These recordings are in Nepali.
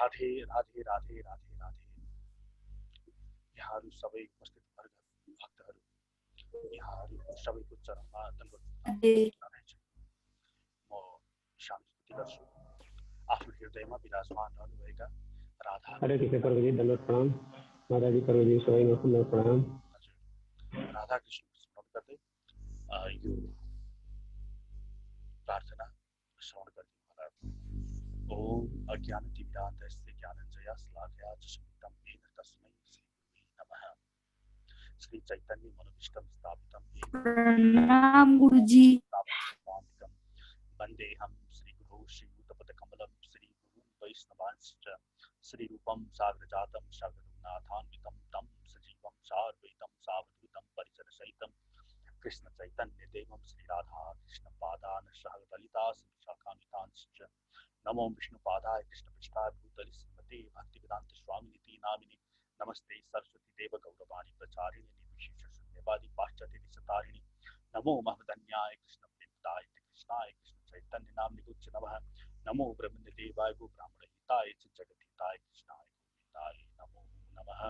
राधे राधे राधे राधे राधे। यहाँहरू सबै उपस्थित भक्तहरू, यहाँहरू सबैको चरणमा दण्डवत प्रणाम गर्दछु। म शान्ति स्तुति गर्छु। आफ्नो हृदयमा विराजमान रहनुभएका राधा हरे कृष्ण प्रभु जी, दंडवत प्रणाम। माता जी प्रभु जी सबैमा सुन्दर प्रणाम। हजुर, राधा कृष्णको स्मरण गर्दै यो प्रार्थना श्रवण गरिदिनु होला। ओम अज्ञानतिमिरान्धस्य ज्ञानञ्जया श्लाघया चक्षुरुन्मिलितं येन तस्मै श्रीगुरुवे नमः। श्री चैतन्य मनोभीष्टं स्थापितं येन प्रणाम गुरुजी। वन्देऽहं श्रीगुरो श्रीयुतपदकमलं श्रीगुरुं वैष्णवांश्च श्रीरूपं साग्रजातं साग्ररघुनाथान्वितं तं सजीवं साद्वैतं सावधूतं परिजनसहितं कृष्णचैतन्यदेवं श्रीराधा कृष्णपादान् सहगलिता शाखान्वितांश्च नमो विष्णुपादाय कृष्णपृष्ठाय भूतले श्रीमते भक्तिवेदान्त स्वामिनिति नामिने नमस्ते सरस्वती देव गौरवाणी प्रचारिणे निर्विशेष शून्यवादी पाश्चात्य दिशतारिणे नमो महदन्याय कृष्ण प्रेमदाय कृष्णाय कृष्ण चैतन्य नामनि उच्च नमः। नमो ब्रह्मण्य देवाय गो ब्राह्मण हिताय च जगत हिताय कृष्णाय गोविंदाय नमो नमः।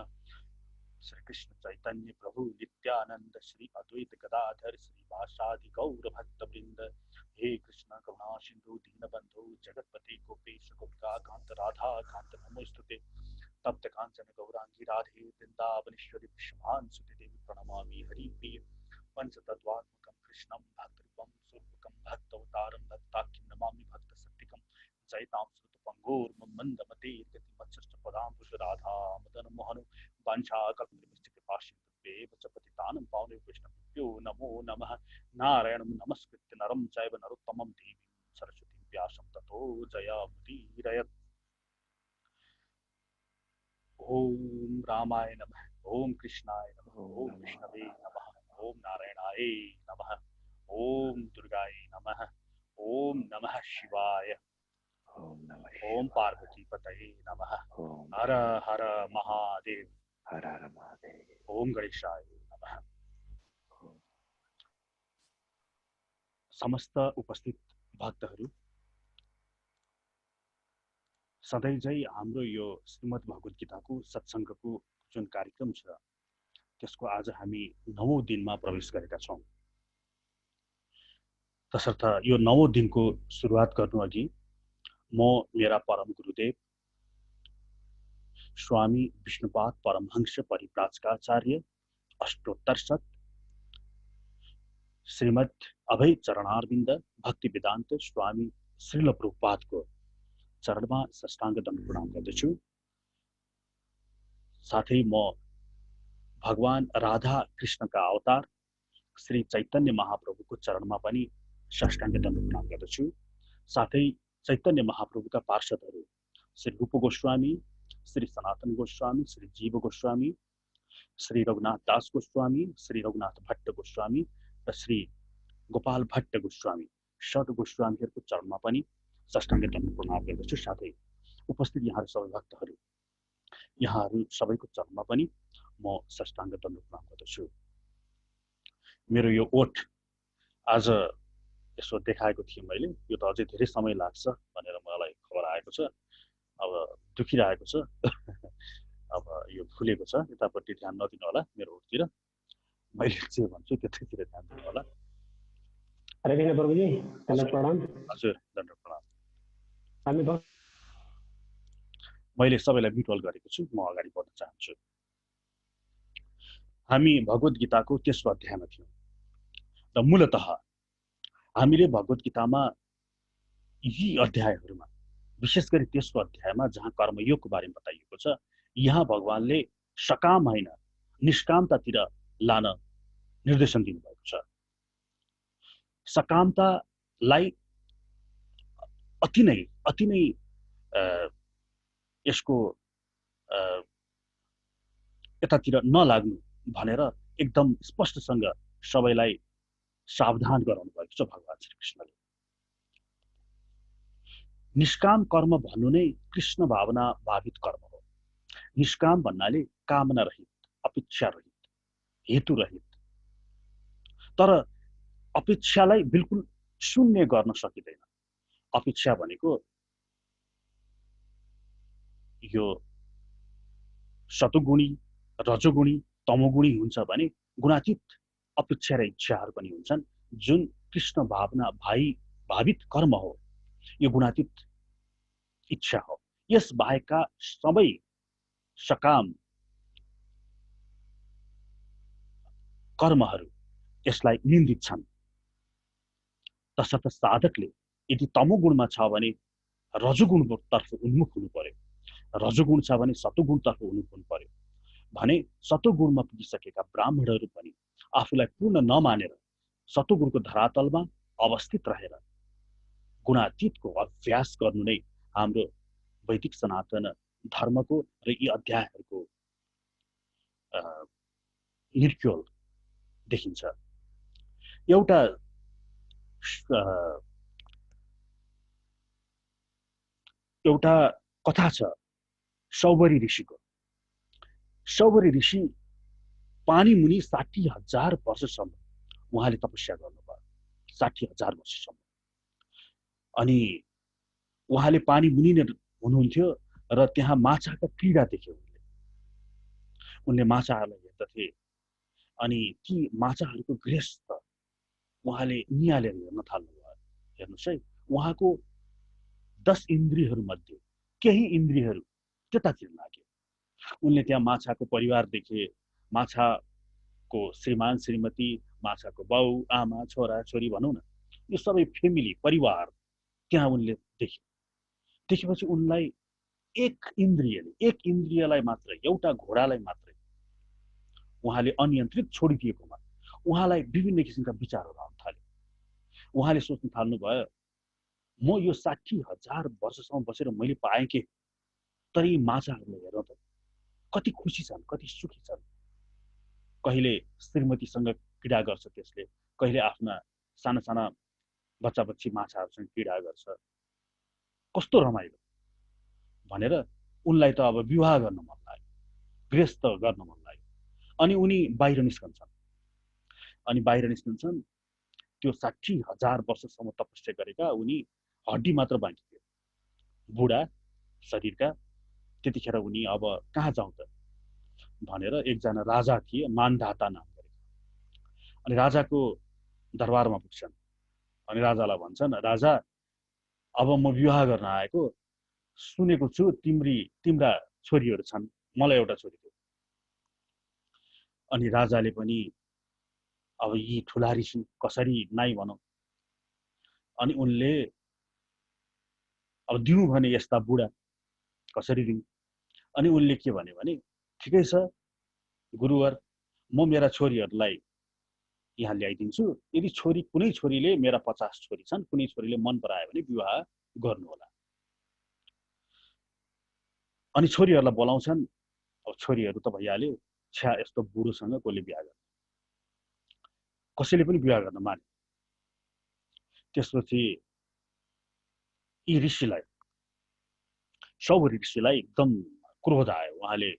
श्री कृष्ण चैतन्य प्रभु नित्यानंद श्री अद्वैत गदाधर श्री वासादि गौर भक्त वृंद हे कृष्ण करुणा सिंधु दीनबंधु जगतपति गोपेश गोपिका कांत राधा कांत नमोस्तुते तप्त कांचन गौरांगी राधे वृंदावनेश्वरी विश्वभानुसुते देवी प्रणमामि हरिप्रिय पंचतत्वात्मकं कृष्णं भक्तरूपं स्वरूपकं भक्तवतारं भक्ताख्यं नमामि भक्तशक्तिकं जयतां श्रुतपङ्गोर्मन्दमते गतिमत्सृष्टपदाम्बुज राधा मदन मोहन वाञ्छाकल्पनिमिष्टकृपासिन्धुभ्येव च पतितानं पावने वैष्णवेभ्यो नमो नमः। नारायणं नमस्कृत्य नरं चैव नरोत्तमं देवीं सरस्वतीं व्यासं ततो जयमुदीरयत्। ओम रामाय नमः, ओम कृष्णाय नमः, ओम विष्णवे नमः, ओम नारायणाय नमः, ओम दुर्गाय नमः, ओम नमः शिवाय, ओम पार्वती पतये नमः, हर हर महादेव, हर हर महादेव, ओम गणेशाय नमः। समस्त उपस्थित भक्तहरू, सधैँ चाहिँ हाम्रो यो श्रीमद् भगवत गीताको सत्सङ्गको जुन कार्यक्रम छ त्यसको आज हामी 9औं दिनमा प्रवेश गरेका छौं। तसर्थ यो 9औं दिनको सुरुवात गर्नु अघि म मेरा परम गुरुदेव स्वामी विष्णुपाद परमहंस परिव्राजकाचार्य अष्टोत्तर शत श्रीमद् अभय चरणारविन्द भक्ति वेदान्त स्वामी श्रील प्रभुपादको चरणमा साष्टाङ्ग दण्ड प्रणाम गर्दछु। साथै म भगवान राधा कृष्णका अवतार श्री चैतन्य महाप्रभुको चरणमा पनि साष्टाङ्ग दण्ड प्रणाम गर्दछु। साथै चैतन्य महाप्रभुका पार्षदहरू श्री रूप गोस्वामी, श्री सनातन गोस्वामी, श्री जीव गोस्वामी, श्री रघुनाथ दास गोस्वामी, श्री रघुनाथ भट्ट गोस्वामी र श्री गोपाल भट्ट गोस्वामी सत गोस्वामीहरूको चरणमा पनि साष्टाङ्ग दण्ड प्रणाम गर्दछु। साथै उपस्थित यहाँहरू सबै भक्तहरू, यहाँहरू सबैको चरणमा पनि म साष्टाङ्ग दण्ड प्रणाम गर्दछु। मेरो यो ओठ आज यसो देखाएको थिएँ मैले, यो त अझै धेरै समय लाग्छ भनेर मलाई खबर आएको छ। अब दुखिरहेको छ अब यो फुलेको छ, यतापट्टि ध्यान नदिनु होला मेरो ओठतिर, मैले जे भन्छु त्यतैतिर ध्यान दिनु होला। हरे कृष्ण प्रभु जी, दंडवत प्रणाम। हजुर, दण्ड प्रणाम। हामी मैले सबैलाई म्युट गरेको छु, म अगाडि बढ्न चाहन्छु। हामी भगवत गीताको तेस्रो अध्यायमा थियौँ र मूलतः हामीले भगवत गीतामा यी अध्यायहरूमा विशेष गरी तेस्रो अध्यायमा जहाँ कर्मयोगको बारेमा बताइएको छ, यहाँ भगवानले सकाम होइन निष्कामतातिर लान निर्देशन दिनुभएको छ। सकामतालाई अति नै यसको यतातिर नलाग्नु भनेर एकदम स्पष्टसँग सबैलाई सावधान गराउनु भएको छ भगवान श्री कृष्णले। निष्काम कर्म भन्नु नै कृष्ण भावना भावित कर्म हो। निष्काम भन्नाले कामना रहित, अपेक्षा रहित, हेतु रहित। तर अपेक्षालाई बिल्कुल शून्य गर्न सकिँदैन। अपेक्षा भनेको यो सतोगुणी, रजोगुणी, तमोगुणी हुन्छ भने गुणातीत अपेक्षा र इच्छाहरू पनि हुन्छन्, जुन कृष्ण भावित कर्म हो, यो गुणातीत इच्छा हो। यस बाहेकका सबै सकाम कर्महरू यसलाई निन्दित छन्। तसर्थ साधकले यदि तमोगुणमा छ भने रजोगुणतर्फ उन्मुख हुनु पर्यो, रजोगुण छ भने सतोगुणतर्फ उन्मुख हुनु पर्यो। भने सतोगुणमा पुगिसकेका ब्राह्मणहरू पनि आफूलाई पूर्ण नमानेर सतोगुणको धरातलमा अवस्थित रहेर गुणातीतको अभ्यास गर्नु नै हाम्रो वैदिक सनातन धर्मको र यी अध्यायहरूको निर्क्योल देखिन्छ। एउटा कथा छ शौबरी ऋषिको। शौबरी ऋषि पानी मुनि 60,000 वर्षसम्म उहाँले तपस्या गर्नुभयो, 60,000 वर्षसम्म। अनि उहाँले पानी मुनि नै हुनुहुन्थ्यो र त्यहाँ माछाका क्रीडा देखे उनले माछाहरूलाई हेर्दथे। अनि ती माछाहरूको गृहस्थ उहाँले निहालेर हेर्न थाल्नुभयो। हेर्नुहोस् है, उहाँको 10 इन्द्रियहरू मध्ये केही इन्द्रियहरू त्यतातिर लागे। उनले त्यहाँ माछाको परिवार देखे, माछाको श्रीमान श्रीमती, माछाको बाउ आमा छोरा छोरी भनौँ न, यो सबै फ्यामिली परिवार त्यहाँ उनले देखेपछि उनलाई एक इन्द्रियलाई मात्रै, एउटा घोडालाई मात्रै उहाँले अनियन्त्रित छोडिदिएकोमा उहाँलाई विभिन्न किसिमका विचारहरू आउन थाले। उहाँले सोच्न थाल्नुभयो, म यो 60,000 वर्षसम्म बसेर मैले पाएँ के, तर यी माछाहरूलाई हेर्न त कति खुसी छन्, कति सुखी छन्। कहिले श्रीमतीसँग क्रीडा गर्छ त्यसले, कहिले आफ्ना साना साना बच्चा बच्ची माछाहरूसँग क्रीडा गर्छ, कस्तो रमाइलो भनेर उनलाई त अब विवाह गर्न मन लाग्यो, गृहस्थ गर्न मन लाग्यो। अनि उनी बाहिर निस्कन्छन्। त्यो 60,000 वर्षसम्म तपस्या गरेका उनी हड्डी मात्र बाँकी थियो, बुढा शरीरका। त्यतिखेर उनी अब कहाँ जाउँ त भनेर एकजना राजा थिए, मानधाता नाम गरेका। अनि राजाको दरबारमा पुग्छन् अनि राजालाई भन्छन्, राजा अब म विवाह गर्न आएको, सुनेको छु तिम्रा छोरीहरू छन्, मलाई एउटा छोरी थियो। अनि राजाले पनि अब यी ठुला ऋषि कसरी नाइ भनौँ, अनि उनले अब दिउँ भने यस्ता बुढा कसरी दिउँ। अनि उनले के भने ठिकै छ गुरुवर, म मेरा छोरीहरूलाई यहाँ ल्याइदिन्छु, यदि कुनै छोरीले, मेरा 50 छोरी छन्, कुनै छोरीले मन परायो भने विवाह गर्नुहोला। अनि छोरीहरूलाई बोलाउँछन्। अब छोरीहरू त भइहाल्यो, छ्या यस्तो बुढोसँग कसले बिहा गर्ने, कसैले पनि बिहा गर्न माने। त्यसपछि यी ऋषिलाई, शौबरी ऋषिलाई एकदम क्रोध आयो। उहाँले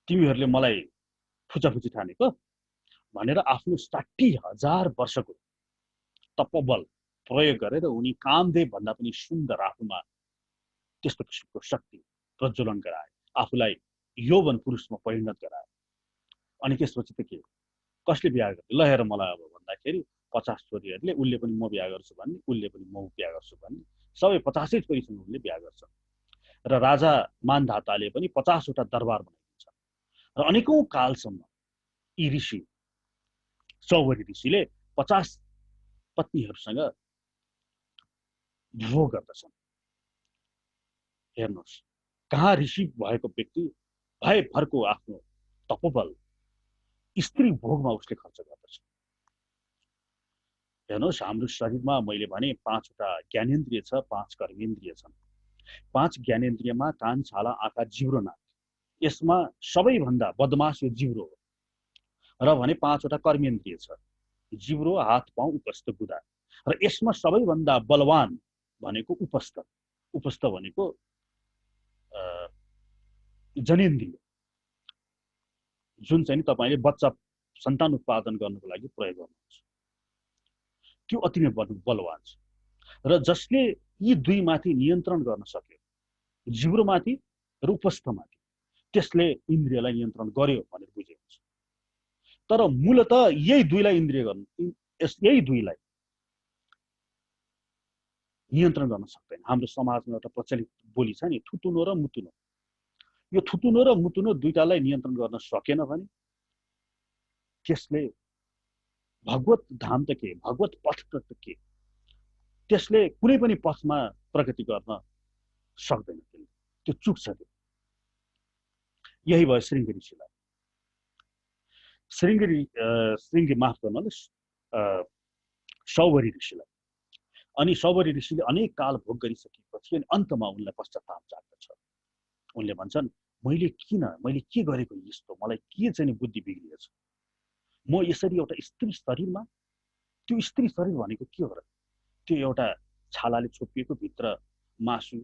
तिमीहरूले मलाई फुचाफुची ठानेको भनेर आफ्नो 60,000 वर्षको तपबल प्रयोग गरेर उनी कामदेव भन्दा पनि सुन्दर आफूमा त्यस्तो किसिमको शक्ति प्रज्वलन गराए, आफूलाई यौवन पुरुषमा परिणत गराए। अनि त्यसपछि त के, कसले बिहा गर्ने, ल हेर मलाई अब भन्दाखेरि 50 छोरीहरूले उसले पनि म बिहा गर्छु भन्ने, उसले पनि म बिहा गर्छु भन्ने, सबै 50 छोरीसँग उसले बिहा गर्छ। र राजा मानधाताले पनि 50 वटा दरबार बनाइदिन्छ। र अनेकौं कालसम्म यी ऋषि, शौबरी ऋषिले 50 पत्नीहरूसँग भोग गर्दछन्। हेर्नुहोस्, कहाँ ऋषि भएको व्यक्ति भरको आफ्नो तपोबल स्त्री भोगमा उसले खर्च गर्दछ। हेर्नुहोस्, हाम्रो शरीरमा मैले भने 5 वटा ज्ञानेन्द्रिय छ, 5 कर्मेन्द्रिय छन्। 5 ज्ञानेन्द्रियमा कान, छाला, आँखा, जिब्रो, नाक, यसमा सबैभन्दा बदमास यो जिब्रो हो। र भने 5 वटा कर्मेन्द्रिय छ, जिब्रो, हात, पाउ, उपस्थ, गुदा। र यसमा सबैभन्दा बलवान भनेको उपस्थ भनेको जनेन्द्रिय, जुन चाहिँ तपाईले बच्चा सन्तान उत्पादन गर्नको लागि प्रयोग गर्नुहुन्छ, त्यो अति नै बलवान छ। र जसले यी दुई माथि नियन्त्रण गर्न सक्यो, जिब्रो माथि र उपस्थमाथि त्यसले इन्द्रियलाई नियन्त्रण गर्यो भनेर बुझेको छ। तर मूलत यही दुईलाई इन्द्रिय गर्नु, यही दुईलाई नियन्त्रण गर्न सक्दैन। हाम्रो समाजमा एउटा प्रचलित बोली छ नि, थुतुनो र मुतुनो। यो थुतुनो र मुतुनो दुईटालाई नियन्त्रण गर्न सकेन भने त्यसले भगवत धाम त के, भगवत पथ त के, त्यसले कुनै पनि पथमा प्रगति गर्न सक्दैन। त्यो चुक छ। त्यो यही भयो श्रृङ्गी ऋषिलाई। श्रृङ्गी माफ गर्नुहोस्, सौभरी ऋषिलाई। अनि सौभरी ऋषिले अनेक काल भोग गरिसकेपछि अनि अन्तमा उनलाई पश्चाताप जाग्दछ। उनले भन्छन्, मैले के गरेको यस्तो, मलाई के चाहिँ बुद्धि बिग्रिएछ, म यसरी एउटा स्त्री शरीरमा। त्यो स्त्री शरीर भनेको के हो र? त्यो एउटा छालाले छोपिएको भित्र मासु,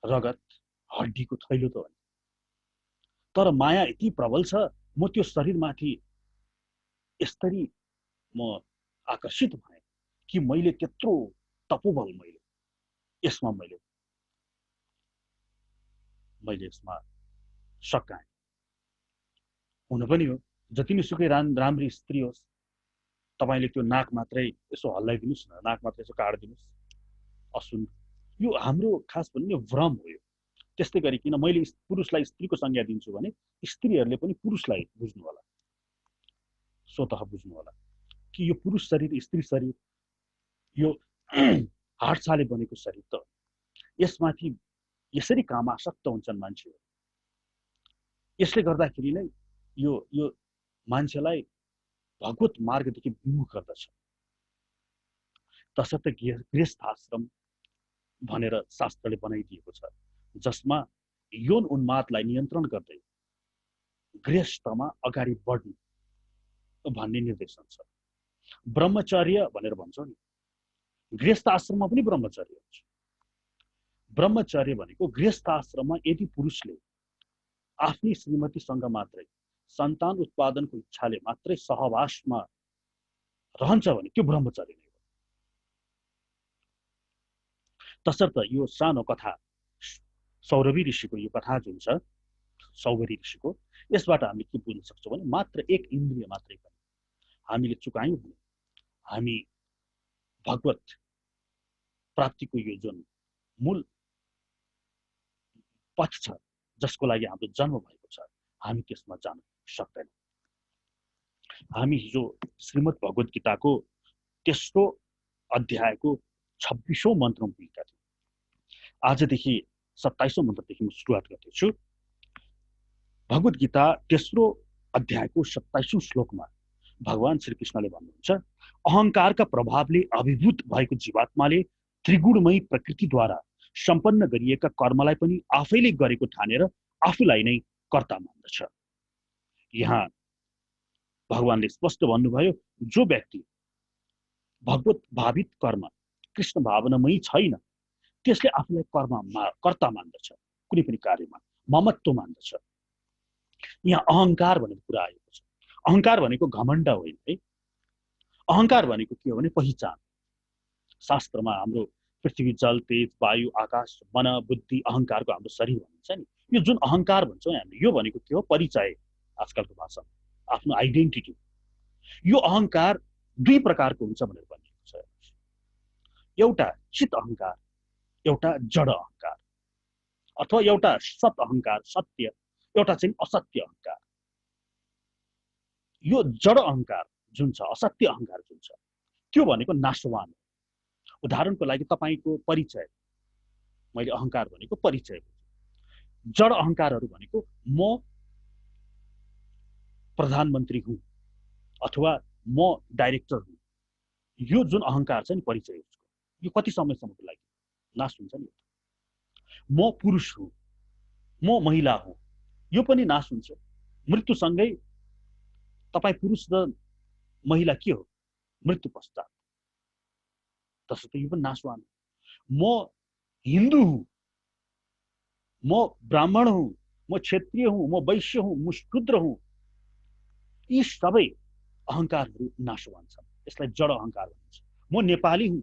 रगत, हड्डीको थैलो त हो। तर माया यति प्रबल छ, म त्यो शरीरमाथि यसरी म आकर्षित भएँ कि मैले त्यत्रो तपोबल मैले यसमा सकाएँ। हुन पनि हो, जति नै सुकै राम्री स्त्री होस्, तपाईले त्यो नाक मात्रै यसो हल्लाइदिनुस् न, नाक मात्रै यसो काट्दिनुस्, असुन। यो हाम्रो खास भन्ने भ्रम हो। यो त्यस्तै गरिकन मैले पुरुषलाई स्त्रीको संज्ञा दिन्छु भने स्त्रीहरूले पनि पुरुषलाई बुझ्नु होला, स्वतः बुझ्नु होला कि यो पुरुष शरीर, स्त्री शरीर, यो हाडछाले बनेको शरीर त यसमाथि यसरी कामासक्त हुन्छन् मान्छेहरू। यसले गर्दाखेरि नै यो मान्छेलाई भगवत मार्गदेखि विमुख गर्दछ। तसर्थ गृहस्थ आश्रम भनेर शास्त्रले बनाइदिएको छ, जसमा यौन उन्मादलाई नियन्त्रण गर्दै गृहस्थमा अगाडि बढ्नु भन्ने निर्देशन छ। ब्रह्मचर्य भनेर भन्छौँ नि, गृहस्थ आश्रममा पनि ब्रह्मचर्य हुन्छ। ब्रह्मचर्य भनेको गृहस्थ आश्रममा यदि पुरुषले आफ्नै श्रीमतीसँग मात्रै सन्तान उत्पादनको इच्छाले मात्रै सहवासमा रहन्छ भने त्यो ब्रह्मचर्य नै हो। तसर्थ यो सानो कथा, सौरभी ऋषिको यो कथा जुन छ, सौभरी ऋषिको, यसबाट हामी के बुझ्न सक्छौँ भने मात्र एक इन्द्रिय मात्रै पनि हामीले चुकायौँ भने हामी भगवत प्राप्तिको यो जुन मूल पथ छ, जसको लागि हाम्रो जन्म भएको छ, हामी त्यसमा जान सक्दैनौँ। हामी हिजो श्रीमद् भगवत गीताको तेस्रो अध्यायको 26औं मन्त्रमा पुगेका थियौँ। आजदेखि 27औं मन्त्रदेखि म सुरुवात गर्दैछु। भगवत गीता तेस्रो अध्यायको 27औं श्लोकमा भगवान श्रीकृष्णले भन्नुहुन्छ, अहङ्कारका प्रभावले अभिभूत भएको जीवात्माले त्रिगुणमयी प्रकृतिद्वारा सम्पन्न गरिएका कर्मलाई पनि आफैले गरेको ठानेर आफूलाई नै कर्ता मान्दछ। यहाँ भगवानले स्पष्ट भन्नुभयो, जो व्यक्ति भगवत भावित कर्म कृष्ण भावनामयी छैन, त्यसले आफूलाई कर्ता मान्दछ, कुनै पनि कार्यमा ममत्व मान्दछ। यहाँ अहङ्कार भनेको कुरा आएको छ। अहङ्कार भनेको घमण्ड होइन है। अहङ्कार भनेको के हो भने पहिचान। शास्त्रमा हाम्रो पृथ्वी, जल, तेज, वायु, आकाश, मन, बुद्धि, अहङ्कारको हाम्रो शरीर भनिन्छ नि। यो जुन अहङ्कार भन्छौँ हामीले, यो भनेको के हो? परिचय। आजकलको भाषामा आफ्नो आइडेन्टिटी। यो अहङ्कार दुई प्रकारको हुन्छ भनेर भनिएको छ। एउटा चित अहङ्कार, एउटा जड अहङ्कार, अथवा एउटा सत अहङ्कार, सत्य, एउटा चाहिँ असत्य अहङ्कार। यो जड अहङ्कार जुन छ, असत्य अहङ्कार जुन छ, त्यो भनेको नाशवान हो। उदाहरणको लागि तपाईको परिचय, मैले अहङ्कार भनेको परिचय। जड अहङ्कारहरू भनेको म प्रधानमन्त्री हुँ अथवा म डाइरेक्टर हुँ। यो जुन अहङ्कार छ नि, परिचय, यो कति समयसम्मको लागि नाश हुन्छ नि। म पुरुष हुँ, म महिला हुँ, यो पनि नाश हुन्छ। मृत्युसँगै तपाई पुरुष र महिला के हो? मृत्यु पश्चात। तसर्थ यो पनि नाशवान। म हिन्दू हुँ, म ब्राह्मण हुँ, म क्षत्रिय हुँ, म वैश्य हुँ, म शूद्र हुँ, यी सबै अहङ्कारहरू नाशवान छन्। यसलाई जड अहङ्कार भनिन्छ। म नेपाली हुँ,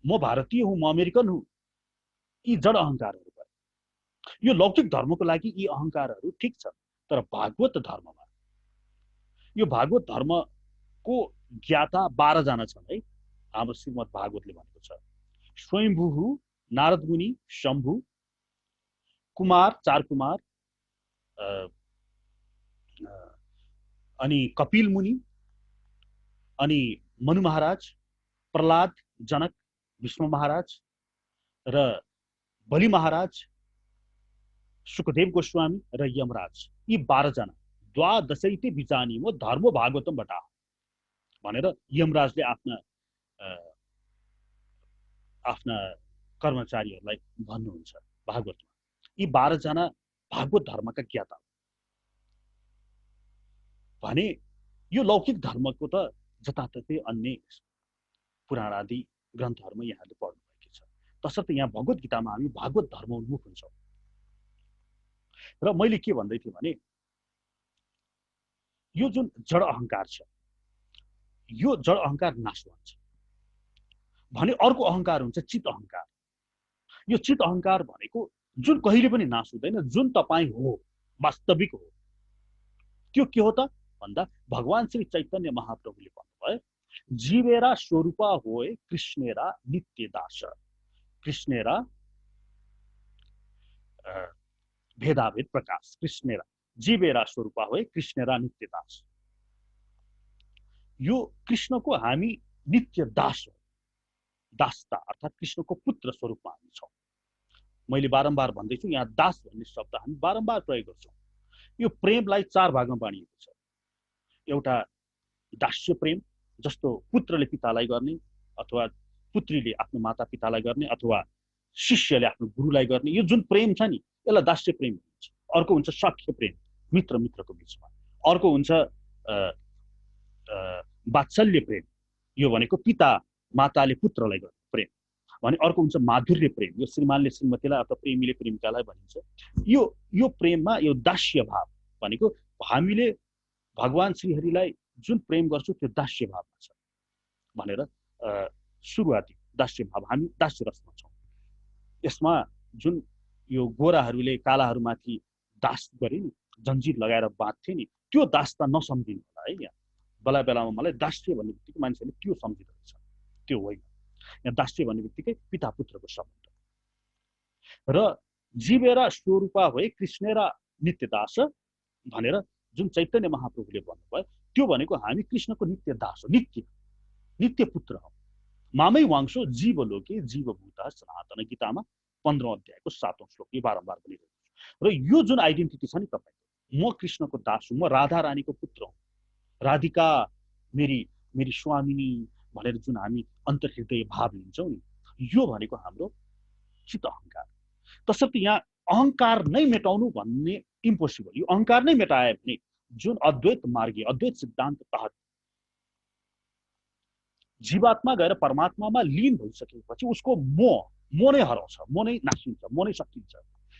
म भारतीय हुँ, म अमेरिकन हुँ, यी जड अहङ्कारहरू भए। यो लौकिक धर्मको लागि यी अहंकारहरू ठिक छ, तर भागवत धर्ममा यो भागवत धर्मको ज्ञाता 12 जना छन् है। हाम्रो श्रीमद् भागवतले भनेको छ स्वयंभू, नारद मुनि, शम्भु, कुमार, 4 कुमार, अनि कपिल मुनि, अनि मनु महाराज, प्रहलाद, जनक, विष्णु महाराज र बलि महाराज, सुखदेव गोस्वामी र यमराज। यी 12 जना द्वादशैते बिजानीमो धर्म भागवतम बटा भनेर यमराजले आफ्ना कर्मचारीहरूलाई भन्नुहुन्छ भागवतमा। यी 12 जना भागवत धर्मका ज्ञाता भने यो लौकिक धर्मको त जताततै अन्य पुराण आदि ग्रन्थहरूमा यहाँले पढ्नु भएको छ। तसर्थ यहाँ भगवत गीतामा हामी भागवत धर्म उन्मुख हुन्छौँ। र मैले के भन्दै थिएँ भने यो जुन जड अहंकार छ, यो जड अहंकार नाशवान छ भने अर्को अहंकार हुन्छ चित अहंकार। यो चित अहंकार भनेको जुन कहिले पनि नाश हुँदैन, जुन तपाईँ हो, वास्तविक हो। त्यो के हो त भन्दा भगवान श्री चैतन्य महाप्रभुले भन्नुभयो जीवेरा स्वरूपा होए कृष्णेरा नित्य दास, कृष्णेरा भेदाभेद प्रकाश, कृष्णेरा जीवेरा स्वरूपा होए कृष्णेरा नित्य दास। यो कृष्णको हामी नित्य दास हो, दासता अर्थात् कृष्णको पुत्र स्वरूपमा हामी छौँ। मैले बारम्बार भन्दैछु यहाँ दास भन्ने शब्द हामी बारम्बार प्रयोग गर्छौँ। यो प्रेमलाई 4 भागमा बाँडिएको छ। एउटा दास्य प्रेम, जस्तो पुत्रले पितालाई गर्ने अथवा पुत्रीले आफ्नो माता पितालाई गर्ने अथवा शिष्यले आफ्नो गुरुलाई गर्ने, यो जुन प्रेम छ नि यसलाई दास्य प्रेम भनिन्छ। अर्को हुन्छ सख्य प्रेम, मित्र मित्रको बीचमा। अर्को हुन्छ वात्सल्य प्रेम, यो भनेको पिता माताले पुत्रलाई गर्ने प्रेम भने। अर्को हुन्छ माधुर्य प्रेम, यो श्रीमानले श्रीमतीलाई अथवा प्रेमीले प्रेमिकालाई भनिन्छ। यो प्रेममा यो दास्य भाव भनेको हामीले भगवान श्रीहरिलाई जुन प्रेम गर्छौँ त्यो दास्य भावमा छ भनेर सुरुवाती दास्य भाव, हामी दास्य रसमा छौँ। यसमा जुन यो गोराहरूले कालाहरूमाथि दास गरे नि, जन्जिर लगाएर बाँध्थे नि, त्यो दासता नसम्झिनु होला है। यहाँ बेला बेलामा मलाई दास्य भन्ने बित्तिकै मान्छेले त्यो सम्झिँदो रहेछ, त्यो होइन। यहाँ दास्य भन्ने बित्तिकै पिता पुत्रको सम्बन्ध र जीवेरा स्वरूपा भए कृष्णेरा नित्य दास भनेर जुन चैतन्य महाप्रभुले भन्नुभयो त्यो भनेको हामी कृष्णको नित्य दास हो, नित्य पुत्र हो। मामै वांशो जीवलोके जीवभूतः सनातन, गीतामा 15औं अध्यायको 7औं श्लोक यो बारम्बार भनिरहेको छु। र यो जुन आइडेन्टिटी छ नि तपाईको, म कृष्णको दास हुँ, म राधा रानीको पुत्र हुँ, राधिका मेरी स्वामिनी भनेर जुन हामी अन्तर्हृदय भाव लिन्छौँ नि, यो भनेको हाम्रो चित्त अहंकार। तसर्थ यहाँ अहंकार नै मेटाउनु भन्ने इम्पोसिबल। यो अहंकार नै मेटाए भने जुन अद्वैत मार्गी अद्वैत सिद्धान्त तहत जीवात्मा गएर परमात्मामा लीन भइसकेपछि उसको मोह नै हराउँछ, मोह नै नासिन्छ, मोह नै सकिन्छ।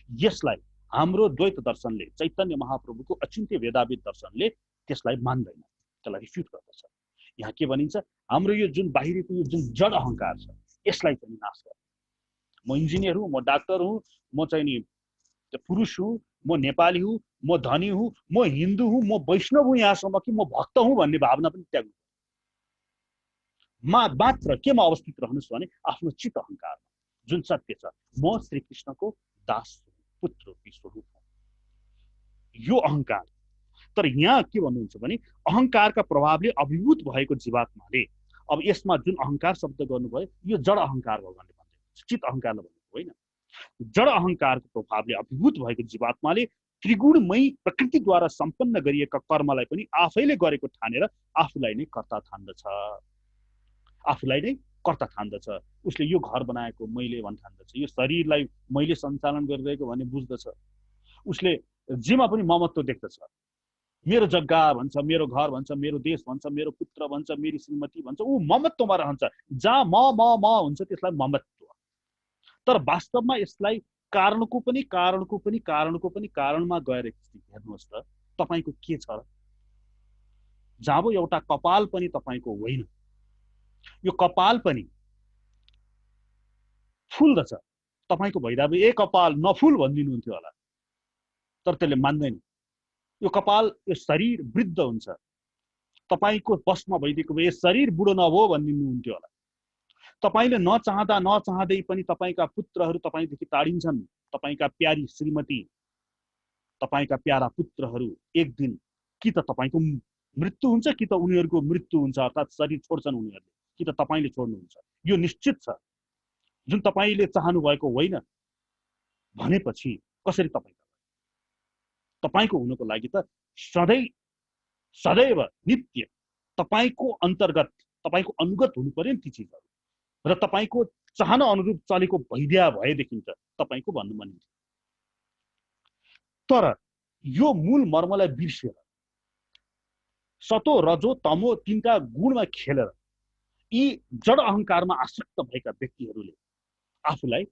यसलाई हाम्रो द्वैत दर्शनले, चैतन्य महाप्रभुको अचिन्त्य वेदावेद दर्शनले त्यसलाई मान्दैन, त्यसलाई रिफ्युट गर्दछ। यहाँ के भनिन्छ, हाम्रो यो जुन बाहिरीको यो जुन जड अहंकार छ यसलाई पनि नाश गर्नु। म इन्जिनियर हुँ, म डाक्टर हुँ, म चाहिँ नि पुरुष हुँ, म नेपाली हुँ, म धनी हुँ, म हिन्दू हुँ, म वैष्णव हुँ, यहाँसम्म कि म भक्त हुँ भन्ने भावना पनि त्याग्नु। मात्र केमा अवस्थित रहनुहोस् भने आफ्नो चित्त अहंकारमा जुन सत्य छ, म श्री कृष्णको दास पुत्र स्वरूप हुँ, यो अहंकार। तर यहाँ के भन्नुहुन्छ भने अहंकारका प्रभावले अभिभूत भएको जीवात्माले, अब यसमा जुन अहंकार शब्द गर्नुभयो यो जड अहंकार भगवानले भन्दै, चित्त अहंकारले भनेको होइन। जड अहंकारको प्रभावले अभिभूत भएको जीवात्माले त्रिगुणमयी प्रकृतिद्वारा सम्पन्न गरिएका कर्मलाई पनि आफैले गरेको ठानेर आफूलाई नै कर्ता ठान्दछ, आफूलाई नै कर्ता ठान्दछ। उसले यो घर बनाएको मैले भन्न ठान्दछ, यो शरीरलाई मैले सञ्चालन गरिरहेको भन्ने बुझ्दछ। उसले जेमा पनि ममत्व देख्दछ, मेरो जग्गा भन्छ, मेरो घर भन्छ, मेरो देश भन्छ, मेरो पुत्र भन्छ, मेरी श्रीमती भन्छ, ऊ ममत्वमा रहन्छ। जहाँ म हुन्छ त्यसलाई ममत्व। तर वास्तवमा यसलाई कारणको पनि कारणमा गएर हेर्नुहोस् त तपाईको के छ र। जब एउटा कपाल पनि तपाईको होइन, यो कपाल पनि फुल्दछ तपाईको भैरव ए कपाल नफुल भनिदिनुहुन्थ्यो होला, तर त्यसले मान्दैन। यो कपाल, यो शरीर वृद्ध हुन्छ, तपाईको बसमा भइदिएको भए शरीर बुढो नभयो भनिदिनुहुन्थ्यो होला। तपाईले नचाहँदा नचाहँदै पनि तपाईका पुत्रहरू तपाईदेखि टाढिन्छन्। तपाईका प्यारी श्रीमती, तपाईका प्यारा पुत्रहरू एक दिन कि त तपाईको मृत्यु हुन्छ कि त उनीहरूको मृत्यु हुन्छ, अर्थात् शरीर छोड्छन् उनीहरूले, कि त तपाईले छोड्नुहुन्छ। यो निश्चित छ। जुन तपाईले चाहनु भएको होइन भनेपछि कसरी तपाईको हुनको लागि त सदैव नित्य तपाईको अन्तर्गत, तपाईको अनुगत हुनु पर्यो नि ती चिजहरू, र तपाईको चाहना अनुरूप चलेको भइदिया भएदेखि त तपाईको भन्नु मनिन्छ। तर यो मूल मर्मलाई बिर्सेर सतो रजो तमो तिनका गुणमा खेलेर यी जड अहंकारमा आसक्त भएका व्यक्तिहरूले आफूलाई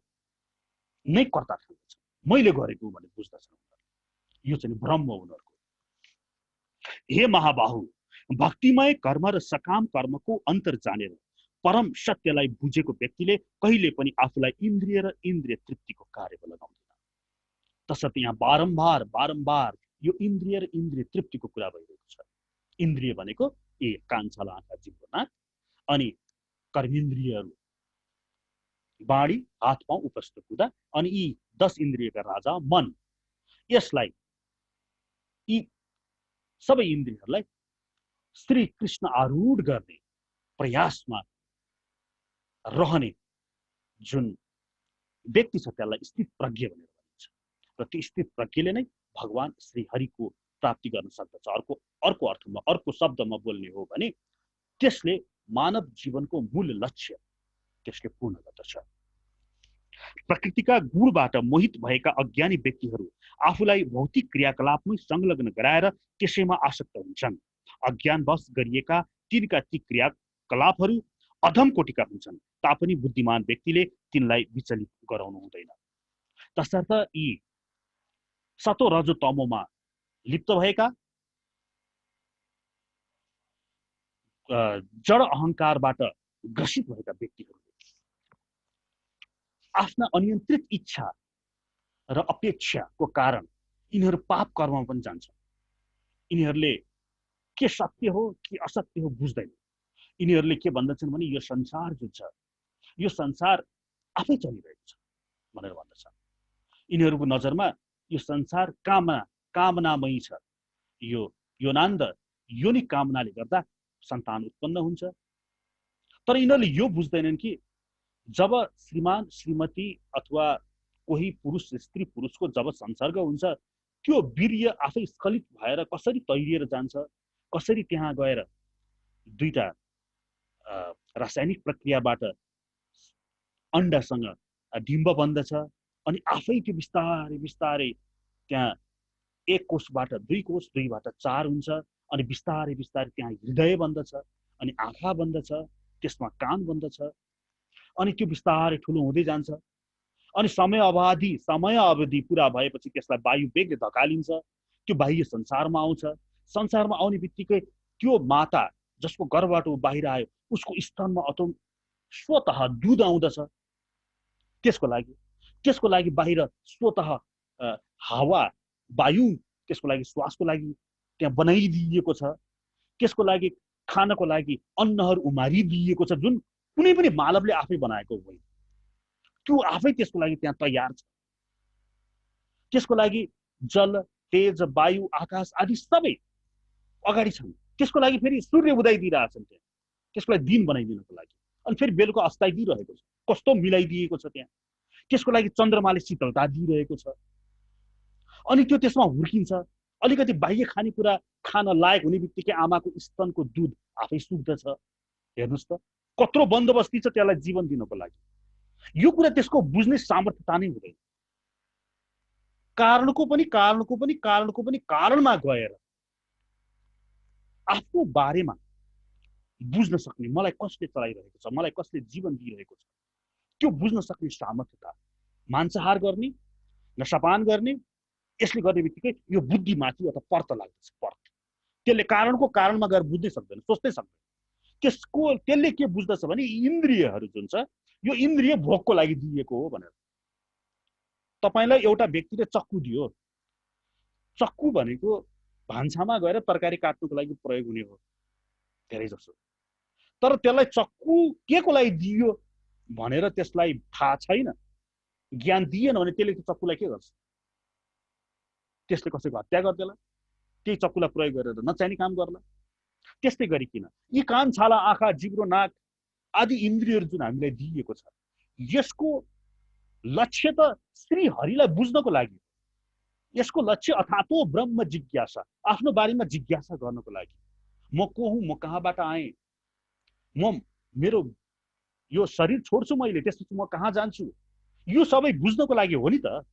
नै कर्ता ठान्दछ, मैले गरेको भने बुझ्दछन्। यो चाहिँ भ्रम हो उनीहरूको। हे महाबाहु, भक्तिमय कर्म र सकाम कर्मको अन्तर जानेर परम सत्यलाई बुझेको व्यक्तिले कहिले पनि आफूलाई इन्द्रिय र इन्द्रिय तृप्तिको कार्यमा लगाउँदैन। तसर्थ यहाँ बारम्बार बारम्बार यो इन्द्रिय र इन्द्रिय तृप्तिको कुरा भइरहेको छ। इन्द्रिय भनेको कान, छाला, आँखा, जिह्वा, नाक, अनि कर्मेन्द्रियहरू बाणी, हात, पाउ, उपस्थ कुदा, अनि यी 10 इन्द्रियका राजा मन। यसलाई यी सबै इन्द्रियहरूलाई श्री कृष्ण आरूढ गर्ने प्रयासमा रहने जुन व्यक्ति छ त्यसलाई स्थित प्रज्ञ भनेर भनिन्छ। र त्यो स्थित प्रज्ञले नै भगवान श्री हरिको प्राप्ति गर्न सक्दछ। अर्को अर्थमा, अर्को शब्दमा बोल्ने हो भने त्यसले मानव जीवनको मूल लक्ष्य त्यसले पूर्ण गर्दछ। प्रकृतिका गुणबाट मोहित भएका अज्ञानी व्यक्तिहरू आफूलाई भौतिक क्रियाकलापमै संलग्न गराएर त्यसैमा आसक्त हुन्छन्। अज्ञानवश गरिएका तिनका ती क्रियाकलापहरू अधम कोटिका हुन्छन्, तापनि बुद्धिमान व्यक्तिले तिनलाई विचलित गराउनु हुँदैन। तसर्थ यी सतो रजो तमोमा लिप्त भएका जड अहंकारबाट ग्रसित भएका व्यक्तिहरूले आफ्ना अनियन्त्रित इच्छा र अपेक्षाको कारण यिनीहरू पाप कर्ममा पनि जान्छन्। यिनीहरूले के सत्य हो कि असत्य हो बुझ्दैन। यिनीहरूले के भन्दछन् भने यो संसार जुन छ, यो संसार आफै चलिरहेको छ भनेर भन्दछन्। यिनीहरूको नजरमा यो संसार कामनामयी छ। यो योनान्द योनि कामनाले गर्दा सन्तान उत्पन्न हुन्छ। तर यिनीहरूले यो बुझ्दैनन् कि जब श्रीमान श्रीमती अथवा कोही पुरुष स्त्री पुरुषको जब संसर्ग हुन्छ, त्यो वीर्य आफै स्खलित भएर कसरी तैरिएर जान्छ, कसरी त्यहाँ गएर दुईटा रासायनिक प्रक्रियाबाट अण्डासँग डिम्ब बन्दछ, अनि आफै त्यो बिस्तारै बिस्तारै त्यहाँ एक कोषबाट 2 कोष, 2बाट 4 हुन्छ, अनि बिस्तारै बिस्तारै त्यहाँ हृदय बन्दछ, अनि आँखा बन्दछ, त्यसमा कान बन्दछ, अनि त्यो बिस्तारै ठुलो हुँदै जान्छ। अनि समय अवधि पुरा भएपछि त्यसलाई वायु वेगले धकालिन्छ, त्यो बाह्य संसारमा आउँछ। संसारमा आउने बित्तिकै त्यो माता जसको गर्भबाट ऊ बाहिर आयो उसको स्तनमा अथवा स्वतः दुध आउँदछ। त्यसको लागि बाहिर स्वतः हावा वायु त्यसको लागि श्वासको लागि त्यहाँ बनाइदिएको छ। त्यसको लागि खानको लागि अन्नहरू उमारिदिएको छ, जुन कुनै पनि मानवले आफै बनाएको होइन। त्यो आफै त्यसको लागि त्यहाँ तयार छ। त्यसको लागि जल, तेज, वायु, आकाश आदि सबै अगाडि छन्। त्यसको लागि फेरि सूर्य उदय दिइरहेछन् त्यहाँ, त्यसको लागि दिन बनाइदिनको लागि। अनि फेरि बेलुका अस्ताइ दिइरहेको छ, कस्तो मिलाइदिएको छ त्यहाँ। त्यसको लागि चन्द्रमाले शीतलता दिइरहेको छ। अनि त्यो त्यसमा हुर्किन्छ। अलिकति बाह्य खानेकुरा खान लायक हुने बित्तिकै आमाको स्तनको दुध आफै सुक्दछ। हेर्नुहोस् त कत्रो बन्दोबस्ती छ त्यसलाई जीवन दिनको लागि। यो कुरा त्यसको बुझ्ने सामर्थ्यता नै हुँदैन। कारणको पनि कारणमा गएर आफ्नो बारेमा बुझ्न सक्ने, मलाई कसले चलाइरहेको छ, मलाई कसले जीवन दिइरहेको छ, त्यो बुझ्न सक्ने सामर्थ्यता, मांसाहार गर्ने, नशापान गर्ने, यसले गर्ने बित्तिकै यो बुद्धिमाथि अथवा पर्त लाग्दछ। पर्त त्यसले कारणको कारणमा गएर बुझ्नै सक्दैन, सोच्नै सक्दैन। त्यसले के बुझ्दछ भने इन्द्रियहरू जुन छ यो इन्द्रिय भोगको लागि दिएको हो भनेर। तपाईलाई एउटा व्यक्तिले चक्कु दियो, चक्कु भनेको भान्सामा गएर तरकारी काट्नुको लागि प्रयोग हुने हो धेरै जसो, तर त्यसलाई चक्कु के को लागि दियो भनेर त्यसलाई थाहा छैन, ज्ञान दिएन भने त्यसले त्यो चक्कुलाई के गर्छ? त्यसले कसैको हत्या गर्देला, त्यही चक्कुलाई प्रयोग गरेर नचाहिने काम गर्ला। त्यस्तै गरिकन यी कान, छाला, आँखा, जिब्रो, नाक आदि इन्द्रियहरू जुन हामीलाई दिइएको छ, यसको लक्ष्य त श्री हरिलाई बुझ्नको लागि, यसको लक्ष्य अथातो ब्रह्म जिज्ञासा, आफ्नो बारेमा जिज्ञासा गर्नको लागि। म को हुँ, म कहाँबाट आएँ, म मेरो यो शरीर छोड्छु मैले, त्यसपछि म कहाँ जान्छु, यो सबै बुझ्नको लागि हो नि त।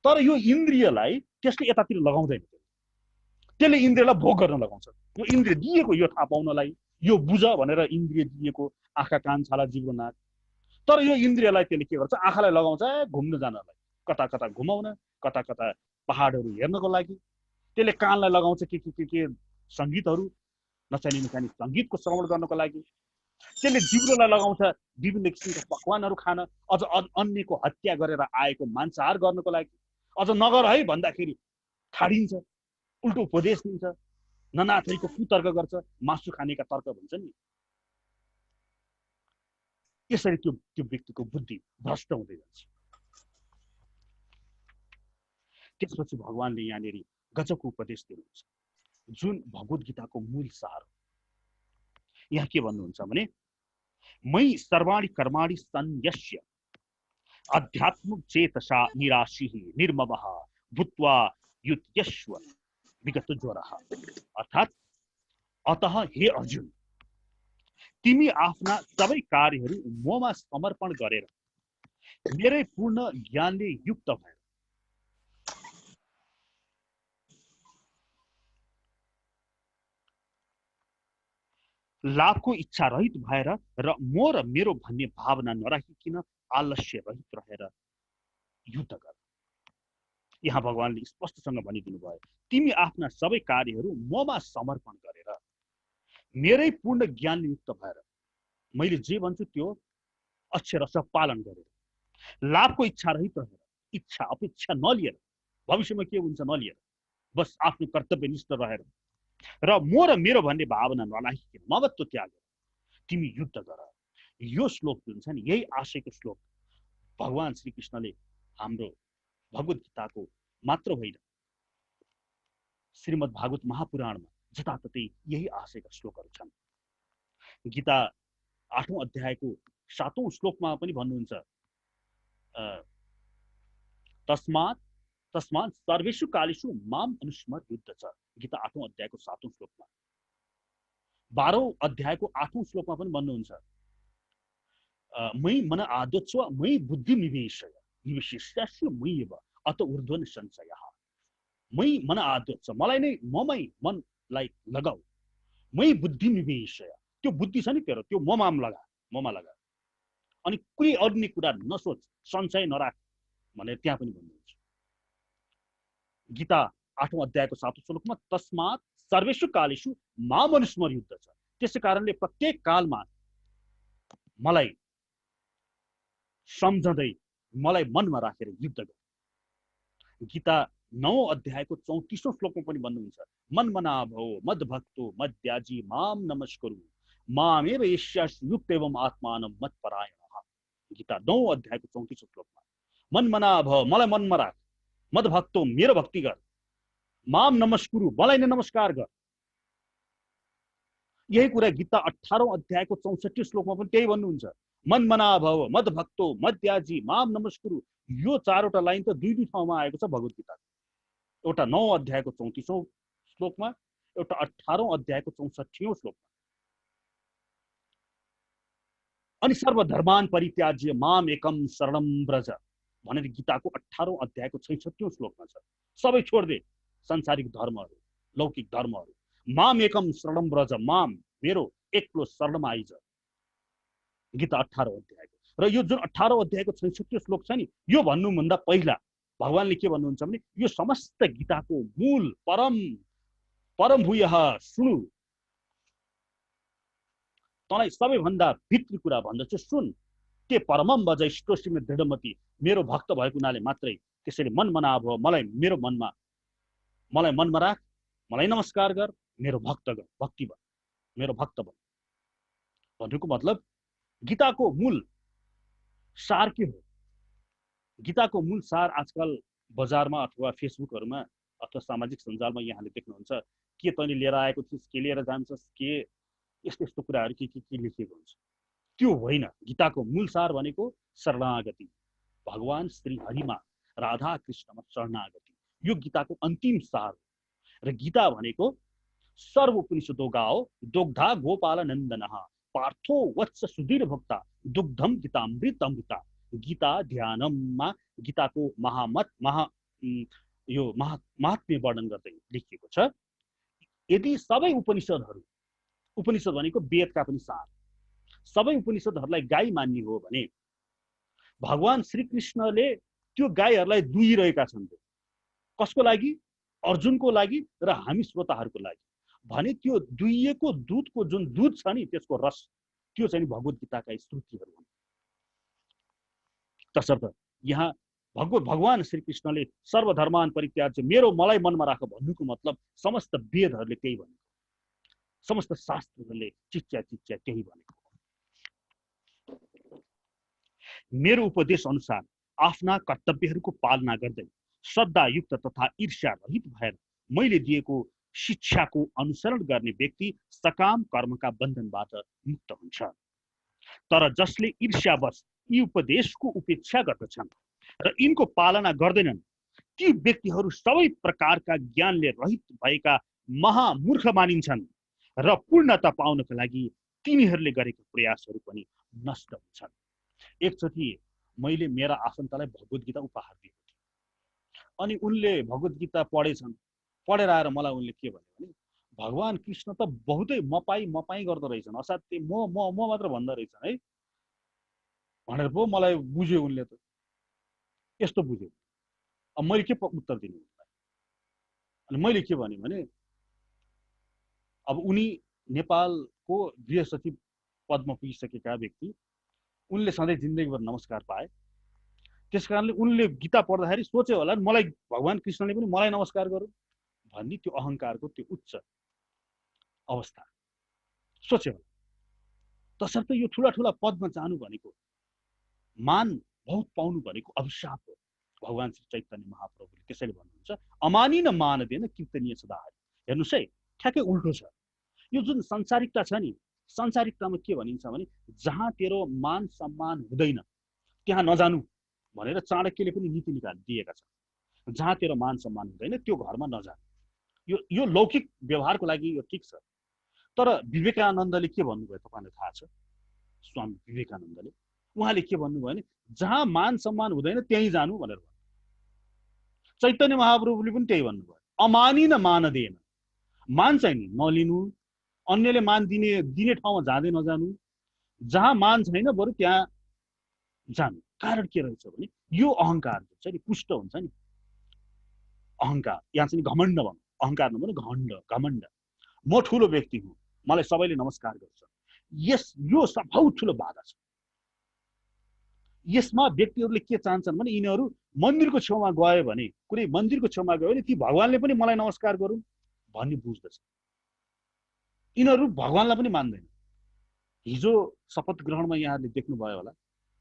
तर यो इन्द्रियलाई त्यसले यतातिर लगाउँदैन, त्यसले इन्द्रियलाई भोग गर्न लगाउँछ। यो इन्द्रिय दिएको यो थाहा पाउनलाई, यो बुझ भनेर इन्द्रिय दिएको, आँखा, कान, छाला, जिब्रो, नाक। तर यो इन्द्रियलाई त्यसले के गर्छ? आँखालाई लगाउँछ घुम्न जानलाई, कता कता घुमाउन, कता कता पहाडहरू हेर्नको लागि। त्यसले कानलाई लगाउँछ के सङ्गीतहरू, नचाहिने नचाहिने सङ्गीतको श्रवण गर्नको लागि। त्यसले जिब्रोलाई लगाउँछ विभिन्न किसिमका पकवानहरू खान, अझ अन्यको हत्या गरेर आएको मांसाहार गर्नको लागि। अझ नगर है भन्दाखेरि ठाडिन्छ, उल्टो उपदेश दिन्छ, नाना थरीको कुतर्क गर्छ, मासु खानेका तर्क भन्छ नि। यसरी त्यो व्यक्तिको बुद्धि भ्रष्ट हुँदै जान्छ। त्यसपछि भगवानले यहाँनिर गजबको उपदेश दिनुहुन्छ, जुन भगवत गीताको मूल सार हो। यहाँ के भन्नुहुन्छ भने, मै सर्वाणि कर्माणि सन्यस्य आध्यात्मिक चेतसा निराशिः निर्ममः भूत्वा युत्यस्व विगत ज्वरः। अर्थात् अतः हे अर्जुन, तिमी आफ्ना सबै कार्यहरू ममा समर्पण गरेर मेरै पूर्ण ज्ञानले युक्त भएर लाभको इच्छा रहित भएर र म र मेरो भन्ने भावना नराखिकन आलस्य रहित रहेर युद्ध गर। यहाँ भगवानले स्पष्टसँग भनिदिनु भयो, तिमी आफ्ना सबै कार्यहरू ममा समर्पण गरेर मेरै पूर्ण ज्ञानले युक्त भएर, मैले जे भन्छु त्यो अक्षरशः पालन गरेर, लाभको इच्छा रहित रहेर, इच्छा अपेक्षा नलिएर, भविष्यमा के हुन्छ नलिएर, बस आफ्नो कर्तव्यनिष्ठ रहेर र म र मेरो भन्ने भावना नराखिकन ममत्व त्याग तिमी युद्ध गर। यो श्लोक जुन छ नि, यही आशयको श्लोक भगवान श्री कृष्णले हाम्रो भगवत गीताको मात्र होइन, श्रीमद् भागवत महापुराणमा जताततै यही आशयका श्लोकहरू छन्। गीता 8औं अध्यायको 7औं श्लोकमा पनि भन्नुहुन्छ, तस्मात् सर्वेषु कालेषु माम अनुस्मर युद्ध छ। गीता 8औं अध्यायको 7औं श्लोकमा। 12औं अध्यायको 8औं श्लोकमा पनि भन्नुहुन्छ, मयि मन आदत्स्व मयि बुद्धि निवेशिष्यास्य मय्येव अत ऊर्ध्वन् संशयः। मयि मन आदत्स्व, मलाई नै ममै मनलाई लगाऊ, मयि बुद्धि निवेशय, त्यो बुद्धि छ नि तेरो, त्यो ममा लगा, अनि कुनै अन्य कुरा नसोच, संशय नराख भनेर त्यहाँ पनि भन्नुहुन्छ। गीता 8औं अध्यायको 7औं श्लोकमा तस्मात् सर्वेषु कालेषु माम अनुस्मर युद्ध छ। त्यसै कारणले प्रत्येक कालमा मलाई सम्झँदै, मलाई मनमा राखेर युद्ध गर। गीता 9औं अध्यायको 34औं श्लोकमा पनि भन्नुहुन्छ, मनमना भव मद्भक्तो मद्याजी माम नमस्कुरु मामेव यस्यासि युक्त एवं आत्मानं मत्परायणः। गीता 9औं अध्यायको 34औं श्लोकमा, मनमना भव, मलाई मनमा राख, मद्भक्तो, मेरो भक्ति गर, माम नमस्कुरु, मलाई नै नमस्कार गर। यही कुरा गीता 18औं अध्यायको 64 श्लोकमा पनि त्यही भन्नुहुन्छ, मनमना भव मद्भक्तो मद्याजी माम नमस्कुरु। यो चारवटा लाइन त दुई ठाउँमा आएको छ भगवत गीताको। एउटा 9औं अध्यायको 34औं श्लोकमा, एउटा 18औं अध्यायको 64औं श्लोकमा। अनि सर्वधर्मान परित्याज्य माम एकम शरणम व्रज भनेर गीताको 18औं अध्यायको 66औं श्लोकमा छ। सबै छोड्दे, संसारिक धर्महरू, लौकिक धर्महरू, माम एकम शरणम व्रज, माम मेरो एक्लो शरणमा आइज। गीता 18औं अध्यायको। र यो जुन 18औं अध्यायको 66औं श्लोक छ नि, यो भन्नुभन्दा पहिला भगवानले के भन्नुहुन्छ भने, यो समस्त गीताको मूल परम भूयः सुनु, तँलाई सबैभन्दा भित्री कुरा भन्दछु सुन। के परमम भज इष्टोसिमे दृढमती, मेरो भक्त भएको हुनाले मात्रै त्यसैले मन मना भयो, मलाई मेरो मनमा मलाई मनमा राख, मलाई नमस्कार गर, मेरो भक्त गर, भक्ति बन, मेरो भक्त बन। भन्नुको मतलब गीताको मूल सार के हो? गीताको मूल सार आजकल बजारमा अथवा फेसबुकहरूमा अथवा सामाजिक सञ्जालमा यहाँले देख्नुहुन्छ, के तैँले लिएर आएको थिइस्, के लिएर जान्छस्, के यस्तो यस्तो कुराहरू के लेखिएको हुन्छ। त्यो होइन। गीताको मूल सार भनेको शरणागति, भगवान श्री हरिमा राधा कृष्णमा शरणागति, यो गीताको अन्तिम सार हो। र गीता भनेको सर्व उपनिषदो गाओ दुग्धा गोपाल नन्दनः पार्थो वत्स सुधीर भक्ता दुग्धम गीतामृतमृता। गीता ध्यानमा गीताको महात्म्य वर्णन गर्दै लेखिएको छ। यदि सबै उपनिषद भनेको वेदका पनि सार, सबै उपनिषदहरूलाई गाई मान्ने हो भने भगवान श्रीकृष्णले त्यो गाईहरूलाई दुहिरहेका छन्। कसको लागि? अर्जुनको लागि र हामी श्रोताहरूको लागि। भने त्यो दुहिएको दूधको जुन दूध छ नि, त्यसको रस, त्यो चाहिँ भगवत गीताका श्रुतिहरू हुन्। तसर्थ यहाँ भगवान श्रीकृष्णले सर्वधर्मान परित्याज्य मलाई मनमा राख भन्नुको मतलब समस्त वेदहरूले त्यही भनेको, समस्त शास्त्रहरूले चिच्च्या त्यही भनेको। मेरो उपदेश अनुसार आफ्ना कर्तव्यहरूको पालना गर्दै श्रद्धायुक्त तथा ईर्ष्या रहित भएर मैले दिएको शिक्षाको अनुसरण गर्ने व्यक्ति सकाम कर्मका बन्धनबाट मुक्त हुन्छ। तर जसले ईर्ष्यावश यी उपदेशको उपेक्षा गर्दछन् र यिनको पालना गर्दैनन्, ती व्यक्तिहरू सबै प्रकारका ज्ञानले रहित भएका महामूर्ख मानिन्छन् र पूर्णता पाउनका लागि तिनीहरूले गरेका प्रयासहरू पनि नष्ट हुन्छन्। एकचोटि मैले मेरा आफन्तलाई भगवत गीता उपहार दिएको थिएँ, अनि उनले भगवत गीता पढेछन्। पढेर आएर मलाई उनले के भन्यो भने, भगवान कृष्ण त बहुतै मपाई गर्दो रहेछन्, असाध्यै म मात्र भन्दो रहेछन् है भनेर पो मलाई बुझ्यो उनले। त यस्तो बुझ्यो। अब मैले के उत्तर दिनु उनलाई? अनि मैले के भने अब उनी नेपालको गृह सचिव पदमा पुगिसकेका व्यक्ति, उनले सधैँ जिन्दगीभर नमस्कार पाए। त्यसकारणले उनले गीता पढ्दाखेरि सोचे होला मलाई भगवान कृष्णले पनि मलाई नमस्कार गरौँ भन्ने त्यो अहङ्कारको त्यो उच्च अवस्था सोचे होला। तसर्थ यो ठुला ठुला पदमा जानु भनेको, मान बहुत पाउनु भनेको अभिशाप हो। भगवान श्री चैतन्य महाप्रभुले त्यसैले भन्नुहुन्छ, अमानी न मान देन कीर्तनीय सदाहरि। हेर्नुहोस् है, ठ्याक्कै उल्टो छ। यो जुन संसारिकता छ नि, संसारिकतामा के भनिन्छ भने, जहाँ तेरो मान सम्मान हुँदैन त्यहाँ नजानु भनेर चाणक्यले पनि नीति दिएका छन्। जहाँ तेरो मान सम्मान हुँदैन त्यो घरमा नजानु। यो लौकिक व्यवहारको लागि यो ठिक छ। तर विवेकानन्दले के भन्नुभयो तपाईँलाई थाहा छ? स्वामी विवेकानन्दले उहाँले के भन्नुभयो भने, जहाँ मान सम्मान हुँदैन त्यहीँ जानु भनेर भन्नु। चैतन्य महाप्रभुले पनि त्यही भन्नुभयो, अमानी न मान दिएन। मान चाहिँ नि नलिनु, अन्यले मान दिने ठाउँमा जाँदै नजानु, जहाँ मान छैन बरु त्यहाँ जानु। कारण के रहेछ भने, यो अहङ्कार हुन्छ नि, पुष्ट हुन्छ नि अहङ्कार। यहाँ चाहिँ घमण्ड भनौँ, अहङ्कार नभनौँ, घमण्ड। म ठुलो व्यक्ति हुँ, मलाई सबैले नमस्कार गर्छ। यो बहुत ठुलो बाधा छ। यसमा व्यक्तिहरूले के चाहन्छन् भने, यिनीहरू मन्दिरको छेउमा गयो भने, कुनै मन्दिरको छेउमा गयो भने ती भगवानले पनि मलाई नमस्कार गरून् भन्ने बुझ्दछ। यिनीहरू भगवानलाई पनि मान्दैन। हिजो शपथ ग्रहणमा यहाँहरूले देख्नुभयो होला,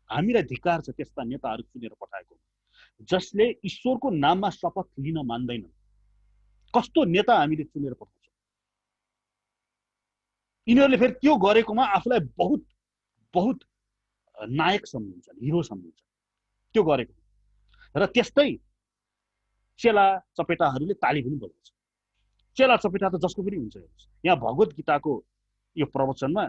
हामीलाई धिक्कार छ त्यस्ता नेताहरू चुनेर पठाएको, जसले ईश्वरको नाममा शपथ लिन मान्दैनन्। कस्तो नेता हामीले चुनेर पठाउँछौँ? यिनीहरूले फेरि त्यो गरेकोमा आफूलाई बहुत बहुत नायक सम्झिन्छन्, हिरो सम्झिन्छन् त्यो गरेको। र त्यस्तै चेला चपेटाहरूले ताली पनि बजाउँछ। चेला चपेटा त जसको पनि हुन्छ। यहाँ भगवत गीताको यो प्रवचनमा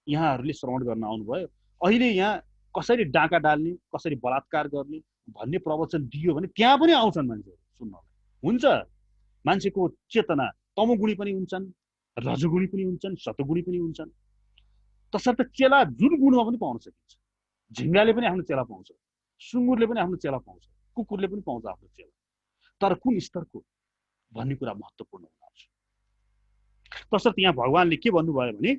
यहाँहरूले श्रवण गर्न आउनुभयो। अहिले यहाँ कसरी डाका डाल्ने, कसरी बलात्कार गर्ने भन्ने प्रवचन दियो भने त्यहाँ पनि आउँछन् मान्छेहरू सुन्नलाई। हुन्छ, मान्छेको चेतना तमोगुणी पनि हुन्छन्, रजोगुणी पनि हुन्छन्, सतोगुणी पनि हुन्छन्। तसर्थ चेला जुन गुणमा पनि पाउन सकिन्छ। झिङ्गाले पनि आफ्नो चेला पाउँछ, सुँगुरले पनि आफ्नो चेला पाउँछ, कुकुरले पनि पाउँछ आफ्नो चेला। तर कुन स्तरको भन्ने कुरा महत्त्वपूर्ण हुन्छ। तसर्थ यहाँ भगवानले के भन्नुभयो भने,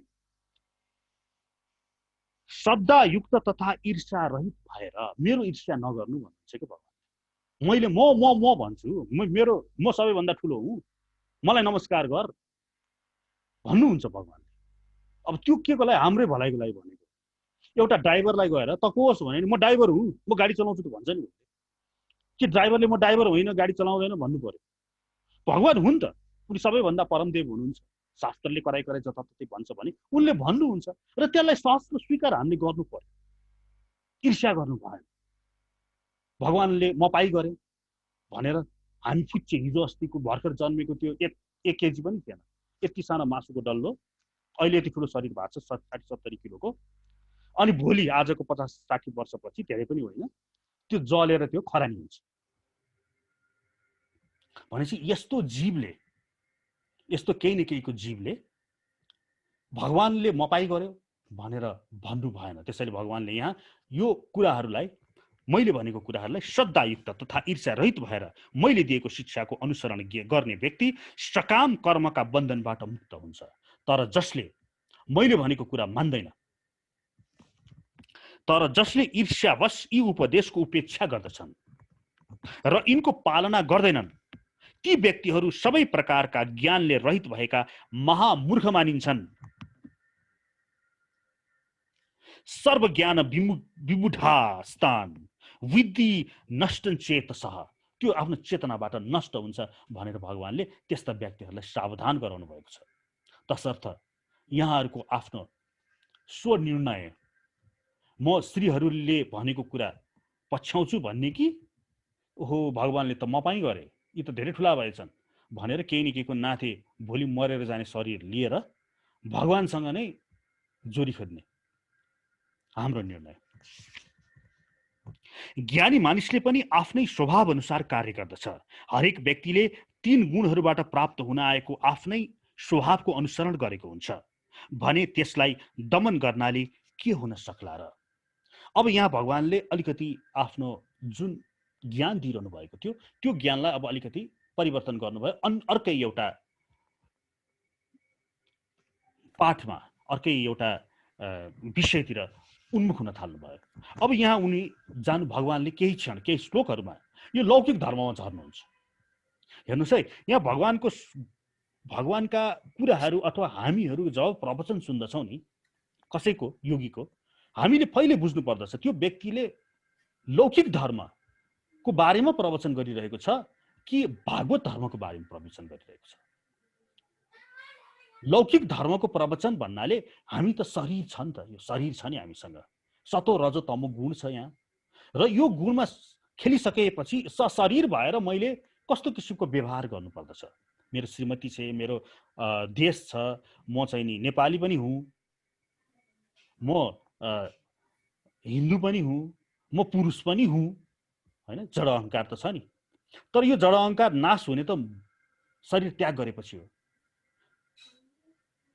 श्रद्धायुक्त तथा ईर्ष्या रहित भएर मेरो ईर्ष्या नगर्नु भन्नुहुन्छ कि भगवान। मैले म भन्छु, म सबैभन्दा ठुलो हुँ, मलाई नमस्कार गर भन्नुहुन्छ भगवानले। अब त्यो के को लागि? हाम्रै भलाइको लागि भनेको। एउटा ड्राइभरलाई गएर तकोस् भने म ड्राइभर हुँ, म गाडी चलाउँछु त भन्छ नि। कि ड्राइभरले म ड्राइभर होइन, गाडी चलाउँदैन भन्नु पर्यो? भगवान हुन् त, उनी सबैभन्दा परमदेव हुनुहुन्छ। शास्त्रले कराई जताततै भन्छ भने उनले भन्नुहुन्छ र त्यसलाई शास्त्र स्वीकार हामीले गर्नु पर्यो। ईर्ष्या गर्नु भएन। भगवानले म पाइ गरे भनेर हामी फुच्चे। हिजो अस्तिको भर्खर जन्मेको त्यो 1 केजी पनि थिएन, यति सानो मासुको डल्लो, अहिले यति ठुलो शरीर भएको छ, 60-70 किलोको। अनि भोलि आजको 50-60 वर्षपछि, धेरै पनि होइन, त्यो जलेर त्यो खरानी हुन्छ। भनेपछि यस्तो जीवले, यस्तो केही न केहीको जीवले भगवानले म पाइ गर्यो भनेर भन्नु भएन। त्यसैले भगवानले यहाँ यो कुराहरूलाई, मैले भनेको कुराहरूलाई श्रद्धायुक्त तथा ईर्ष्या रहित भएर मैले दिएको शिक्षाको अनुसरण गर्ने व्यक्ति सकाम कर्मका बन्धनबाट मुक्त हुन्छ। तर जसले मैले भनेको कुरा मान्दैन, तर जसले ईर्ष्यावश यी उपदेशको उपेक्षा गर्दछन् र यिनको पालना गर्दैनन्, ती व्यक्तिहरू सबै प्रकारका ज्ञानले रहित भएका महामूर्ख मानिन्छन्। सर्वज्ञान विमुढा स्थान विद्धि नष्टन चेतसः, त्यो आफ्नो चेतनाबाट नष्ट हुन्छ भनेर भगवानले त्यस्ता व्यक्तिहरूलाई सावधान गराउनु भएको छ। तसर्थ यहाँहरूको आफ्नो स्वनिर्णय, म श्रीहरूले भनेको कुरा पछ्याउँछु भन्ने कि ओहो भगवानले त म पाइ गरे, यी त धेरै ठुला भएछन् भनेर केही न केहीको नाथे भोलि मरेर जाने शरीर लिएर भगवानसँग नै जोरी खोज्ने हाम्रो निर्णय। ज्ञानी मानिसले पनि आफ्नै स्वभाव अनुसार कार्य गर्दछ। हरेक व्यक्तिले 3 गुणहरूबाट प्राप्त हुन आएको आफ्नै स्वभावको अनुसरण गरेको हुन्छ भने त्यसलाई दमन गर्नाले के हुन सक्ला र? अब यहाँ भगवानले अलिकति आफ्नो जुन ज्ञान दिइरहनु भएको थियो त्यो ज्ञानलाई अब अलिकति परिवर्तन गर्नुभयो। अर्कै एउटा पाठमा, अर्कै एउटा विषयतिर उन्मुख हुन थाल्नुभयो। अब यहाँ उनी जानु, भगवानले केही क्षण, केही श्लोकहरूमा यो लौकिक धर्ममा झर्नुहुन्छ। हेर्नुहोस् है, यहाँ भगवानका कुराहरू अथवा हामीहरू जब प्रवचन सुन्दछौँ नि कसैको, योगीको, हामीले पहिले बुझ्नु पर्दछ त्यो व्यक्तिले लौकिक धर्मको बारेमा प्रवचन गरिरहेको छ कि भागवत धर्मको बारेमा प्रवचन गरिरहेको छ। लौकिक धर्मको प्रवचन भन्नाले हामी त शरीर छ नि त, यो शरीर छ नि हामीसँग, सतो रजो तमो गुण छ यहाँ, र यो गुणमा खेलिसकेपछि शरीर भएर मैले कस्तो किसिमको व्यवहार गर्नुपर्दछ। मेरो श्रीमती छ, मेरो देश छ, म चाहिँ नि नेपाली पनि हुँ, म हिन्दू पनि हुँ, म पुरुष पनि हुँ, हैन? जड अहंकार त छ नि। तर यो जड अहंकार नाश हुने त शरीर त्याग गरेपछि हो।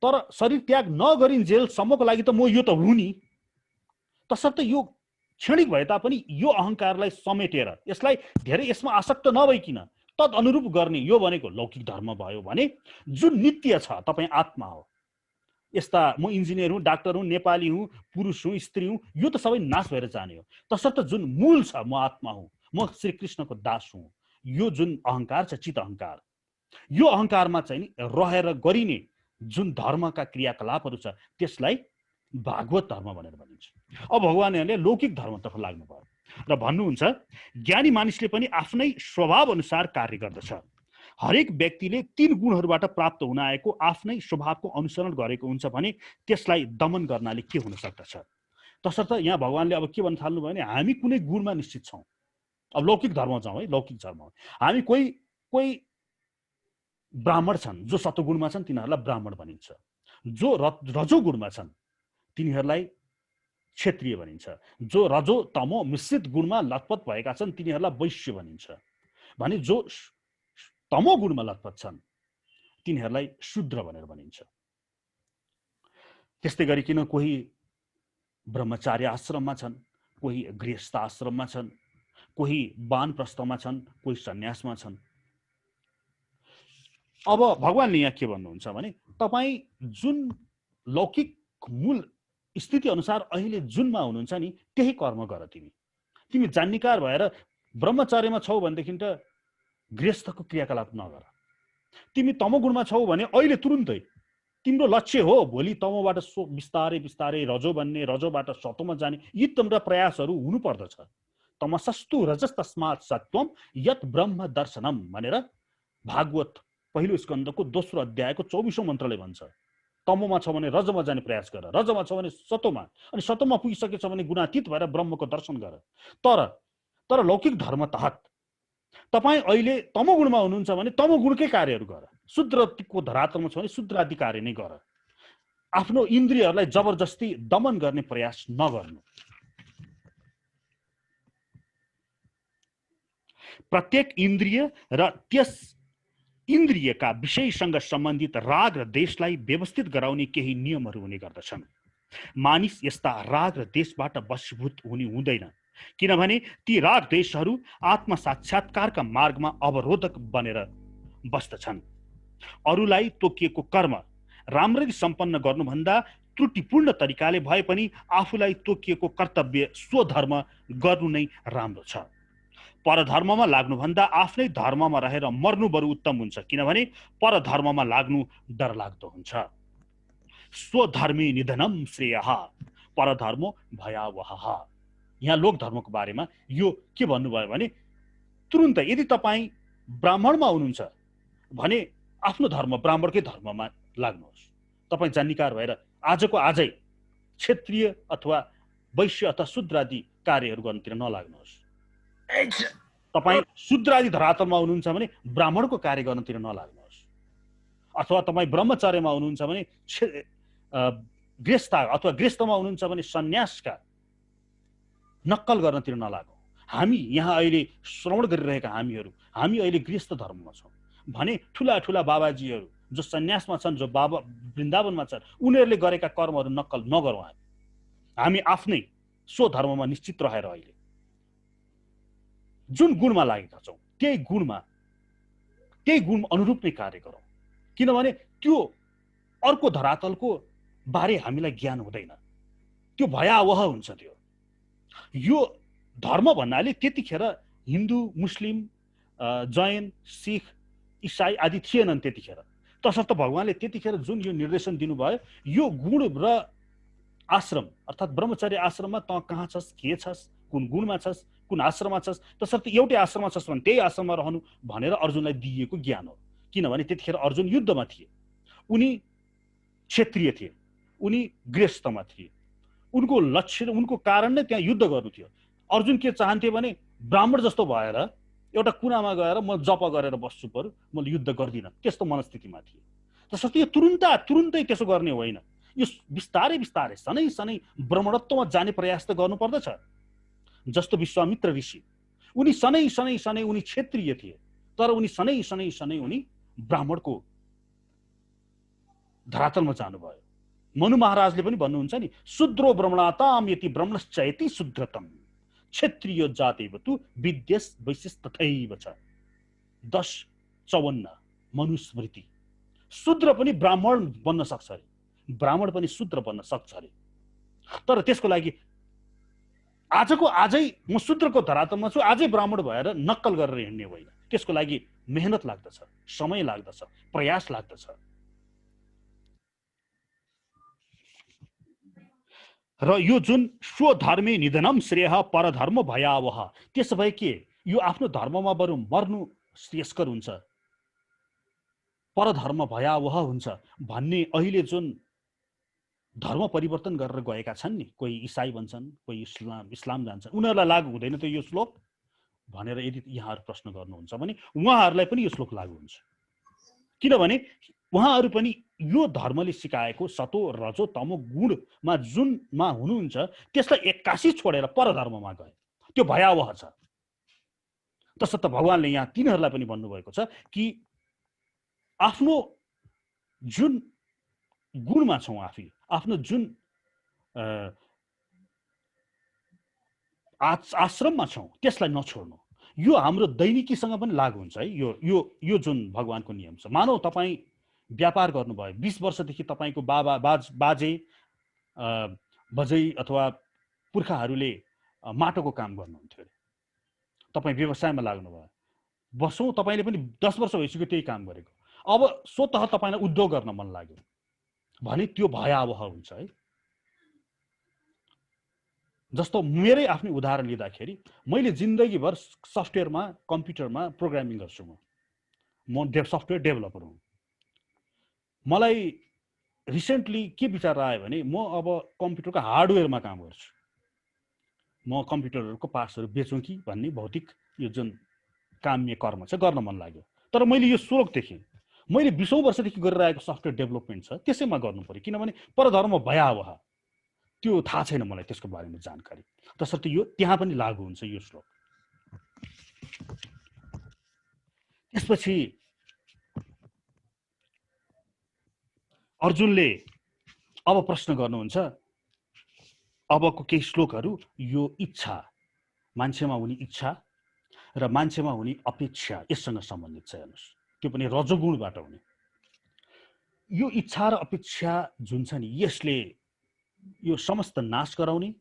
तर शरीर त्याग नगरिन्जेलसम्मको लागि त म यो त हुँ नि। तसर्थ यो क्षणिक भए तापनि यो अहंकारलाई समेटेर, यसलाई धेरै यसमा आसक्त नभइकिन तद अनुरूप गर्ने, यो भनेको लौकिक धर्म भयो भने जुन नित्य छ, तपाईँ आत्मा हो। यस्ता म इन्जिनियर हुँ, डाक्टर हुँ, नेपाली हुँ, पुरुष हुँ, स्त्री हुँ, यो त सबै नाश भएर जाने हो। तसर्थ जुन मूल छ, म आत्मा हुँ, म श्री कृष्णको दास हुँ, यो जुन अहंकार छ, चित अहंकार, यो अहंकारमा चाहिँ नि रहेर गरिने जुन धर्मका क्रियाकलापहरू छ त्यसलाई भागवत धर्म भनेर भनिन्छ। अब भगवानले लौकिक धर्मतर्फ लाग्नुभयो र भन्नुहुन्छ ज्ञानी मानिसले पनि आफ्नै स्वभाव अनुसार कार्य गर्दछ। हरेक व्यक्तिले 3 गुणहरूबाट प्राप्त हुन आएको आफ्नै स्वभावको अनुसरण गरेको हुन्छ भने त्यसलाई दमन गर्नाले के हुन सक्दछ? तसर्थ यहाँ भगवानले अब के भन्न थाल्नुभयो भने हामी कुनै गुणमा निश्चित छौँ। अब लौकिक धर्म जाउँ है, लौकिक धर्म हामी कोही ब्राह्मण छन्, जो सतोगुणमा छन् तिनीहरूलाई ब्राह्मण भनिन्छ। जो रजोगुणमा छन् तिनीहरूलाई क्षेत्रीय भनिन्छ। जो रजो तमो मिश्रित गुणमा लतपत भएका छन् तिनीहरूलाई वैश्य भनिन्छ। भने जो तमो गुणमा लतपत छन् तिनीहरूलाई शूद्र भनेर भनिन्छ। त्यस्तै गरिकन कोही ब्रह्मचार्य आश्रममा छन्, कोही गृहस्थ आश्रममा छन्, कोही वानप्रस्थमा छन्, कोही सन्यासमा छन्। अब भगवानले यहाँ के भन्नुहुन्छ भने तपाईँ जुन लौकिक मूल स्थिति अनुसार अहिले जुनमा हुनुहुन्छ नि त्यही कर्म गर। तिमी जान्निकार भएर ब्रह्मचर्यमा छौ भनेदेखि त गृहस्थको क्रियाकलाप नगर। तिमी तमोगुणमा छौ भने अहिले तुरुन्तै तिम्रो लक्ष्य हो भोलि तमोबाट बिस्तारै बिस्तारै रजो बन्ने, रजोबाट सतोमा जाने, यी तिम्रा प्रयासहरू हुनुपर्दछ। तमसस्तु रजस्तस्मात् सत्वम यत् ब्रह्म दर्शनम भनेर भागवत पहिलो स्कन्धको दोस्रो अध्यायको 24औं मन्त्रले भन्छ। तमोमा छ भने रजमा जाने प्रयास गर, रजमा छ भने सतोमा, अनि सतोमा पुगिसकेछ भने गुणातीत भएर ब्रह्मको दर्शन गर। तर लौकिक धर्म तहत तपाईँ अहिले तमोगुणमा हुनुहुन्छ भने तमोगुणकै कार्यहरू गर, शूद्रको धरातलमा छ भने शूद्रादि कार्य नै गर। आफ्नो इन्द्रियहरूलाई जबरजस्ती दमन गर्ने प्रयास नगर्नु। प्रत्येक इन्द्रिय र त्यस इन्द्रियका विषयसँग सम्बन्धित राग र देशलाई व्यवस्थित गराउने केही नियमहरू हुने गर्दछन्। मानिस यस्ता राग र देशबाट वशीभूत हुने हुँदैन, किनभने ती राग देशहरू आत्म साक्षात्कारका मार्गमा अवरोधक बनेर बस्दछन्। अरूलाई तोकिएको कर्म राम्ररी सम्पन्न गर्नुभन्दा त्रुटिपूर्ण तरिकाले भए पनि आफूलाई तोकिएको कर्तव्य स्वधर्म गर्नु नै राम्रो छ। परधर्ममा लाग्नुभन्दा आफ्नै धर्ममा रहेर मर्नु बरु उत्तम हुन्छ, किनभने परधर्ममा लाग्नु डरलाग्दो हुन्छ। स्वधर्मी निधनम श्रेयः परधर्मो भयावहः। यहाँ लोक धर्मको बारेमा यो के भन्नुभयो भने तुरुन्तै यदि तपाईँ ब्राह्मणमा हुनुहुन्छ भने आफ्नो धर्म ब्राह्मणकै धर्ममा लाग्नुहोस्। तपाईँ जान्निकार भएर आजको आजै क्षेत्रीय अथवा वैश्य अथवा शूद्रादि कार्यहरू गर्नुतिर नलाग्नुहोस्। तपाईँ शूद्रादि धरातलमा हुनुहुन्छ भने ब्राह्मणको कार्य गर्नतिर नलाग्नुहोस्। अथवा तपाईँ ब्रह्मचर्यमा हुनुहुन्छ भने गृहस्थ अथवा गृहस्थमा हुनुहुन्छ भने सन्यासका नक्कल गर्नतिर नलागौँ। हामी यहाँ अहिले श्रवण गरिरहेका हामी अहिले गृहस्थ धर्ममा छौँ भने ठुला ठुला बाबाजीहरू जो सन्यासमा छन्, जो बाबा वृन्दावनमा छन्, उनीहरूले गरेका कर्महरू नक्कल नगरौँ। हामी आफ्नै स्वधर्ममा निश्चित रहेर अहिले जुन गुणमा लागेका छौँ त्यही गुण अनुरूप नै कार्य गरौँ, किनभने त्यो अर्को धरातलको बारे हामीलाई ज्ञान हुँदैन, त्यो भयावह हुन्छ। यो धर्म भन्नाले त्यतिखेर हिन्दू, मुस्लिम, जैन, सिख, इसाई आदि थिएनन् त्यतिखेर। तसर्थ भगवानले त्यतिखेर जुन यो निर्देशन दिनुभयो, यो गुण र आश्रम अर्थात् ब्रह्मचर्य आश्रममा त कहाँ छस्, के छस्, कुन गुणमा छस्, कुन आश्रममा छस्, तसर्थ एउटै आश्रममा छस् भने त्यही आश्रममा रहनु भनेर अर्जुनलाई दिइएको ज्ञान हो। किनभने त्यतिखेर अर्जुन युद्धमा थिए, उनी क्षेत्रीय थिए, उनी गृहस्थमा थिए, उनको लक्ष्य र उनको कारण नै त्यहाँ युद्ध गर्नु थियो। अर्जुन के चाहन्थे भने ब्राह्मण जस्तो भएर एउटा कुनामा गएर म जप गरेर बस्छु पर्यो, म युद्ध गर्दिनँ, त्यस्तो मनस्थितिमा थिए। तसर्थ यो तुरुन्तै त्यसो गर्ने होइन, यो बिस्तारै बिस्तारै सनै ब्राह्मणत्वमा जाने प्रयास त गर्नुपर्दछ। जस्तो विश्वामित्र ऋषि, उनी सनै उनी क्षेत्रीय थिए, तर उनी सनै उनी ब्राह्मणको धरातलमा जानुभयो। मनु महाराजले पनि भन्नुहुन्छ नि, शूद्रो ब्रह्मणाताम यति ब्रह्मश्चयति शूद्रतम क्षेत्रीय जातेव तु विद्यस वैशिष्टतथैव छ। 10:54 मनुस्मृति। शूद्र पनि ब्राह्मण बन्न सक्छ अरे, ब्राह्मण पनि शूद्र बन्न सक्छ अरे। तर त्यसको लागि आजको आजै म शूद्रको धरातलमा छु, आजै ब्राह्मण भएर नक्कल गरेर हिँड्ने होइन। त्यसको लागि मेहनत लाग्दछ, समय लाग्दछ, प्रयास लाग्दछ। र यो जुन स्वधर्मे निधनम श्रेयः परधर्म भयावह, त्यसो भए के यो आफ्नो धर्ममा बरु मर्नु श्रेयस्कर हुन्छ, परधर्म भयावह हुन्छ भन्ने अहिले जुन धर्म परिवर्तन गरेर गएका छन् नि, कोही इसाई भन्छन्, कोही इस्लाम जान्छन्, उनीहरूलाई लागू हुँदैन त यो श्लोक भनेर यदि यहाँहरू प्रश्न गर्नुहुन्छ भने उहाँहरूलाई पनि यो श्लोक लागू हुन्छ। किनभने उहाँहरू पनि यो धर्मले सिकाएको सतो रजो तमो गुणमा जुनमा हुनुहुन्छ त्यसलाई एक्कासी छोडेर परधर्ममा गए, त्यो भयावह छ। तसर्थ भगवानले यहाँ तिनीहरूलाई पनि भन्नुभएको छ कि आफ्नो जुन गुणमा छौँ, आफ्नो जुन आश्रममा छौँ त्यसलाई नछोड्नु। यो हाम्रो दैनिकीसँग पनि लागू हुन्छ है। यो जुन भगवानको नियम छ। मानौ तपाईँ व्यापार गर्नुभयो, 20 वर्षदेखि तपाईँको बाजे बजै अथवा पुर्खाहरूले माटोको काम गर्नुहुन्थ्यो अरे। तपाईँ व्यवसायमा लाग्नुभयो, वर्षौँ तपाईँले पनि 10 वर्ष भइसक्यो त्यही काम गरेको, अब स्वतः तपाईँलाई उद्योग गर्न मन लाग्यो भने त्यो भयावह हुन्छ है। जस्तो मेरै आफ्नै उदाहरण लिँदाखेरि मैले जिन्दगीभर सफ्टवेयरमा कम्प्युटरमा प्रोग्रामिङ गर्छु, म सफ्टवेयर डेभलपर हुँ। मलाई रिसेन्टली के विचार आयो भने म अब कम्प्युटरको हार्डवेयरमा काम गर्छु, म कम्प्युटरहरूको पार्ट्सहरू बेचौँ कि भन्ने भौतिक यो जुन काम्य कर्म छ गर्न मन लाग्यो। तर मैले यो सोच देखेँ, मैले 20औं वर्षदेखि गरिरहेको सफ्टवेयर डेभलपमेन्ट छ त्यसैमा गर्नु पर्यो, किनभने परधर्म भयावह, त्यो थाहा छैन मलाई त्यसको बारेमा जानकारी। तसर्थ यो त्यहाँ पनि लागू हुन्छ यो श्लोक। त्यसपछि अर्जुनले अब प्रश्न गर्नुहुन्छ, अबको केही श्लोकहरू यो इच्छा, मान्छेमा हुने इच्छा र मान्छेमा हुने अपेक्षा यससँग सम्बन्धित छ। हेर्नुहोस्, त्यो पनि रजोगुणबाट हुने यो इच्छा र अपेक्षा जुन छ नि, यसले यो समस्त नाश गराउने,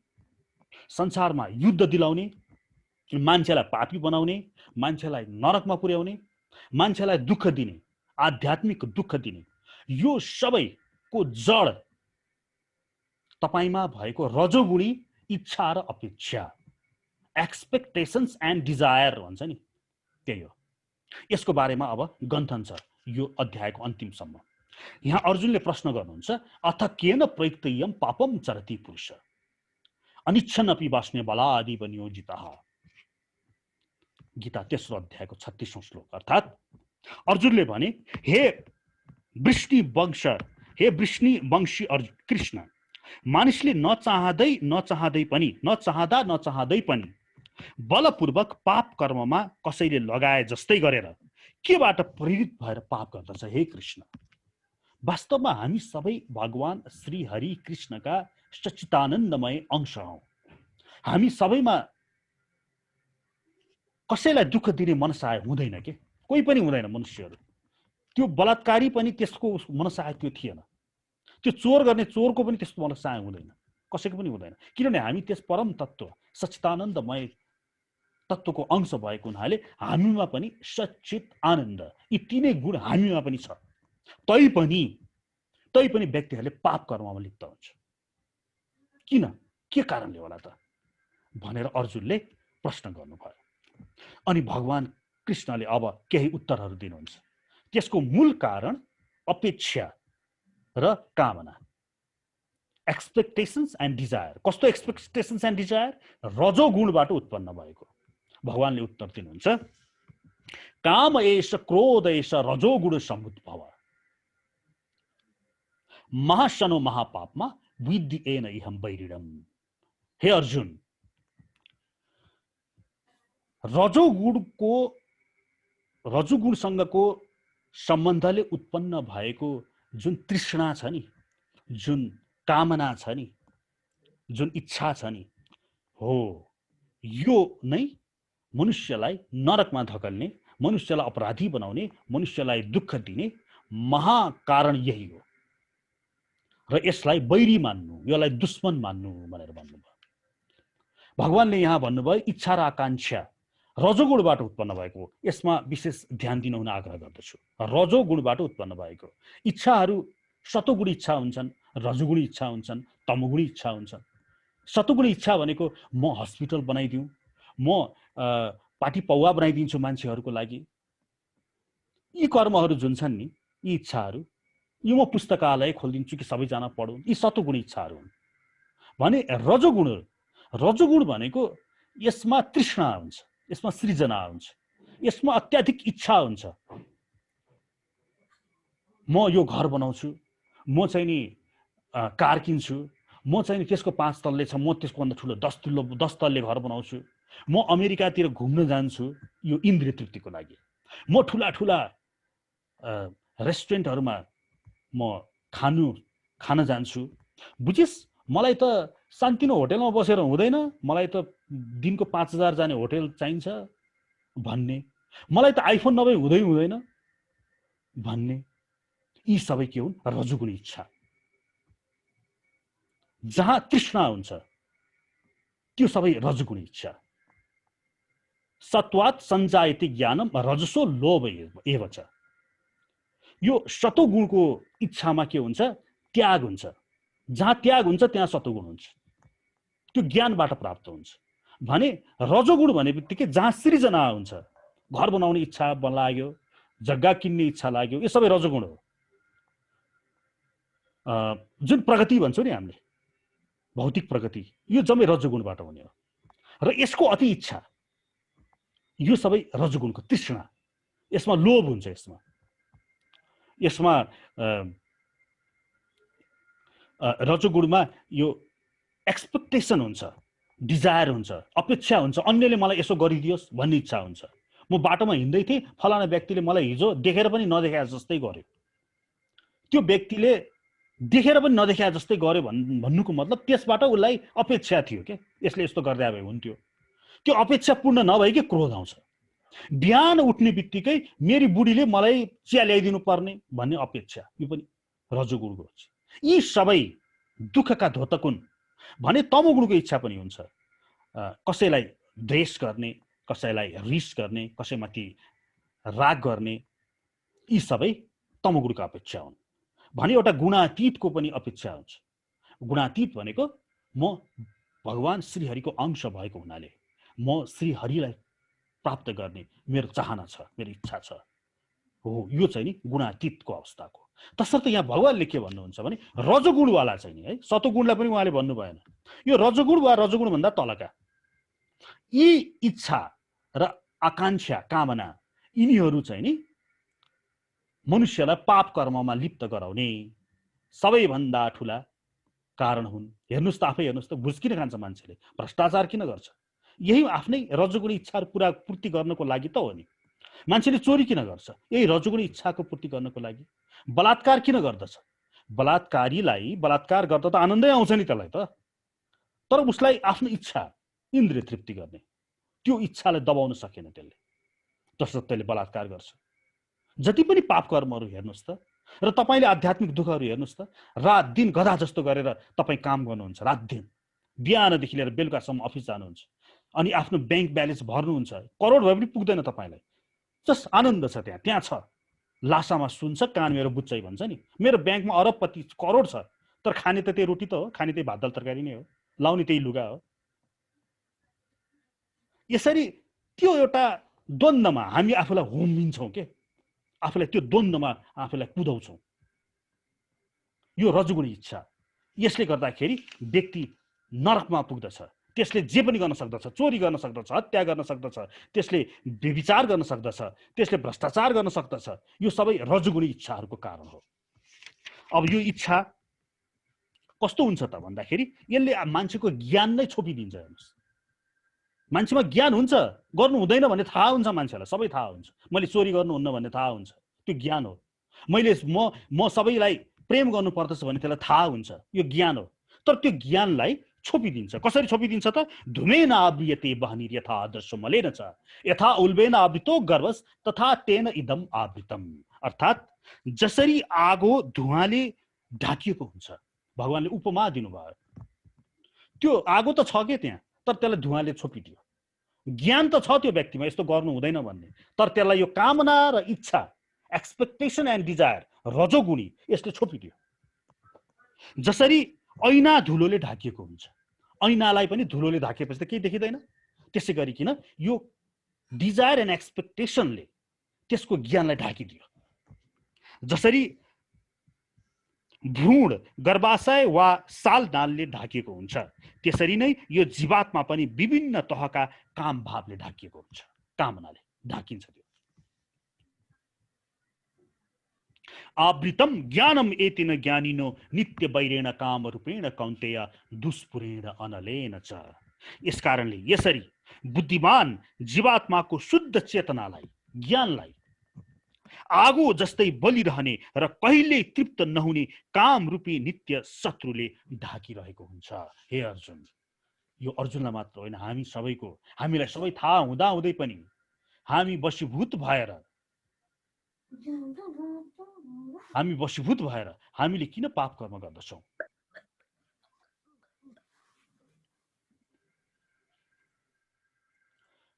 संसारमा युद्ध दिलाउने, मान्छेलाई पापी बनाउने, मान्छेलाई नरकमा पुर्याउने, मान्छेलाई दुःख दिने, आध्यात्मिक दुःख दिने, यो सबैको जड तपाईमा भएको रजोगुणी इच्छा र अपेक्षा, एक्सपेक्टेशन्स एन्ड डिजायर भन्छ नि, त्यही हो। यसको बारेमा अब गन्थन छ यो अध्यायको अन्तिमसम्म। यहाँ अर्जुनले प्रश्न गर्नुहुन्छ, अथ केन प्रयुक्तयं पापम चरति पुरुष अनिच्छन् अपि वास्ने बलादि विनियोजितः। गीता तेस्रो अध्यायको 36औं श्लोक। अर्थात् अर्जुनले भने, हे वृष्णि वंशी कृष्ण, मानिसले नचाहँदै पनि बलपूर्वक पाप कर्ममा कसैले लगाए जस्तै गरेर केबाट प्रेरित भएर पाप गर्दछ? हे कृष्ण, वास्तवमा हामी सबै भगवान श्री हरि कृष्णका सच्चिदानन्दमय अंश हौं। हामी सबैमा कसैलाई दुःख दिने मनसाय हुँदैन के, कोही पनि हुँदैन मनुष्यहरू। त्यो बलात्कारी पनि त्यसको मनसाय त्यो थिएन, त्यो चोर गर्ने चोरको पनि त्यस्तो मनसाय हुँदैन, कसैको पनि हुँदैन, किनभने हामी त्यस परम तत्त्व सच्चिदानन्दमय तत्त्वको अंश भएको हुनाले हामीमा पनि सच्चित आनन्द, यी तीनै गुण हामीमा पनि छ। तैपनि व्यक्तिहरूले पाप कर्ममा लिप्त हुन्छ। किन, के कारणले होला त भनेर अर्जुनले प्रश्न गर्नुभयो। अनि भगवान कृष्णले अब केही उत्तरहरू दिनुहुन्छ। त्यसको मूल कारण अपेक्षा र कामना, एक्सपेक्टेशन्स एन्ड डिजायर। कस्तो एक्सपेक्टेशन्स एन्ड डिजायर? रजोगुणबाट उत्पन्न भएको। भगवानले उत्तर दिनुहुन्छ, काम एष क्रोध एष रजोगुण समुद्भव महाशनो महापापमा विद्धि एन इहं वैरिणम। हे अर्जुन, रजोगुणसँगको सम्बन्धले उत्पन्न भएको जुन तृष्णा छ नि, जुन कामना छ नि, जुन इच्छा छ नि, हो यो नै मनुष्यलाई नरकमा धकल्ने, मनुष्यलाई अपराधी बनाउने, मनुष्यलाई दुःख दिने महाकारण यही हो। र यसलाई वैरी मान्नु, यसलाई दुश्मन मान्नु भनेर भन्नुभयो। भगवानले यहाँ भन्नुभयो इच्छा र आकांक्षा रजोगुणबाट उत्पन्न भएको, यसमा विशेष ध्यान दिनु हुन आग्रह गर्दछु। रजोगुणबाट उत्पन्न भएको इच्छाहरू सतोगुणी इच्छा हुन्छन्, रजोगुणी इच्छा हुन्छन्, तमोगुणी इच्छा हुन्छन्। सतोगुणी इच्छा भनेको म हस्पिटल बनाइदिउँ, म पार्टी पौवा बनाइदिन्छु मान्छेहरूको लागि, यी कर्महरू जुन छन् नि, यी इच्छाहरू, यो म पुस्तकालय खोलिदिन्छु कि सबैजना पढौँ, यी सतोगुणी इच्छाहरू हुन्। भने रजोगुण भनेको यसमा तृष्णा हुन्छ, यसमा सृजना हुन्छ, यसमा अत्याधिक इच्छा हुन्छ। म यो घर बनाउँछु, म चाहिँ नि कार किन्छु, म चाहिँ नि त्यसको 5 तल्ले छ, म त्यसको भन्दा ठुलो 10 तल्ले घर बनाउँछु, म अमेरिकातिर घुम्न जान्छु, यो इन्द्रिय तृप्तिको लागि। म ठुला रेस्टुरेन्टहरूमा म खान जान्छु। बुझिस्, मलाई त शान्तिनो होटेलमा बसेर हुँदैन, मलाई त दिनको 5000 जाने होटेल चाहिन्छ भन्ने, मलाई त आइफोन नभए हुँदैन भन्ने, यी सबै के हुन्? रजोगुणी इच्छा। जहाँ तृष्णा हुन्छ त्यो सबै रजोगुणी इच्छा। सत्वात् सञ्जायते ज्ञानम रजसो लोभ एव च। यो सतोगुणको इच्छामा के हुन्छ? त्याग हुन्छ। जहाँ त्याग हुन्छ त्यहाँ सतोगुण हुन्छ। त्यो ज्ञानबाट प्राप्त हुन्छ। भने रजोगुण भने बित्तिकै जहाँ सृजना हुन्छ, घर बनाउने इच्छा लाग्यो, जग्गा किन्ने इच्छा लाग्यो, यो सबै रजोगुण हो। जुन प्रगति भन्छौँ नि हामीले, भौतिक प्रगति, यो जम्मै रजोगुणबाट हुने हो। र यसको अति इच्छा, यो सबै रजोगुणको तृष्णा। यसमा लोभ हुन्छ। यसमा रजोगुणमा यो एक्सपेक्टेसन हुन्छ, डिजायर हुन्छ, अपेक्षा हुन्छ, अन्यले मलाई यसो गरिदियोस् भन्ने इच्छा हुन्छ। म बाटोमा हिँड्दै थिएँ, फलाना व्यक्तिले मलाई हिजो देखेर पनि नदेखे जस्तै गर्यो। त्यो व्यक्तिले देखेर पनि नदेखे जस्तै गर्यो भन्नुको मतलब त्यसबाट उसलाई अपेक्षा थियो के यसले यस्तो गर्दै भए हुन्थ्यो। त्यो अपेक्षा पूर्ण नभई के क्रोध आउँछ। बिहान उठ्ने बित्तिकै मेरी बुढीले मलाई चिया ल्याइदिनु पर्ने भन्ने अपेक्षा, यो पनि रजोगुणको हुन्छ। यी सबै दुःखका धोतकुन भने तमोगुणको इच्छा पनि हुन्छ। कसैलाई द्वेष गर्ने, कसैलाई रिस गर्ने, कसैमाथि राग गर्ने, यी सबै तमोगुणको अपेक्षा हुन्। भने एउटा गुणातीतको पनि अपेक्षा हुन्छ। गुणातीत भनेको म भगवान श्रीहरिको अंश भएको हुनाले म श्रीहरिलाई प्राप्त गर्ने मेरो चाहना छ, मेरो इच्छा छ। हो, यो चाहिँ नि गुणातीतको अवस्थाको। तसर्थ यहाँ भगवानले के भन्नुहुन्छ भने रजोगुणवाला चाहिँ नि है, सतोगुणलाई पनि उहाँले भन्नु भएन। यो रजोगुण वा रजोगुण भन्दा तलका यी इच्छा र आकांक्षा, कामना, यिनीहरू चाहिँ नि मनुष्यलाई पाप कर्ममा लिप्त गराउने सबैभन्दा ठुला कारण हुन्। हेर्नुस् त, आफै हेर्नुस् त, घुस किन खान्छ मान्छेले, भ्रष्टाचार किन गर्छ? यही आफ्नै रजोगुणी इच्छाहरू पूर्ति गर्नको लागि त हो नि। मान्छेले चोरी किन गर्छ? यही रजोगुणी इच्छाको पूर्ति गर्नको लागि। बलात्कार किन गर्दछ? बलात्कारीलाई बलात्कार गर्दा त आनन्दै आउँछ नि त्यसलाई त, तर उसलाई आफ्नो इच्छा इन्द्रिय तृप्ति गर्ने त्यो इच्छालाई दबाउन सकेन त्यसले, तसर्थ त्यसले बलात्कार गर्छ। जति पनि पाप कर्महरू हेर्नुहोस् त, र तपाईँले आध्यात्मिक दुःखहरू हेर्नुहोस् त, रात दिन गधा जस्तो गरेर तपाईँ काम गर्नुहुन्छ, रात दिन बिहानदेखि लिएर बेलुकासम्म अफिस जानुहुन्छ, अनि आफ्नो ब्याङ्क ब्यालेन्स भर्नुहुन्छ, करोड भए पनि पुग्दैन तपाईँलाई। जस आनन्द छ त्यहाँ छ। लासामा सुन्छ, कान मेरो बुच्चै भन्छ नि। मेरो ब्याङ्कमा अरबपति करोड छ, तर खाने त त्यही रोटी त हो, खाने त्यही भात दाल तरकारी नै हो, लाउने त्यही लुगा हो। यसरी त्यो एउटा द्वन्द्वमा हामी आफूलाई होमिन्छौँ के, आफूलाई त्यो द्वन्द्वमा आफूलाई कुदाउँछौँ। यो रजोगुणी इच्छा, यसले गर्दाखेरि व्यक्ति नरकमा पुग्दछ। त्यसले जे पनि गर्न सक्दछ, चोरी गर्न सक्दछ, हत्या गर्न सक्दछ, त्यसले व्यभिचार गर्न सक्दछ, त्यसले भ्रष्टाचार गर्न सक्दछ। यो सबै रजोगुणी इच्छाहरूको कारण हो। अब यो इच्छा कस्तो हुन्छ त भन्दाखेरि यसले मान्छेको ज्ञान नै छोपिदिन्छ। हेर्नुहोस्, मान्छेमा ज्ञान हुन्छ, गर्नु हुँदैन भन्ने थाहा हुन्छ मान्छेलाई, सबै थाहा हुन्छ। मैले चोरी गर्नुहुन्न भन्ने थाहा हुन्छ, त्यो ज्ञान हो। म सबैलाई प्रेम गर्नु पर्दछ भन्ने त्यसलाई थाहा हुन्छ, यो ज्ञान हो। तर त्यो ज्ञानलाई छोपिदिन्छ। कसरी छोपिदिन्छ त? धुमेन आव्रियते वह्निर् यथा आदर्श मलेन च यथा उल्बेन आवृतो गर्भस् तथा तेन इदम आवृतम। अर्थात् जसरी आगो धुवाले ढाकिएको हुन्छ, भगवानले उपमा दिनुभयो। त्यो आगो त छ के त्यहाँ, तर त्यसलाई धुवाले छोपिदियो। ज्ञान त छ त्यो व्यक्तिमा यस्तो गर्नु हुँदैन भन्ने, तर त्यसलाई यो कामना र इच्छा, एक्सपेक्टेसन एन्ड डिजायर, रजोगुणी, यसले छोपिदियो। जसरी ऐना धुलोले ढाकिएको हुन्छ, ऐनालाई पनि धुलोले ढाकिएपछि त केही देखिँदैन। त्यसै गरिकन यो डिजायर एन्ड एक्सपेक्टेसनले त्यसको ज्ञानलाई ढाकिदियो। जसरी भ्रूण गर्भाशय वा साल नालले ढाकिएको हुन्छ, त्यसरी नै यो जीवात्मा पनि विभिन्न तहका काम भावले ढाकिएको हुन्छ, कामनाले ढाकिन्छ। त्यो आवृतम ज्ञानम एतेन ज्ञानिनो नित्य वैरेण काम रूपेण कौन्तेय दुष्पुरेण अनलेन च। यसकारणले यसरी बुद्धिमान जीवात्माको शुद्ध चेतनालाई, ज्ञानलाई आगो जस्तै बलिरहने र कहिल्यै तृप्त नहुने काम रूपी नित्य शत्रुले ढाकिरहेको हुन्छ। हे अर्जुन, यो अर्जुनलाई मात्र होइन, हामी सबैको, हामीलाई सबै थाहा हुँदा हुँदै पनि हामी वशीभूत भएर हामीले किन पाप कर्म गर्दछौँ?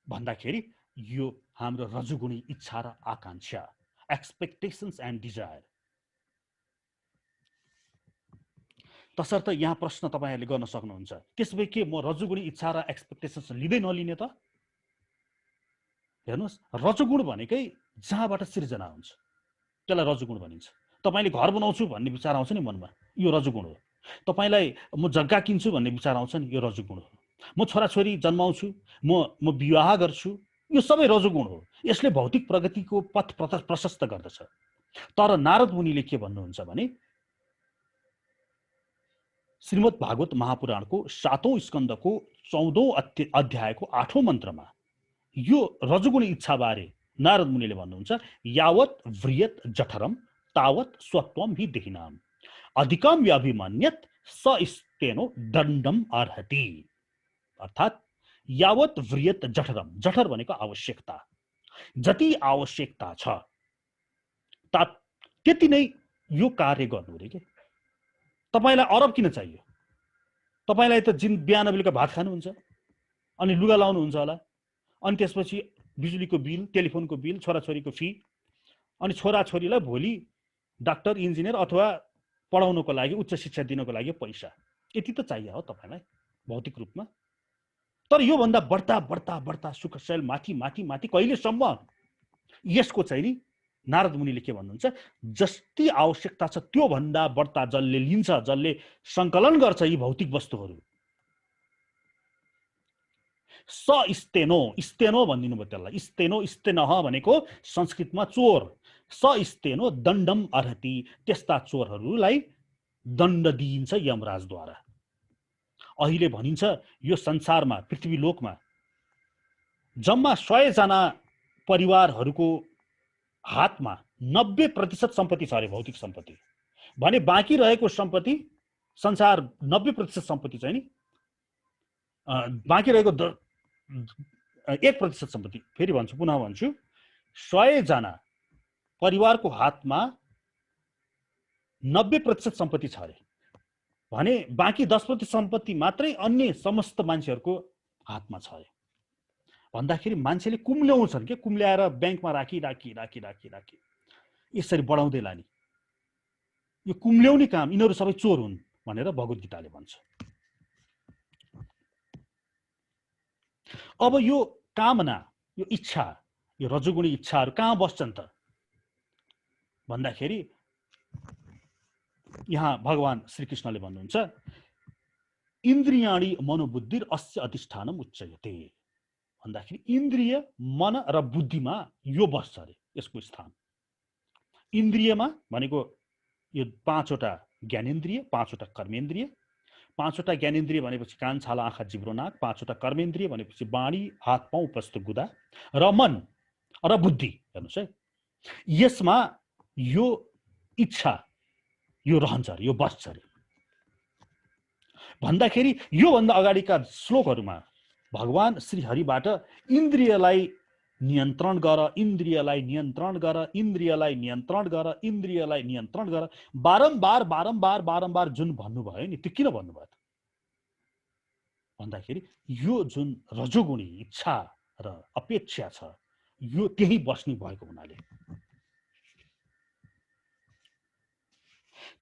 भन्दाखेरि यो हाम्रो रजोगुणी इच्छा र आकांक्षा, एक्सपेक्टेशन्स एन्ड डिजायर। तसर्थ यहाँ प्रश्न तपाईहरुले गर्न सक्नुहुन्छ, त्यसबै के म रजोगुणी इच्छा र एक्सपेक्टेशन्स लिँदै नलिने त? हेर्नुस्, रजोगुण भनेकै जहाँबाट सिर्जना हुन्छ त्यसलाई रजोगुण भनिन्छ। तपाईले घर बनाउँछु भन्ने विचार आउँछ नि मनमा, यो रजोगुण हो। तपाईलाई म जग्गा किन्छु भन्ने विचार आउँछ नि, यो रजोगुण हो। म छोराछोरी जन्माउँछु, म विवाह गर्छु, यो सबै रजोगुण हो। यसले भौतिक प्रगतिको पथ प्रशस्त गर्दछ। तर नारद मुनिले के भन्नुहुन्छ भने श्रीमद् भागवत महापुराणको 7औं स्कन्धको 14औं अध्यायको 8औं मन्त्रमा यो रजोगुणी इच्छा बारे नारद मुनिले भन्नुहुन्छ, यावत व्रियत जठरम तावत स्वत्वम हि देहिनाम अधिकम याभिमन्यत स स्तेनो दण्डम अर्हति। अर्थात यावत व्रियत जठरम, जठर भनेको आवश्यकता, जति आवश्यकता छ त्यति नै यो कार्य गर्नु रे के। तपाईलाई अरब किन चाहियो? तपाईलाई त बिहान बेलुका भात खानुहुन्छ, अनि लुगा लाउनुहुन्छ होला, अनि त्यसपछि बिजुलीको बिल, टेलिफोनको बिल, छोराछोरीको फी, अनि छोराछोरीलाई भोलि डाक्टर, इन्जिनियर अथवा पढाउनको लागि, उच्च शिक्षा दिनको लागि पैसा, यति त चाहियो हो तपाईलाई भौतिक रूपमा। तर यो भन्दा बढ्ता बढ्ता बढ्ता सुखशैल माथि माथि माथि कहिलेसम्म? यसको चाहिँ नि नारद मुनिले के भन्नुहुन्छ, जति आवश्यकता छ त्यो भन्दा बढ्ता जसले लिन्छ, जसले संकलन गर्छ यी भौतिक वस्तुहरू, स स्तेनो, स्तेनो भनिदिनु भयो त्यसलाई। स्तेनो, स्तेनह भनेको संस्कृतमा चोर। स स्तेनो दण्डम अर्हति, त्यस्ता चोरहरूलाई दण्ड दिइन्छ यमराजद्वारा। अहिले भनिन्छ यो संसारमा, पृथ्वीलोकमा जम्मा 100 जना परिवारहरूको हातमा 90% सम्पत्ति छ अरे, भौतिक सम्पत्ति भने बाँकी रहेको सम्पत्ति, संसार 90% सम्पत्ति चाहिँ नि बाँकी रहेको 1% सम्पत्ति, फेरि भन्छु, पुनः भन्छु, 100 जना परिवारको हातमा 90% सम्पत्ति छ अरे भने बाँकी 10% सम्पत्ति मात्रै अन्य समस्त मान्छेहरूको हातमा छ अरे। भन्दाखेरि मान्छेले कुम्ल्याउँछन् के, कुम्ल्याएर ब्याङ्कमा राखी राखी राखी राखी राखी यसरी बढाउँदै लाने, यो कुम्ल्याउने काम, यिनीहरू सबै चोर हुन् भनेर भगवत गीताले भन्छ। अब यो कामना, यो इच्छा, यो रजोगुणी इच्छाहरू कहाँ बस्छन् त भन्दाखेरि यहाँ भगवान श्रीकृष्णले भन्नुहुन्छ, इन्द्रियाणि मनोबुद्धिर अस्य अधिष्ठानम उच्चयते। भन्दाखेरि इन्द्रिय, मन र बुद्धिमा यो बस्छ अरे, यसको स्थान। इन्द्रियमा भनेको यो 5वटा ज्ञानेन्द्रिय, 5वटा कर्मेन्द्रिय। 5वटा ज्ञानेन्द्रिय भनेपछि कान, छाला, आँखा, जिब्रो, नाक। 5वटा कर्मेन्द्रिय भनेपछि बाणी, हात, पाउ, उपस्थ गुदा र मन र बुद्धि। हेर्नुहोस् है, यसमा यो इच्छा यो रहन्छ अरे, यो बस्छ अरे। भन्दाखेरि यो भन्दा अगाडिका श्लोकहरूमा भगवान श्री हरिबाट इन्द्रियलाई नियन्त्रण गर, इन्द्रियलाई नियन्त्रण गर, इन्द्रियलाई नियन्त्रण गर, इन्द्रियलाई नियन्त्रण गर बारम्बार बारम्बार बारम्बार जुन भन्नुभयो नि, त्यो किन भन्नुभयो त भन्दाखेरि यो जुन रजोगुणी इच्छा र अपेक्षा छ यो त्यही बस्ने भएको हुनाले।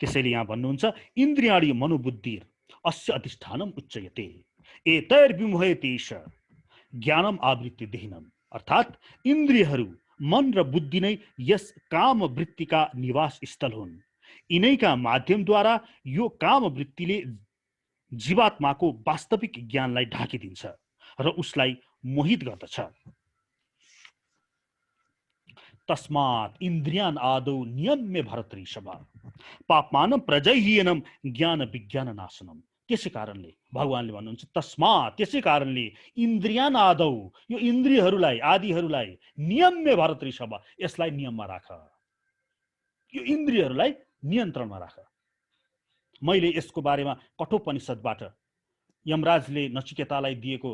त्यसैले यहाँ भन्नुहुन्छ, इन्द्रियाणि मनोबुद्धिर अस्य अधिष्ठानम उच्चयते एतैर्विमोहेतेष ज्ञानम आवृत्ति देहिनम। अर्थात इन्द्रियहरू, मन र बुद्धि नै यस काम वृत्तिका निवास स्थल हुन्। यिनैका माध्यमद्वारा यो काम वृत्तिले जीवात्माको वास्तविक ज्ञानलाई ढाकिदिन्छ र उसलाई मोहित गर्दछ। तस्मात् इन्द्रियान् आदौ नियम्य भरतऋषभ पापमानं प्रजह्येनं ज्ञान विज्ञान नाशनम। त्यसै कारणले भगवानले भन्नुहुन्छ, तस्मात्, त्यसै कारणले इन्द्रियान् आदौ, यो इन्द्रियहरूलाई, आदिहरूलाई नियम्य भरतऋषभ, यसलाई नियममा राख, यो इन्द्रियहरूलाई नियन्त्रणमा राख। मैले यसको बारेमा कठोपनिषदबाट यमराजले नचिकेतालाई दिएको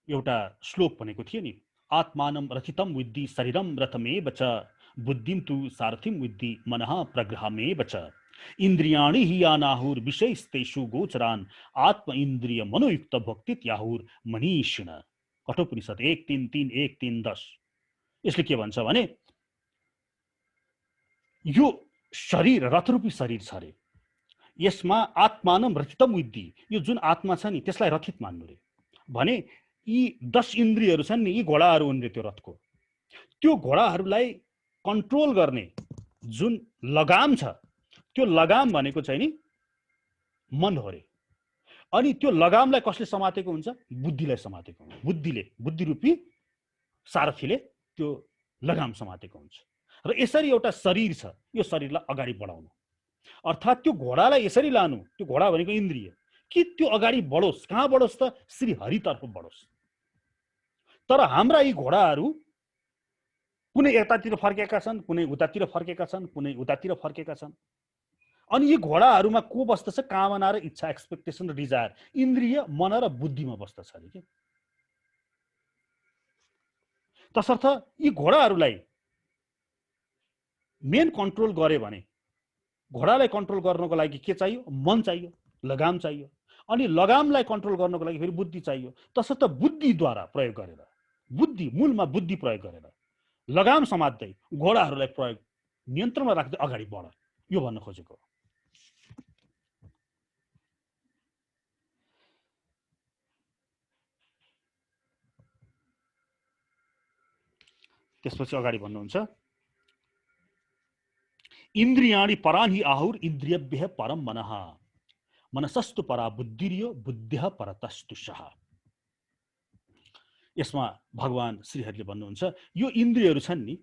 एउटा श्लोक भनेको थियो नि, आत्मानं रथितं विद्धि शरीरं रथमेव च बुद्धिं तु सारथिं विद्धि मनः प्रग्रहमेव च। इन्द्रियाणि हि यानाहुर विषयस्तेषु गोचरान् आत्म इन्द्रिय मनोयुक्त भक्ति याहुर मनीषिण। कठोपनिषद 1:3, 1:3-10। यसले के भन्छ भने यो शरीर रथरूपी शरीर छ रे, यसमा आत्मानम रथितम विद्धि, यो जुन आत्मा छ नि त्यसलाई रथित मान्नु रे। भने यी 10 इन्द्रियहरू छन् नि, यी घोडाहरू हुन् रे त्यो रथको। त्यो घोडाहरूलाई कन्ट्रोल गर्ने जुन लगाम छ, त्यो लगाम भनेको चाहिँ नि मन हो रे। अनि त्यो लगामलाई कसले समातेको हुन्छ? बुद्धिलाई समातेको हुन्छ। बुद्धि रूपी सारथीले त्यो लगाम समातेको हुन्छ। र यसरी एउटा शरीर छ, यो शरीरलाई अगाडि बढाउनु, अर्थात् त्यो घोडालाई यसरी लानु, त्यो घोडा भनेको इन्द्रिय, कि त्यो अगाडि बढोस्। कहाँ बढोस् त? श्री हरितर्फ बढोस्। तर हाम्रा यी घोडाहरू कुनै यतातिर फर्केका छन्, कुनै उतातिर फर्केका छन्, कुनै उतातिर फर्केका छन्। अनि यी घोडाहरूमा को बस्दछ? कामना र इच्छा, एक्सपेक्टेसन र डिजायर, इन्द्रिय, मन र बुद्धिमा बस्दछ अरे के। तसर्थ यी घोडाहरूलाई मेन कन्ट्रोल गरे भने, घोडालाई कन्ट्रोल गर्नको लागि के चाहियो? मन चाहियो, लगाम चाहियो। अनि लगामलाई कन्ट्रोल गर्नको लागि फेरि बुद्धि चाहियो। तसर्थ बुद्धिद्वारा प्रयोग गरेर, बुद्धि मूलमा बुद्धि प्रयोग गरेर लगाम समात्दै घोडाहरूलाई प्रयोग नियन्त्रणमा राख्दै अगाडि बढ, यो भन्न खोजेको। त्यसपछि अगाडि भन्नुहुन्छ इन्द्रियाणि परानि आहुर इन्द्रियभ्यः परम मनः मनसस्तु परा बुद्धिर्यो बुद्ध्यः परतस्तुषः। यसमा भगवान श्रीहरिले भन्नुहुन्छ यो इन्द्रियहरू छन् नि,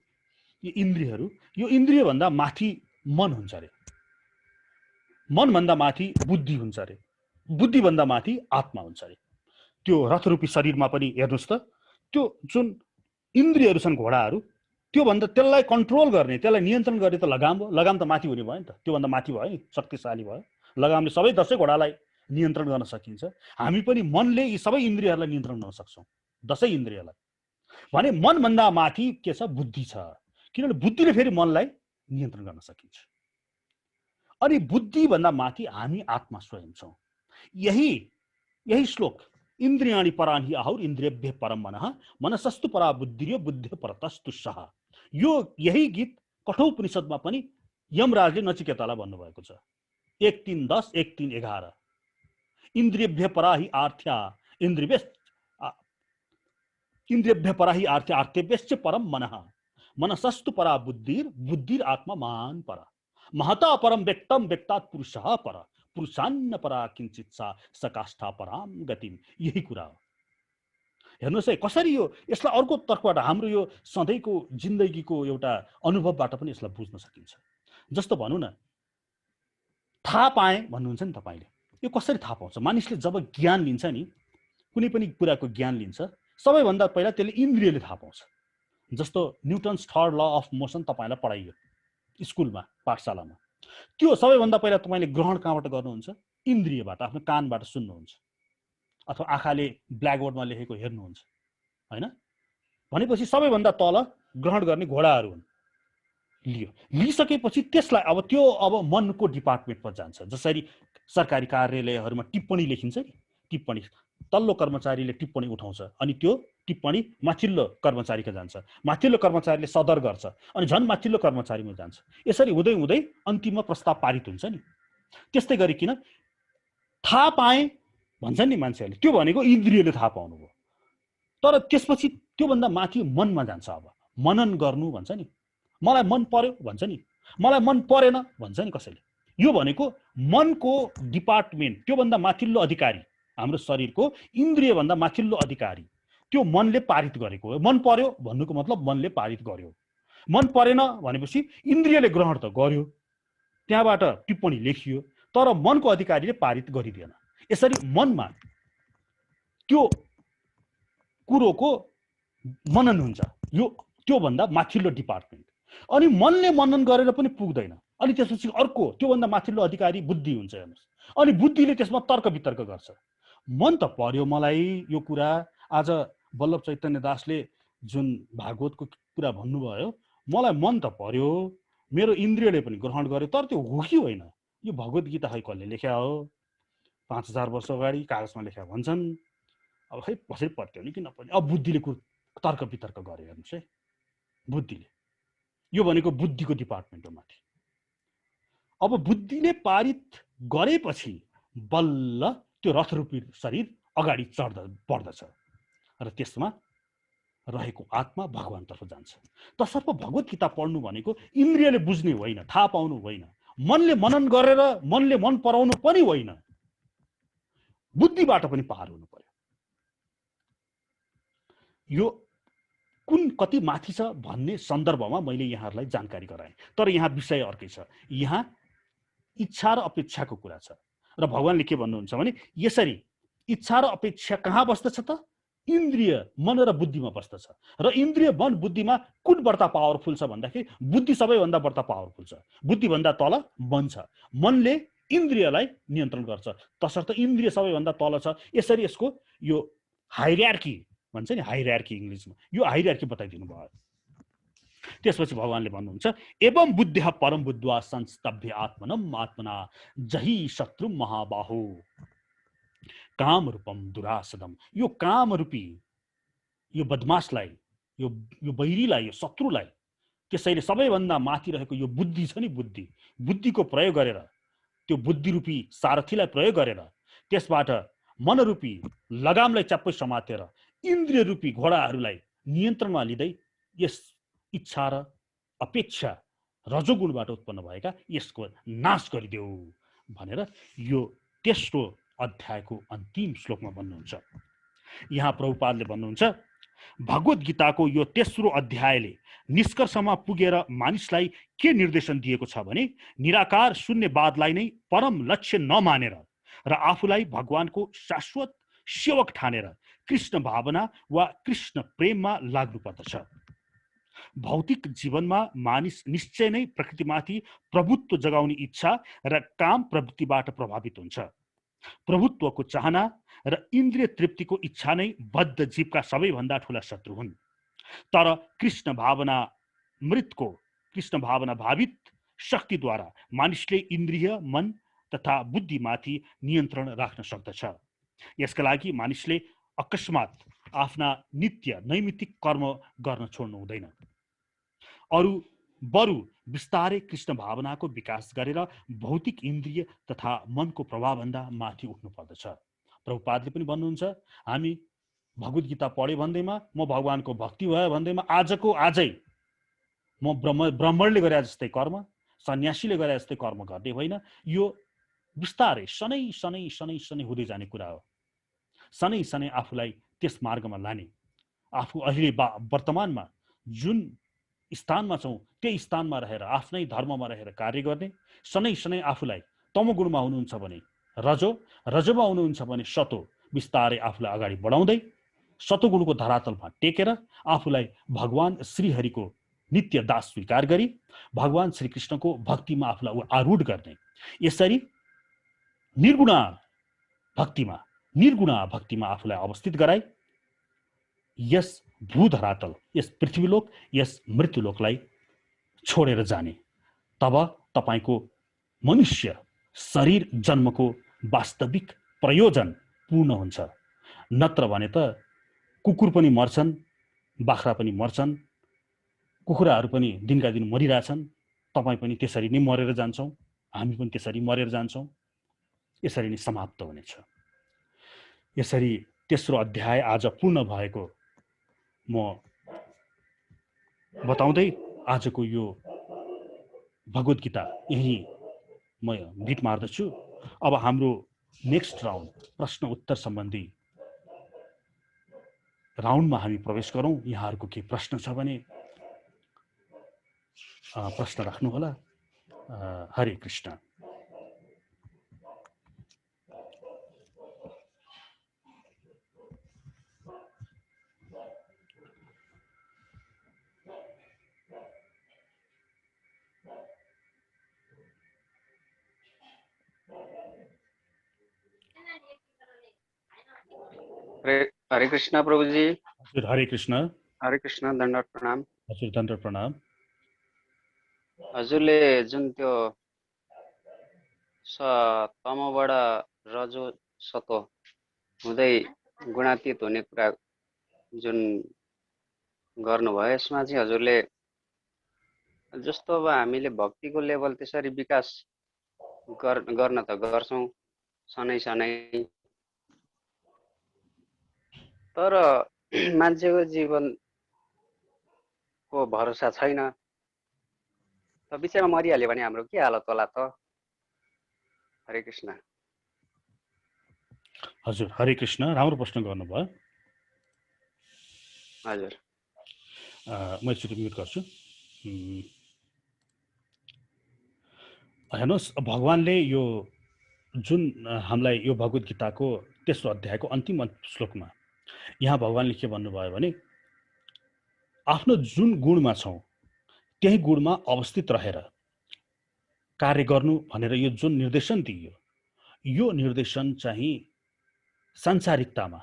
यो इन्द्रिय भन्दा माथि मन हुन्छ रे, मन भन्दा माथि बुद्धि हुन्छ रे, बुद्धि भन्दा माथि आत्मा हुन्छ रे। त्यो रथरूपी शरीरमा पनि हेर्नुस् त, त्यो जुन इन्द्रियहरू छन् घोडाहरू, त्यो भन्दा त्यसलाई कन्ट्रोल गर्ने, त्यसलाई नियन्त्रण गर्ने त लगाम हो। लगाम त माथि हुने भयो नि त, त्यो भन्दा माथि भयो नि, शक्तिशाली भयो। लगामले सबै 10 घोडालाई नियन्त्रण गर्न सकिन्छ। हामी पनि मनले यी सबै इन्द्रियहरूलाई नियन्त्रण गर्न सक्छौँ, 10 इन्द्रियलाई। भने मन भन्दा माथि के छ? बुद्धि छ। किनभने बुद्धिले फेरि मनलाई नियन्त्रण गर्न सकिन्छ। अनि बुद्धि भन्दा माथि हामी आत्मा स्वयं छौँ। यही श्लोक इन्द्रियाणि परानि आहुर इन्द्रियभ्यः परम मनः मनसस्तु परा बुद्धिर्यो बुद्धिः परतस्तुषः। यही गीत कठोपनिषदमा पनि यमराजले नचिकेतालाई भन्नुभएको छ। 1:3-10, 1:3-11। इन्द्रियभ्यः परा हि आर्थ्या इन्द्रियभ्यः परा हि आर्थ्या आर्थ्यभ्यश्च परम मनः मनसस्तु परा बुद्धिर आत्मा मान परा महता परम व्यक्तम व्यक्तात् पुरुषः पर पुरुषान्न परा किंचित सा सकाष्ठा पराम गतिम। यही कुरा हो। हेर्नुहोस् है कसरी यो यसलाई अर्को तर्फबाट हाम्रो यो सधैँको जिन्दगीको एउटा अनुभवबाट पनि यसलाई बुझ्न सकिन्छ। जस्तो भनौँ न, थाहा पाएँ भन्नुहुन्छ नि तपाईँले, यो कसरी थाहा पाउँछ? मानिसले जब ज्ञान लिन्छ नि, कुनै पनि कुराको ज्ञान लिन्छ, सबैभन्दा पहिला त्यसले इन्द्रियले थाहा पाउँछ। जस्तो Newton's third law of motion तपाईँलाई पढाइयो स्कुलमा, पाठशालामा। त्यो सबैभन्दा पहिला तपाईँले ग्रहण कहाँबाट गर्नुहुन्छ? इन्द्रियबाट, आफ्नो कानबाट सुन्नुहुन्छ, अथवा आँखाले ब्ल्याकबोर्डमा लेखेको हेर्नुहुन्छ, होइन? भनेपछि सबैभन्दा तल ग्रहण गर्ने घोडाहरू हुन्। लिइसकेपछि त्यसलाई अब मनको डिपार्टमेन्टमा जान्छ। जसरी सरकारी कार्यालयहरूमा टिप्पणी लेखिन्छ नि, टिप्पणी तल्लो कर्मचारीले टिप्पणी उठाउँछ, अनि त्यो टिप्पणी माथिल्लो कर्मचारीका जान्छ, माथिल्लो कर्मचारीले सदर गर्छ, अनि झन् माथिल्लो कर्मचारीमा जान्छ। यसरी हुँदै हुँदै अन्तिममा प्रस्ताव पारित हुन्छ नि। त्यस्तै गरिकन थाहा पाएँ भन्छन् नि मान्छेहरूले, त्यो भनेको इन्द्रियले थाहा पाउनु भयो। तर त्यसपछि त्योभन्दा माथि मनमा जान्छ। अब मनन गर्नु भन्छ नि, मलाई मन पर्यो भन्छ नि, मलाई मन परेन भन्छ नि कसैले। यो भनेको मनको डिपार्टमेन्ट, त्योभन्दा माथिल्लो अधिकारी, हाम्रो शरीरको इन्द्रिय भन्दा माथिल्लो अधिकारी, त्यो मनले पारित गरेको हो। मन पर्यो भन्नुको मतलब मनले पारित गर्यो। मन परेन भनेपछि इन्द्रियले ग्रहण त गर्यो, त्यहाँबाट टिप्पणी लेखियो, तर मनको अधिकारीले पारित गरिदिएन। यसरी मनमा त्यो कुरोको मनन हुन्छ। यो त्योभन्दा माथिल्लो डिपार्टमेन्ट। अनि मनले मनन गरेर पनि पुग्दैन। अनि त्यसपछि अर्को त्योभन्दा माथिल्लो अधिकारी बुद्धि हुन्छ। हेर्नुहोस्, अनि बुद्धिले त्यसमा तर्क वितर्क गर्छ। मन त पर्यो मलाई यो कुरा, आज वल्लभ चैतन्य दासले जुन भागवतको कुरा भन्नुभयो, मलाई मन त पर्यो, मेरो इन्द्रियले पनि ग्रहण गर्यो, तर त्यो हो कि होइन, यो भगवत गीता खै कसले लेख्या हो? 5000 वर्ष अगाडि कागजमा लेख्या भन्छन्। अब खै कसरी पत्याउने कि नपर्ने? अब बुद्धिले तर्क वितर्क गरे हेर्नुहोस् है, बुद्धिले। यो भनेको बुद्धिको डिपार्टमेन्ट हो माथि। अब बुद्धिले पारित गरेपछि बल्ल त्यो रथरूपी शरीर अगाडि बढ्दछ र त्यसमा रहेको आत्मा भगवानतर्फ जान्छ। तसर्थ भगवत गीता पढ्नु भनेको इन्द्रियले बुझ्ने होइन, थाहा पाउनु होइन, मनले मनन गरेर मनले मन पराउनु पनि होइन, बुद्धिबाट पनि पार हुनु पर्यो। यो कुन कति माथि छ भन्ने सन्दर्भमा मैले यहाँहरूलाई जानकारी गराएँ। तर यहाँ विषय अर्कै छ। यहाँ इच्छा र अपेक्षाको कुरा छ र भगवानले के भन्नुहुन्छ भने यसरी इच्छा र अपेक्षा कहाँ बस्दछ त? इन्द्रिय मन र बुद्धिमा बस्दछ। र इन्द्रिय मन बुद्धिमा कुन बढ्ता पावरफुल छ भन्दाखेरि बुद्धि सबैभन्दा बढ्ता पावरफुल छ। बुद्धिभन्दा तल मन छ। मनले इन्द्रियलाई नियन्त्रण गर्छ, तसर्थ इन्द्रिय सबैभन्दा तल छ। यसरी यसको यो हाइरार्की भन्छ नि, हाइरार्की इङ्ग्लिसमा, यो हाइरार्की बताइदिनु भयो। त्यसपछि भगवानले भन्नुहुन्छ एवं बुद्धिः परम बुद्ध्वा संस्तभ्य आत्मनम आत्मना जहि शत्रु महाबाहो काम रूपम दुरासदम। यो काम रूपी यो बदमासलाई, यो बैरीलाई, यो शत्रुलाई, त्यसैले सबैभन्दा माथि रहेको यो बुद्धि छ नि, बुद्धिको प्रयोग गरेर, त्यो बुद्धि रूपी सारथीलाई प्रयोग गरेर त्यसबाट मनरूपी लगामलाई च्याप्पै समातेर इन्द्रिय रूपी घोडाहरूलाई नियन्त्रणमा लिँदै यस इच्छा र अपेक्षा रजोगुणबाट उत्पन्न भएका यसको नाश गरिदेऊ भनेर यो तेस्रो अध्यायको अन्तिम श्लोकमा भन्नुहुन्छ। यहाँ प्रभुपादले भन्नुहुन्छ भगवत गीताको यो तेस्रो अध्यायले निष्कर्षमा पुगेर मानिसलाई के निर्देशन दिएको छ भने निराकार शून्यवादलाई नै परम लक्ष्य नमानेर र आफूलाई भगवानको शाश्वत सेवक ठानेर कृष्ण भावना वा कृष्ण प्रेममा लाग्नुपर्दछ। भौतिक जीवनमा मानिस निश्चय नै प्रकृतिमाथि प्रभुत्व जगाउने इच्छा र काम प्रवृत्तिबाट प्रभावित हुन्छ। प्रभुत्वको चाहना र इन्द्रिय तृप्तिको इच्छा नै बद्ध जीवका सबैभन्दा ठुला शत्रु हुन्। तर कृष्ण भावना भावित शक्तिद्वारा मानिसले इन्द्रिय मन तथा बुद्धिमाथि नियन्त्रण राख्न सक्दछ। यसका लागि मानिसले अकस्मात आफ्ना नित्य नैमित्तिक कर्म गर्न छोड्नु हुँदैन। बरु विस्तारै कृष्ण भावनाको विकास गरेर भौतिक इन्द्रिय तथा मनको प्रभावभन्दा माथि उठ्नु पर्दछ। प्रभुपादले पनि भन्नुहुन्छ हामी भगवत गीता पढे भन्दैमा, म भगवानको भक्ति भयो भन्दैमा आजको आजै म ब्राह्मणले गरे जस्तै कर्म, सन्यासीले गरे जस्तै कर्म गर्ने होइन। यो बिस्तारै शनै हुँदै जाने कुरा हो। शनै आफूलाई त्यस मार्गमा लाने, आफू अहिले वर्तमानमा जुन स्थानमा छौँ त्यही स्थानमा रहेर आफ्नै धर्ममा रहेर कार्य गर्ने, शनै आफूलाई तमोगुणमा हुनुहुन्छ भने रजोमा हुनुहुन्छ भने सतो, बिस्तारै आफूलाई अगाडि बढाउँदै सतोगुणको धरातलमा टेकेर आफूलाई भगवान श्रीहरिको नित्य दास स्वीकार गरी भगवान श्रीकृष्णको भक्तिमा आफूलाई आरूढ गर्ने, यसरी निर्गुण भक्तिमा आफूलाई अवस्थित गराई यस भूधरातल, यस पृथ्वीलोक, यस मृत्युलोकलाई छोडेर जाने। तब तपाईको मनुष्य शरीर जन्मको वास्तविक प्रयोजन पूर्ण हुन्छ। नत्र भने त कुकुर पनि मर्छन्, बाख्रा पनि मर्छन्, कुखुराहरू पनि दिनका दिन मरिरहेछन्, तपाईँ पनि त्यसरी नै मरेर जान्छौँ, हामी पनि त्यसरी मरेर जान्छौँ, यसरी नै समाप्त हुनेछ। यसरी तेस्रो अध्याय आज पूर्ण भएको म बताउँदै आजको यो भगवत गीता यही म भिट मार्दछु। अब हाम्रो नेक्स्ट राउन्ड प्रश्न उत्तर सम्बन्धी राउन्डमा हामी प्रवेश गरौँ। यहाँहरूको के प्रश्न छ भने प्रश्न राख्नुहोला। हरे कृष्ण। हरे कृष्ण प्रभु जी। हजुर हरे कृष्ण। हरे कृष्ण, दण्डवत प्रणाम। हजुर दण्डवत प्रणाम। हजुरले जुन त्यो तमोबाट रजो सतो हुँदै गुणातीत हुने कुरा जुन गर्नुभयो यसमा चाहिँ हजुरले जस्तो अब हामीले भक्तिको लेभल त्यसरी विकास गर्न त गर्छौँ सनै सनै, तर मान्छेको जीवनको भरोसा छैन त बिचमा मरिहाल्यो भने हाम्रो के हालत होला त? हरे कृष्ण। हजुर हरे कृष्ण, राम्रो प्रश्न गर्नुभयो। हजुर म एकचोटि म्युट गर्छु। हेर्नुहोस्, भगवानले यो जुन हामीलाई यो भगवत गीताको तेस्रो अध्यायको अन्तिम श्लोकमा यहाँ भगवानले के भन्नुभयो भने आफ्नो जुन गुणमा छौँ त्यही गुणमा अवस्थित रहेर कार्य गर्नु भनेर यो जुन निर्देशन दिइयो, यो निर्देशन चाहिँ सांसारिकतामा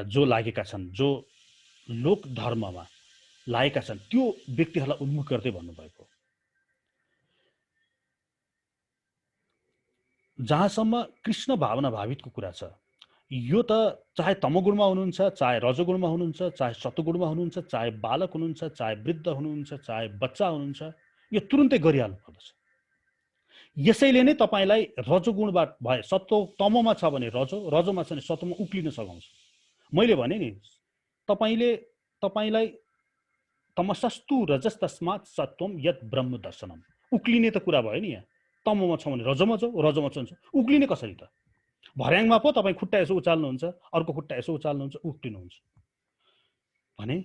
जो लागेका छन्, जो लोक धर्ममा लागेका छन्, त्यो व्यक्तिहरूलाई उन्मुख गर्दै भन्नुभएको। जहाँसम्म कृष्ण भावना भावितको कुरा छ, यो त चाहे तमोगुणमा हुनुहुन्छ, चाहे रजोगुणमा हुनुहुन्छ, चाहे सतोगुणमा हुनुहुन्छ, चाहे बालक हुनुहुन्छ, चाहे वृद्ध हुनुहुन्छ, चाहे बच्चा हुनुहुन्छ, यो तुरुन्तै गरिहाल्नु पर्दछ। यसैले नै तपाईँलाई रजोगुणबाट भए तमोमा छ भने रजोमा छ भने सतोमा उक्लिन सघाउँछ। मैले भने नि, तपाईँलाई तमसस्तु रजस्तस्मात् सत्वम यत् ब्रह्म दर्शनम, उक्लिने त कुरा भयो नि। यहाँ तमोमा छ भने रजोमा जाऊ, रजोमा छ भने उक्लिने कसरी त? भर्याङमा पो तपाईँ खुट्टा यसो उचाल्नुहुन्छ, अर्को खुट्टा यसो उचाल्नुहुन्छ, उक्लिनुहुन्छ भने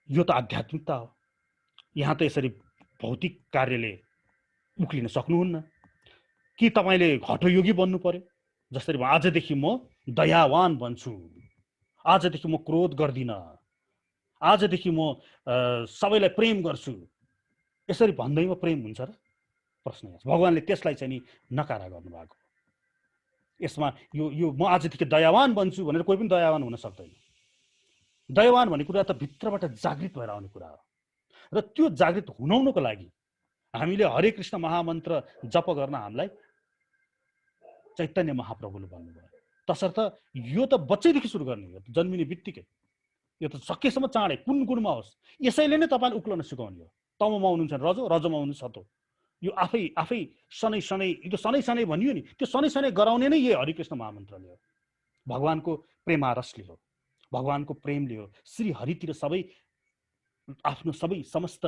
यो त आध्यात्मिकता हो। यहाँ त यसरी भौतिक कार्यले उक्लिन सक्नुहुन्न। कि तपाईँले हठयोगी बन्नु पर्यो? जसरी आजदेखि म दयावान बन्छु, आजदेखि म क्रोध गर्दिनँ, आजदेखि म सबैलाई प्रेम गर्छु, यसरी भन्दैमा प्रेम हुन्छ र? प्रश्न यहाँ। भगवानले त्यसलाई चाहिँ नि नकारा गर्नुभएको। यसमा यो म आजदेखि दयावान बन्छु भनेर कोही पनि दयावान हुन सक्दैन। दयावान भन्ने कुरा त भित्रबाट जागृत भएर आउने कुरा हो। र त्यो जागृत हुनाउनको लागि हामीले हरे कृष्ण महामन्त्र जप गर्न हामीलाई चैतन्य महाप्रभुले भन्नुभयो। तसर्थ यो त बच्चैदेखि सुरु गर्ने हो, जन्मिने बित्तिकै। यो त सकेसम्म चाँडै कुन गुणमा होस्, यसैले नै तपाईँले उक्लन सिकाउने हो। तमोमा हुनुहुन्छ रजोमा हुनुहुन्छ सतो, यो आफै शनै यो शनै भनियो नि, त्यो शनै गराउने नै यही हरिकृष्ण महामन्त्रले हो। भगवानको प्रेमारसले हो, भगवानको प्रेमले हो। श्री हरितिर सबै आफ्नो समस्त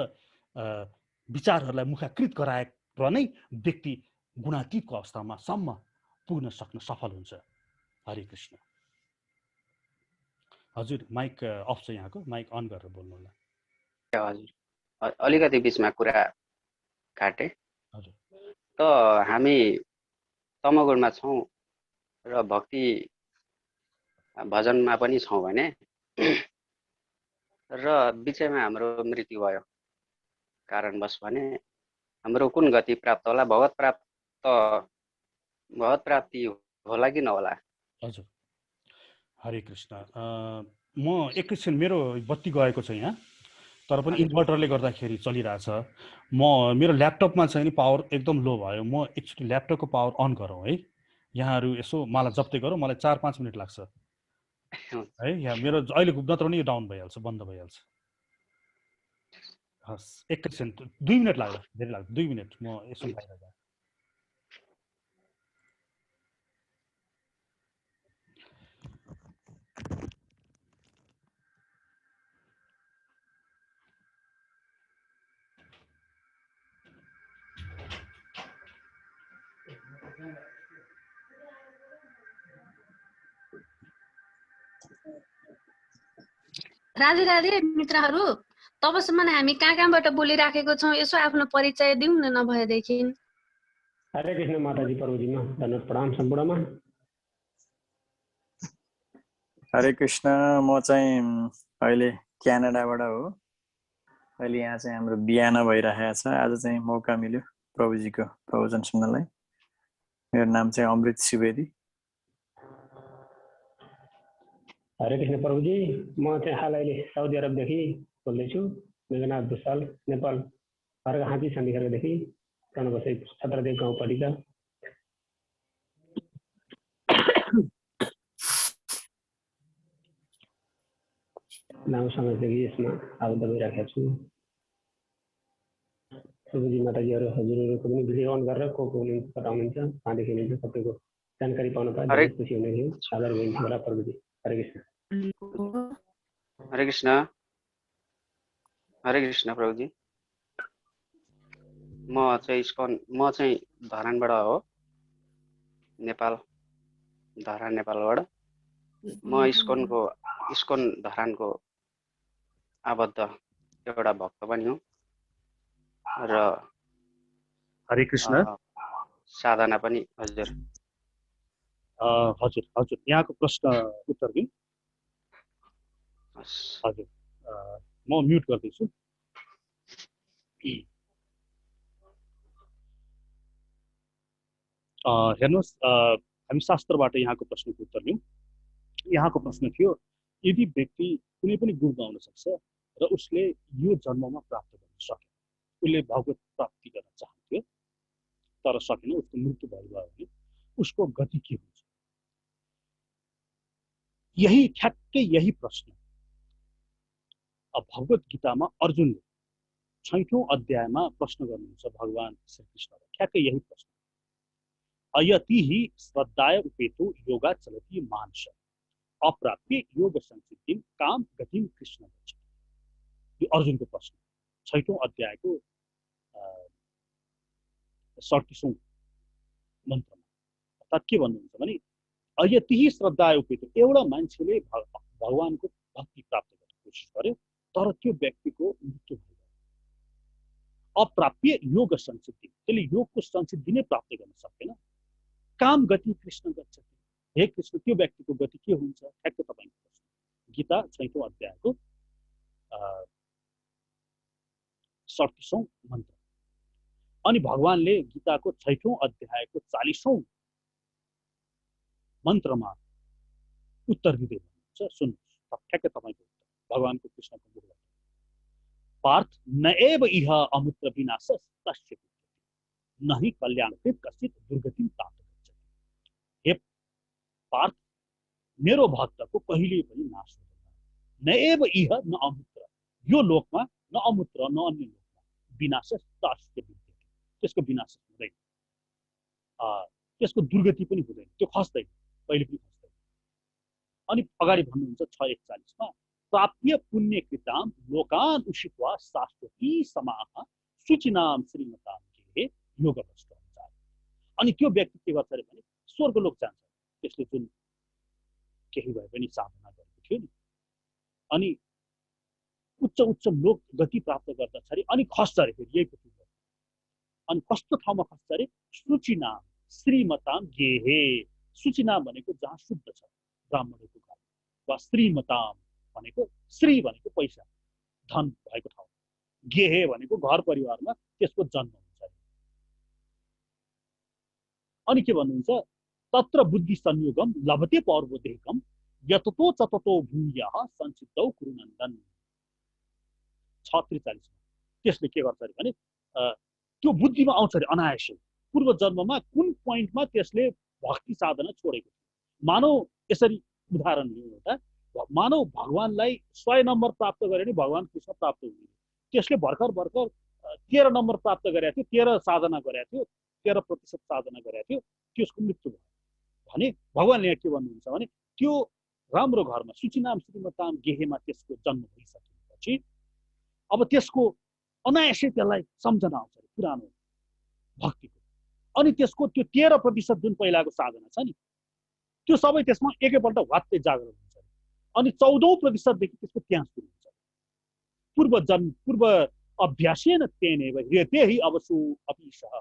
विचारहरूलाई मुखाकृत गराएर नै व्यक्ति गुणातीतको अवस्थामा सम्म पुग्न सक्न सफल हुन्छ। हरे कृष्ण। हजुर माइक अफ छ, यहाँको माइक अन गरेर बोल्नु होला। हजुर अलिकति बिचमा कुरा काटे। हजुर त हामी तमोगुणमा छौँ र भक्ति भजनमा पनि छौँ भने र बिचमा हाम्रो मृत्यु भयो कारणवश भने हाम्रो कुन गति प्राप्त होला? भगवत प्राप्ति होला कि नहोला? हजुर हरे कृष्ण। म एकैछिन, मेरो बत्ती गएको छ यहाँ, तर पनि इन्भर्टरले गर्दाखेरि चलिरहेछ। मेरो ल्यापटपमा चाहिँ नि पावर एकदम लो भयो। म एकचोटि ल्यापटपको पावर अन गरौँ है। यहाँहरू यसो मलाई जप्तै गरौँ, मलाई 4-5 मिनट लाग्छ है। यहाँ मेरो अहिले नत्र पनि यो डाउन भइहाल्छ, बन्द भइहाल्छ। हस् एकैछिन, 2 मिनट लाग्ला, धेरै लाग्छ, 2 मिनट। म यसो बाहिर जाँ। राधे राधे मित्रहरू, तबसम्म हामी कहाँबाट बोलिराखेको छौँ यसो आफ्नो परिचय दिउँ न नभएदेखि। हरे कृष्ण माताजी, प्रभुजीमा धन्यवाद, प्रणाम सम्पूर्णमा। हरे कृष्ण। म चाहिँ अहिले क्यानाडाबाट हो। अहिले यहाँ चाहिँ हाम्रो बिहान भइरहेको छ। आज चाहिँ मौका मिल्यो प्रभुजीको प्रवचन सुन्नलाई। मेरो नाम चाहिँ अमृत सुवेदी। हरे कृष्ण प्रभुजी, म चाहिँ हाल अहिले साउदी अरबदेखि बोल्दैछु। मेरो नाम भुषाल, नेपाल, घरका हाँची चण्डीगढदेखि। कर्णबसई 17 गाउँपालिका लामो समयदेखि यसमा आबद्ध भइराखेको छु। प्रभुजी माताजीहरू हजुरहरूको पनि भिडियो अन गरेर को हुनुहुन्छ कता हुनुहुन्छ कहाँदेखि हुनुहुन्छ सबैको जानकारी पाउन पाए धेरै खुसी हुने थियो। आभार व्यक्त होला प्रभुजी। हरे कृष्ण। हरे कृष्ण। हरे कृष्ण प्रभुजी। म चाहिँ धरानबाट हो, नेपाल, धरान नेपालबाट। म इस्कन धरानको आबद्ध एउटा भक्त पनि हुँ र हरे कृष्ण। साधना पनि। हजुर हजुर हजुर यहाँको प्रश्न उत्तर दिउँ। हजुर म म्युट गर्दैछु। हेर्नुहोस्, हामी शास्त्रबाट यहाँको प्रश्नको उत्तर दिउँ। यहाँको प्रश्न थियो, यदि व्यक्ति कुनै पनि गुण गाउन सक्छ र उसले यो जन्ममा प्राप्त गर्न सके, उसले भगवत प्राप्ति गर्न चाहन्थ्यो तर सकेन, उसको मृत्यु भयो भने उसको गति के हुन्छ? यही ठ्याक्कै यही प्रश्न भगवत गीतामा अर्जुनले 6औं अध्यायमा प्रश्न गर्नुहुन्छ भगवान श्री कृष्णले। ठ्याक्कै यही प्रश्न, अयतिहि श्रद्धाय उपेतो योगा चलति मानस अप्राप्य योग संसिद्धिम काम गतिम कृष्ण गच्छति। यो अर्जुनको प्रश्न 6औं अध्यायको 37औं मन्त्रमा। अर्थात् के भन्नुहुन्छ भने, अयतिहि श्रद्धाय उपेतो, एउटा मान्छेले भगवानको भक्ति प्राप्त गर्ने कोसिस गर्यो तर त्यो व्यक्तिको मृत्यु भयो। अप्राप्य योग संसिद्धि, त्यसले योगको संसिद्धि नै प्राप्त गर्न सक्दैन। काम गति कृष्ण गच्छति, हे कृष्ण त्यो व्यक्तिको गति के हुन्छ? ठ्याक्कै तपाईँको प्रश्न गीता 6औं अध्यायको 37औं मन्त्र। अनि भगवानले गीताको 6औं अध्यायको 40औं मन्त्रमा उत्तर दिँदै हुनुहुन्छ। सुन्नुहोस्, ठ्याक्कै तपाईँको उत्तर भगवानको कृष्णको मुखबाट। पार्थ न एव इह अमूत्र विनाशस तस्य न हि कल्याणकृत कश्चित दुर्गतिम प्राप्त गच्छति। हे पार्थ, मेरो भक्तको कहिले पनि नाश हुँदैन। न एव इह न अमूत्र, यो लोकमा न अमूत्र न अन्य लोकमा विनाशस तस्य विद्यते, त्यसको विनाश हुँदैन, त्यसको दुर्गति पनि हुँदैन, त्यो खस्दैन, कहिले पनि खस्दैन। अनि अगाडि भन्नुहुन्छ 6:41 मा, प्राप्य पुण्यकृताम लोकान उषित्वा शाश्वती समाह शुचिनाम श्रीमताम के योगभ्रष्ट हुन्छ। अनि त्यो व्यक्ति के गर्छ भने स्वर्गलोक जान्छ, त्यसले जुन केही भए पनि साधना गरेको थियो नि, अनि उच्च उच्च लोक गति प्राप्त गर्दछ अरे, अनि खस्छ अरे फेरि यही पृथ्वीमा। अनि कस्तो ठाउँमा खस्छ अरे? शुचिनाम श्रीमताम गेहे। शुचिनाम भनेको जहाँ शुद्ध छ, ब्राह्मणको घर, वा श्रीमताम भनेको श्री भनेको पैसा धन भएको ठाउँ, गेहे भनेको घर परिवारमा त्यसको जन्म हुन्छ। अनि के भन्नुहुन्छ? तत्र बुद्धि संयोगम लभते पौर्वदेहकम यततो चततो भूयः संसिद्धौ कुरुनन्दन। 6:43 त्यसले के गर्छ भने त्यो बुद्धिमा आउँछ अरे अनायासै। पूर्व जन्ममा कुन पोइन्टमा त्यसले भक्ति साधना छोडेको थियो। मानव यसरी उदाहरण लिउँ एउटा, मानव भगवानलाई 100 नम्बर प्राप्त गरे नि भगवान कृष्ण प्राप्त हुने, त्यसले भर्खर 13 नम्बर प्राप्त गरेको थियो, 13 साधना गरेको थियो, 13% साधना गरेको थियो, त्यसको मृत्यु भयो भने भगवानले यहाँ के भन्नुहुन्छ भने त्यो राम्रो घरमा शुचिनाम श्रीमताम गेहेमा त्यसको जन्म भइसकेपछि अब त्यसको अनायासै त्यसलाई सम्झना आउँछ पुरानो भक्तिको। अनि त्यसको त्यो 13% जुन पहिलाको साधना छ नि, त्यो सबै त्यसमा एकैपल्ट वात्तै जागरण हुन्छ। अनि 14% देखि त्यसको त्यहाँ सुरु हुन्छ। पूर्व अभ्यासेन तेनेव ह्रियते अवसु अपि सह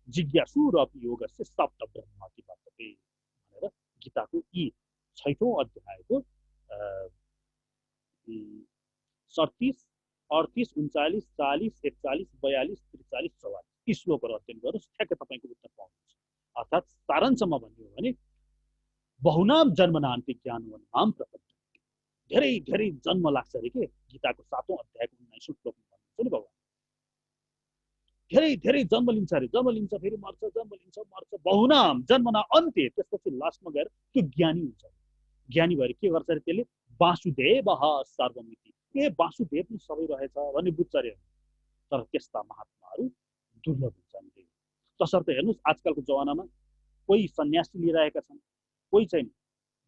जिज्ञासु र अपि योगस्य सप्त ब्रह्माति वर्तते भनेर गीताको यी 6औं अध्यायको 37, 38, 39, 40, 41, 42, 43, 44 यी श्लोकहरू अध्ययन गर्नुहोस्, ठ्याक्कै तपाईँको उत्तर पाउनुहुन्छ। अर्थात् सारांशमा भन्यो भने बहुनाम जन्मनान्ति ज्ञानवन्नाम प्रपद्यन्ते, धेरै धेरै जन्म लाग्छ अरे के। गीताको 7औं अध्यायको 19औं श्लोकमा भन्नुहुन्छ नि भगवान। धेरै धेरै जन्म लिन्छ अरे, जन्म लिन्छ फेरि मर्छ, जन्म लिन्छ मर्छ, बहुनाम जन्मना अन्त्य। त्यसपछि लास्टमा गएर त्यो ज्ञानी हुन्छ। ज्ञानी भएर के गर्छ अरे त्यसले वासुदेवः सर्वमिति, ए वासुदेव नै सबै रहेछ भन्ने बुझ्छ अरे। तर त्यस्ता महात्माहरू दुर्लभ हुन्छन्। तसर्थ हेर्नुहोस् आजकलको जमानामा कोही सन्यासी लिइरहेका छन्, कोही चाहिँ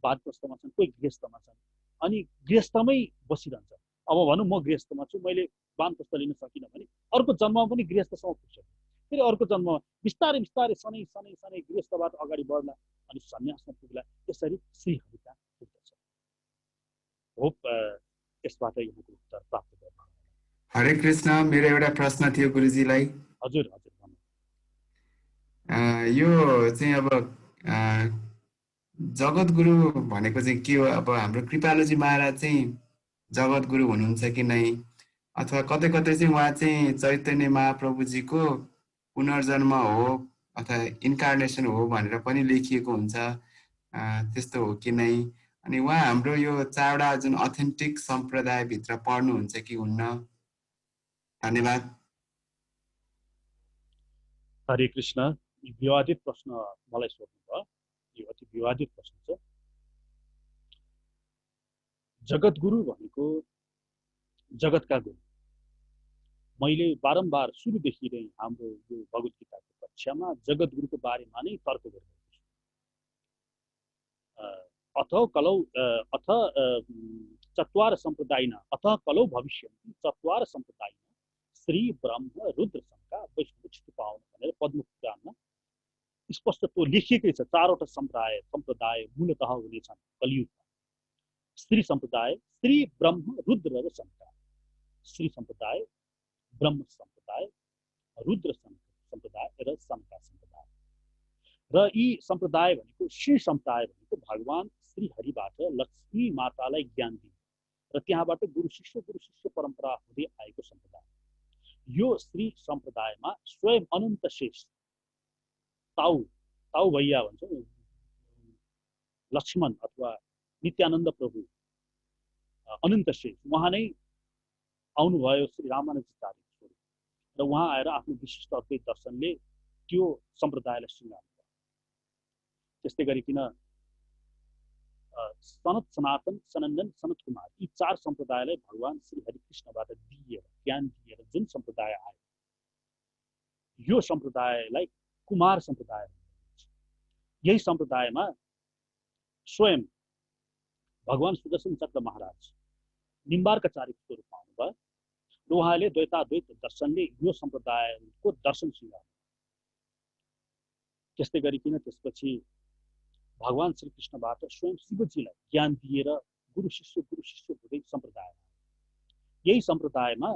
वानप्रस्थमा छन्, कोही गृहस्थमा छन्, अनि गृहस्थमै बसिरहन्छ। अब भनौँ म गृहस्थमा छु, मैले वानप्रस्थ लिन सकिनँ भने अर्को जन्ममा पनि गृहस्थसम्म पुग्छ, फेरि अर्को जन्ममा बिस्तारै बिस्तारै सनै सनै सनै गृहस्थबाट अगाडि बढ्ला अनि सन्यासमा पुग्ला। यसरी श्रीहरिका पुग्दछ। होप यसबाट यहाँको उत्तर प्राप्त गर्नु। हरे कृष्ण, मेरो एउटा प्रश्न थियो गुरुजीलाई। हजुर हजुर भन्नु। यो चाहिँ अब जगद्गुरु भनेको चाहिँ के हो? अब हाम्रो कृपालुजी महाराज चाहिँ जगद्गुरु हुनुहुन्छ कि नै, अथवा कतै कतै चाहिँ उहाँ चाहिँ चैतन्य महाप्रभुजीको पुनर्जन्म हो अथवा इन्कार्नेसन हो भनेर पनि लेखिएको हुन्छ, त्यस्तो हो कि नै? अनि उहाँ हाम्रो यो चारवटा जुन अथेन्टिक सम्प्रदायभित्र पर्नुहुन्छ कि हुन्न? धन्यवाद। हरे कृष्ण। विवादित प्रश्न मलाई सोध्नुभयो, यो अति विवादित प्रश्न छ। जगद्गुरु भनेको जगतका गुरु। मैले बारम्बार सुरुदेखि नै हाम्रो यो भगवत गीताको कक्षामा जगद्गुरुको बारेमा नै तर्क गरिरहेको छु। अथ कलौ अथ चत्वार सम्प्रदायिन अथ कलौ भविष्यन्ति चत्वार सम्प्रदायिन श्री ब्रह्म रुद्र शङ्का वैष्णव पाउन भनेर पद्म पुराणमा स्पष्ट त्यो लेखिएकै छ। चारवटा सम्प्रदाय मूलतः हुनेछन् कलियुगमा। श्री सम्प्रदाय, श्री ब्रह्म रुद्र र शङ्का। श्री सम्प्रदाय, ब्रह्म सम्प्रदाय, रुद्र सम्प्रदाय र शङ्का सम्प्रदाय। र यी सम्प्रदाय भनेको श्री सम्प्रदाय भनेको भगवान श्री हरिबाट लक्ष्मी मातालाई ज्ञान दिने र त्यहाँबाट गुरु शिष्य परम्परा हुँदै आएको सम्प्रदाय। यो श्री सम्प्रदायमा स्वयं अनन्त शेष ताउ भैया भन्छ लक्ष्मण अथवा नित्यानन्द प्रभु अनन्त शेष उहाँ नै आउनुभयो श्री रामानुजाचार्य स्वरूप, र उहाँ आएर आफ्नो विशिष्ट अद्वैत दर्शनले त्यो सम्प्रदायलाई सिंगार्नु भयो। त्यस्तै गरिकन सनत, सनातन, सनन्दन, सनत कुमार यी चार सम्प्रदायलाई भगवान श्री हरिकृष्णबाट दिएर ज्ञान दिएर जुन सम्प्रदाय आयो, यो सम्प्रदायलाई कुमार सम्प्रदाय भनिन्छ। यही सम्प्रदायमा स्वयं भगवान सुदर्शन चक्र महाराज निम्बार्काचार्य स्वरूप आउनुभयो र उहाँले द्वैताद्वैत दर्शनले यो सम्प्रदायको दर्शन सिंगार्नु। त्यस्तै गरिकन त्यसपछि भगवान श्रीकृष्णबाट स्वयं शिवजीलाई ज्ञान दिएर गुरु शिष्य हुँदै सम्प्रदाय आयो। यही सम्प्रदायमा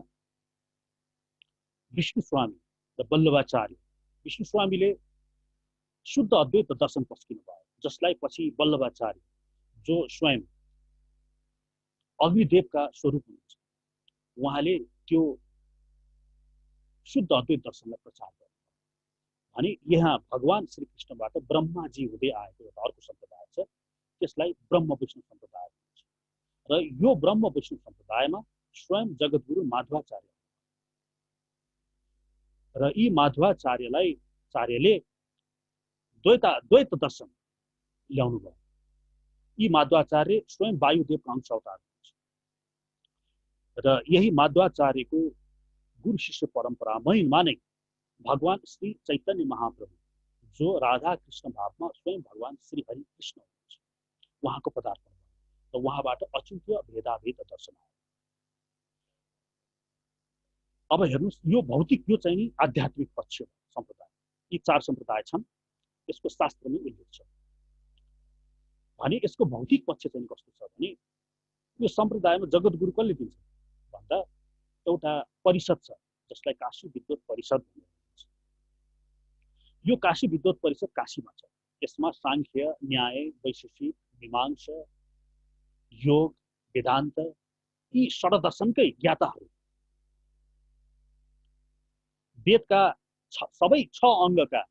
विष्णु स्वामी र वल्लभाचार्य, विष्णु स्वामीले शुद्ध अद्वैत दर्शन पस्किनु भयो, जसलाई पछि वल्लभाचार्य जो स्वयं अग्निदेवका स्वरूप हुनुहुन्छ उहाँले त्यो शुद्ध अद्वैत दर्शनलाई प्रचार गर्नु। भने यहाँ भगवान श्रीकृष्णबाट ब्रह्माजी हुँदै आएको एउटा अर्को सम्प्रदाय छ, त्यसलाई ब्रह्म वैष्णव सम्प्रदाय भनिन्छ। र यो ब्रह्म वैष्णव सम्प्रदायमा स्वयं जगद्गुरु माधवाचार्य र यी माधवाचार्यले द्वैत दर्शन ल्याउनु भयो। यी माधवाचार्य स्वयं वायुदेवको अंश अवतार हुनुहुन्छ र यही माधवाचार्यको गुरु शिष्य परम्परामा नै भगवान श्री चैतन्य महाप्रभु जो राधा कृष्ण भावमा स्वयं भगवान श्री हरि कृष्ण हुनुहुन्छ उहाँको पदार्पण भयो र उहाँबाट अचिन्त्य भेदाभेद दर्शन आयो। अब हेर्नुहोस्, यो भौतिक, यो चाहिँ नि आध्यात्मिक पक्ष सम्प्रदाय। यी चार सम्प्रदाय छन्, यसको शास्त्रमा उल्लेख छ। भने यसको भौतिक पक्ष चाहिँ कस्तो छ भने यो सम्प्रदायमा जगद्गुरु कसले दिन्छ भन्दा एउटा परिषद छ जसलाई काशी विद्वत परिषद भनिन्छ। यो काशी विद्वत परिषद काशीमा छ। यसमा सांख्य, न्याय, वैशेषिक, मीमांसा, योग, वेदान्त यी षड्दर्शनकै ज्ञाताहरू, वेदका सबै 6 अङ्गका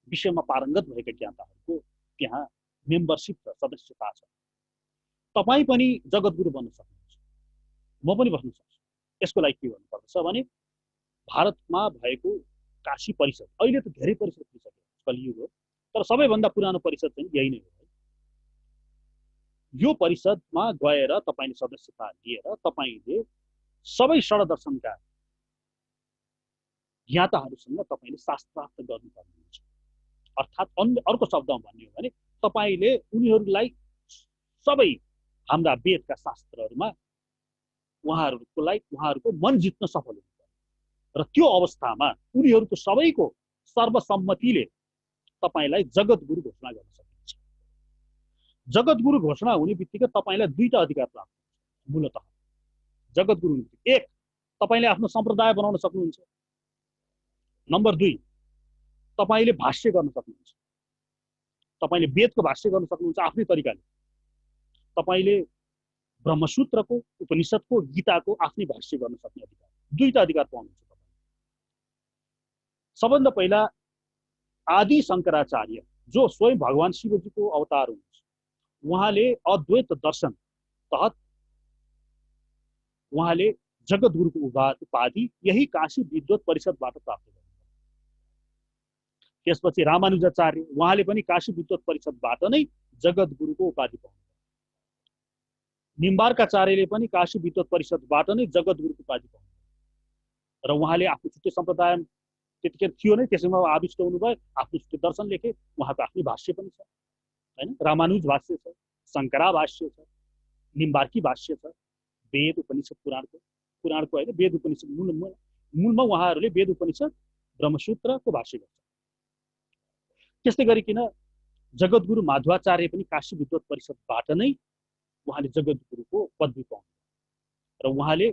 विषयमा पारङ्गत भएका ज्ञाताहरूको त्यहाँ मेम्बरसिप र सदस्यता छ। तपाईँ पनि जगद्गुरु बन्न सक्नुहुन्छ, म पनि बन्न सक्छु। यसको लागि के गर्नुपर्छ भने भारतमा भएको काशी परिषद, अहिले त धेरै परिषद भइसक्यो, कलियुग हो, तर सबैभन्दा पुरानो परिषद चाहिँ यही नै हो। यो परिषदमा गएर तपाईले सदस्यता लिएर तपाईले सबै षड्दर्शनका ज्ञाताहरूसँग तपाईले शास्त्रार्थ गर्नुपर्ने हुन्छ। अर्थात् अर्को शब्दमा भन्ने हो भने तपाईले उनीहरूलाई सबै हाम्रा वेदका शास्त्रहरूमा उहाँहरूको मन जित्न सफल हुनुहुन्छ। र त्यो अवस्थामा उनीहरूको सबैको सर्वसम्मतिले तपाईलाई जगतगुरु घोषणा गर्न सकिन्छ। जगतगुरु घोषणा हुने बित्तिकै तपाईलाई दुईटा अधिकार प्राप्त हुन्छ। मूलतः जगतगुरु हुने बित्तिकै एक, तपाईले आफ्नो सम्प्रदाय बनाउन सक्नुहुन्छ। नम्बर 2, तपाईले भाष्य गर्न सक्नुहुन्छ। तपाईले वेदको भाष्य गर्न सक्नुहुन्छ आफ्नै तरिकाले। तपाईले ब्रह्मसूत्रको, उपनिषदको, गीताको आफ्नै भाष्य गर्न सक्ने अधिकार, दुईटा अधिकार पाउनुहुन्छ तपाईले। सबभन्दा पहिला आदि शंकराचार्य जो स्वयं भगवान शिवजीको अवतार हुनुहुन्छ, उहाँले अद्वैत दर्शन तहत उहाँले जगतगुरुको उपाधि यही काशी विद्वत परिषदबाट प्राप्त गर्नुभयो। त्यसपछि रामानुजाचार्य उहाँले पनि काशी विद्वत परिषदबाट नै जगतगुरुको उपाधि पाउनुभयो। निम्बार्काचार्यले पनि काशी विद्वत परिषदबाट नै जगतगुरुको उपाधि पाउनुभयो। र उहाँले आफ्नो छुट्टै सम्प्रदाय त्यतिखेर थियो नै, त्यसैमा आविष्ट हुनुभयो, आफ्नो छुट्टै दर्शन लेखे, उहाँको आफ्नै भाष्य पनि छ हैन। रामानुज भाष्य छ, शंकरा भाष्य छ, निम्बार्की भाष्य छ, वेद उपनिषद पुराणको होइन, वेद उपनिषद मूलमा उहाँहरूले वेद उपनिषद ब्रह्मसूत्रको भाष्य गर्छ। त्यस्तै गरिकन जगतगुरु माधवाचार्य पनि काशी विद्वत परिषदबाट नै उहाँले जगतगुरुको पदवी पाउनुभयो। र उहाँले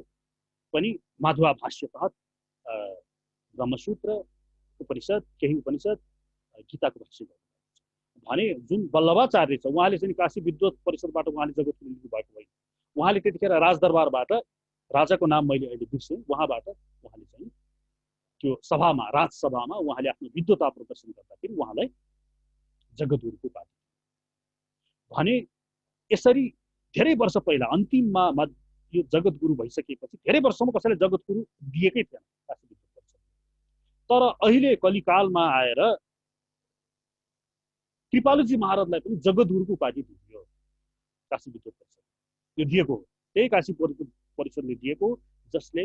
पनि माधवा भाष्य तहत ब्रह्मसूत्र, उपनिषद, केही उपनिषद, गीताको भाष्य गर्नुभयो। भने जुन वल्लभाचार्य छ उहाँले चाहिँ काशी विद्वत परिषदबाट उहाँले जगतगुरु लिनु भएको होइन। उहाँले त्यतिखेर राजदरबारबाट, राजाको नाम मैले अहिले बिर्सेँ, उहाँबाट उहाँले चाहिँ त्यो सभामा, राजसभामा उहाँले आफ्नो विद्वता प्रदर्शन गर्दाखेरि उहाँलाई जगतगुरुको उपाधि भने। यसरी धेरै वर्ष पहिला अन्तिममा यो जगतगुरु भइसकेपछि धेरै वर्षसम्म कसैले जगतगुरु दिएकै थिएन काशी विद्वत परिषद। तर अहिले कलिकालमा आएर कृपालुजी महाराजलाई पनि जगतगुरुको उपाधि दिइयो काशी विद्वत परिषद। यो दिएको हो, त्यही काशी परिषदले दिएको, जसले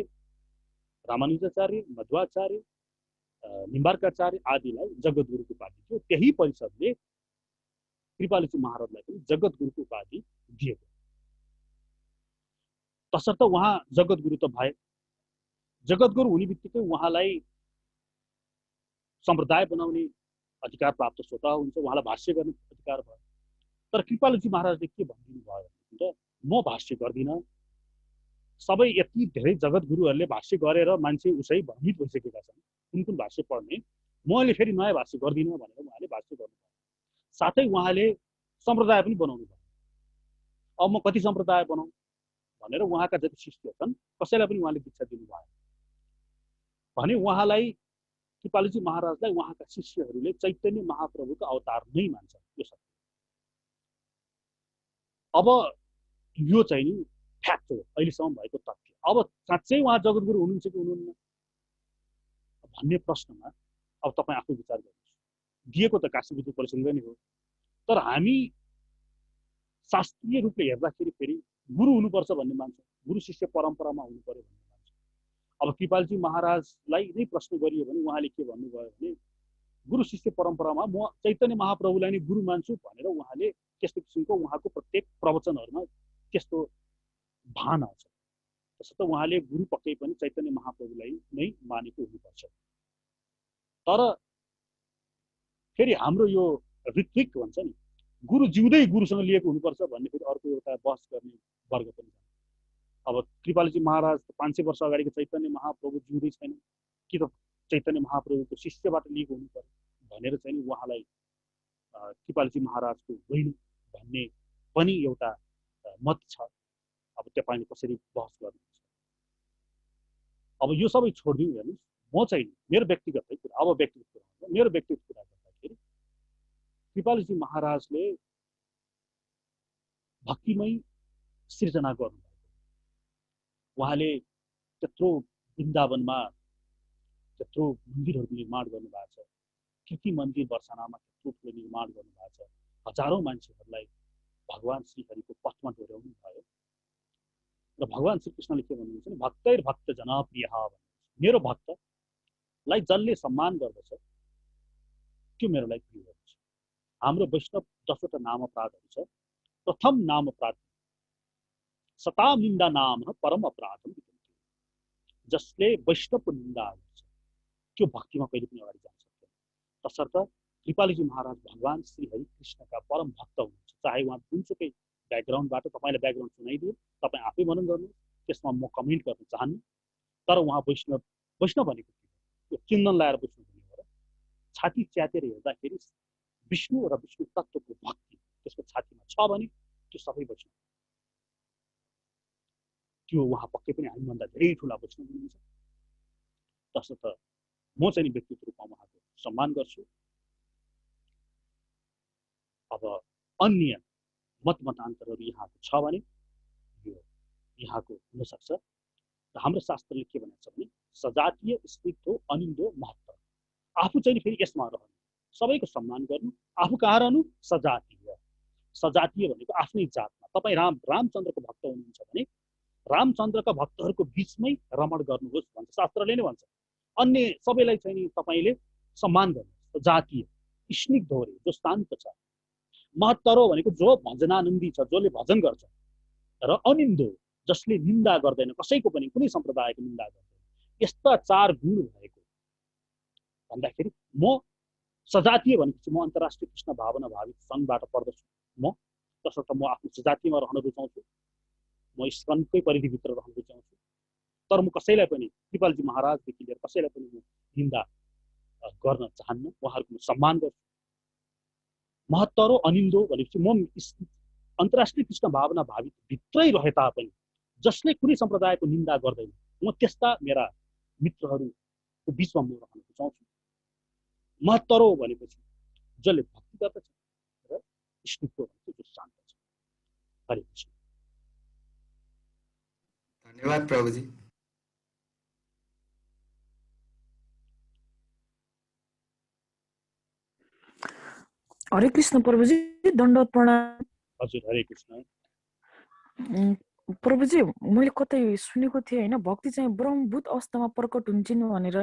रामानुजाचार्य, मध्वाचार्य, निम्बार्काचार्य आदिलाई जगतगुरुको उपाधि दियो। त्यही परिषदले कृपालुजी महाराजलाई पनि जगतगुरुको उपाधि दिएको। तसर्थ उहाँ जगतगुरु त भए। जगतगुरु हुने बित्तिकै उहाँलाई सम्प्रदाय बनाउने अधिकार प्राप्त स्वतः हुन्छ, उहाँलाई भाष्य गर्ने अधिकार भयो। तर कृपालुजी महाराजले के भनिदिनु भयो भने म भाष्य गर्दिनँ, सबै यति धेरै जगतगुरुहरूले भाष्य गरेर मान्छे उसै भ्रमित भइसकेका छन्, कुन भाष्य पढ्ने, मैले फेरि नयाँ भाष्य गर्दिनँ भनेर उहाँले भाष्य गर्नुभयो। साथै उहाँले सम्प्रदाय पनि बनाउनु भयो। अब म कति सम्प्रदाय बनाऊ भनेर उहाँका जति शिष्य छन् कसैलाई पनि उहाँले दीक्षा दिनु भयो भने उहाँलाई, कृपालुजी महाराजलाई उहाँका शिष्यहरूले चैतन्य महाप्रभुको अवतार नै मान्छ। यो सत्य। अब यो चाहिँ नि फ्याक्ट हो, अहिलेसम्म भएको तथ्य। अब साँच्चै उहाँ जगतगुरु हुनुहुन्छ कि हुनुहुन्न भन्ने प्रश्नमा अब तपाईँ आफै विचार गर्नुहोस्। दिएको त काशी विद्वत परिषदले नै हो, तर हामी शास्त्रीय रूपले हेर्दाखेरि फेरि गुरु हुनुपर्छ भन्ने मान्छौँ, गुरु शिष्य परम्परामा हुनु पर्यो भन्ने मान्छौँ। अब कृपालजी महाराजलाई नै प्रश्न गरियो भने उहाँले के भन्नुभयो भने गुरु शिष्य परम्परामा म चैतन्य महाप्रभुलाई नै गुरु मान्छु भनेर उहाँले त्यस्तो किसिमको उहाँको प्रत्येक प्रवचनहरूमा त्यस्तो भान आउँछ। त्यसर्थ उहाँले गुरु पक्कै पनि चैतन्य महाप्रभुलाई नै मानेको हुनुपर्छ। तर फेरि हाम्रो यो ऋत्विक भन्छ नि, गुरु जिउँदै गुरुसँग लिएको हुनुपर्छ भन्ने फेरि अर्को एउटा बहस गर्ने वर्ग पनि छ। अब कृपालजी महाराज 500 वर्ष अगाडिको चैतन्य महाप्रभु जिउँदै छैन कि त चैतन्य महाप्रभुको शिष्यबाट लिएको हुनु पर्यो भनेर चाहिँ उहाँलाई कृपालजी महाराजको होइन भन्ने पनि एउटा मत छ। अब तपाईँले कसरी बहस गर्नुहुन्छ? अब यो सबै छोडिदिउँ। हेर्नुहोस्, म चाहिँ मेरो व्यक्तिगत कुरा, अब व्यक्तिगत कुरा, मेरो व्यक्तिगत कुरा गर्दाखेरि कृपालजी महाराजले भक्तिमय सृजना गर्नुभएको। उहाँले त्यत्रो वृन्दावनमा त्यत्रो मन्दिरहरूको निर्माण गर्नुभएको छ, कीर्ति मन्दिर बर्सानामा त्यत्रो ठुलो निर्माण गर्नुभएको छ, हजारौँ मान्छेहरूलाई भगवान श्रीहरिको पथमा डोर्याउनु भयो। र भगवान श्रीकृष्णले के भन्नुहुन्छ भने भक्तैर भक्त जनप्रिय भन्नुहुन्छ, मेरो भक्तलाई जसले सम्मान गर्दछ त्यो मेरो लागि प्रिय हुन्छ। हाम्रो वैष्णव 10वटा नाम अपराधहरू छ। प्रथम नाम अपराध सता निन्दा नाम परम अपराधम, जसले वैष्णवको निन्दा गर्छ त्यो भक्तिमा कहिले पनि अगाडि जान सक्दैन। तसर्थ कृपालुजी महाराज भगवान श्री हरि कृष्णका परम भक्त हुनुहुन्छ। चाहे उहाँ जुनसुकै ब्याकग्राउन्डबाट, तपाईँलाई ब्याकग्राउन्ड सुनाइदिए, तपाईँ आफै मनन गर्नु, त्यसमा म कमेन्ट गर्न चाहन्न। तर उहाँ वैष्णव भनेको यो चिन्दन लगाएर वैष्णव हुने हो र छाती च्यातेर हेर्दाखेरि विष्णु र विष्णु तत्त्वको भक्ति त्यसको छातीमा छ भने त्यो सबै वैष्णव, त्यो उहाँ पक्कै पनि हामीभन्दा धेरै ठुला वैष्णव हुनुहुन्छ। तसर्थ म चाहिँ व्यक्तिगत रूपमा उहाँको सम्मान गर्छु। अब अन्य मतान्तरहरू यहाँको छ भने यो यहाँको हुनसक्छ। र हाम्रो शास्त्रले के भनेको छ भने सजातीय स्थितो अनिन्दो महत्त्व, आफू चाहिँ फेरि यसमा रहनु, सबैको सम्मान गर्नु, आफू कहाँ रहनु, सजातीय। सजातीय भनेको आफ्नै जातमा। तपाईँ रामचन्द्रको भक्त हुनुहुन्छ भने रामचन्द्रका भक्तहरूको बिचमै रमण गर्नुहोस् भन्छ, शास्त्रले नै भन्छ। अन्य सबैलाई चाहिँ नि तपाईँले सम्मान गर्नुहोस्। जातीय स्निग्ध हो रे, जो शान्त छ। महत्तरो भनेको जो भजनानन्दी छ, जसले भजन गर्छ। र अनिन्दो, जसले निन्दा गर्दैन, कसैको पनि कुनै सम्प्रदायको निन्दा गर्दैन। यस्ता 4 गुण भएको भन्दाखेरि म सजातीय भनेपछि म अन्तर्राष्ट्रिय कृष्ण भावना भावित सङ्घबाट पर्दछु म। तसर्थ म आफ्नो सजातीयमा रहन रुचाउँछु, म इस्कनकै परिधिभित्र रहन रुचाउँछु। तर म कसैलाई पनि कृपालजी महाराजदेखि लिएर कसैलाई पनि म निन्दा गर्न चाहन्न, उहाँहरूको सम्मान गर्छु। महत्तरो अनिन्दो भनेपछि म अन्तर्राष्ट्रिय कृष्ण भावना भावित भित्रै रहे तापनि जसले कुनै सम्प्रदायको निन्दा गर्दैन, म त्यस्ता मेरा मित्रहरूको बिचमा म रहन रुचाउँछु। महत्तरो भनेपछि जसले भक्ति गर्दछ र स्निग्धो भनेको जो शान्त छ। हरे कृष्ण। धन्यवाद प्रभुजी। हरे कृष्ण प्रभुजी, दण्डवत प्रणाम। हजुर, हरे कृष्ण। प्रभुजी, मैले कतै सुनेको थिएँ होइन, भक्ति चाहिँ ब्रह्मभूत अवस्थामा प्रकट हुन्छन् भनेर।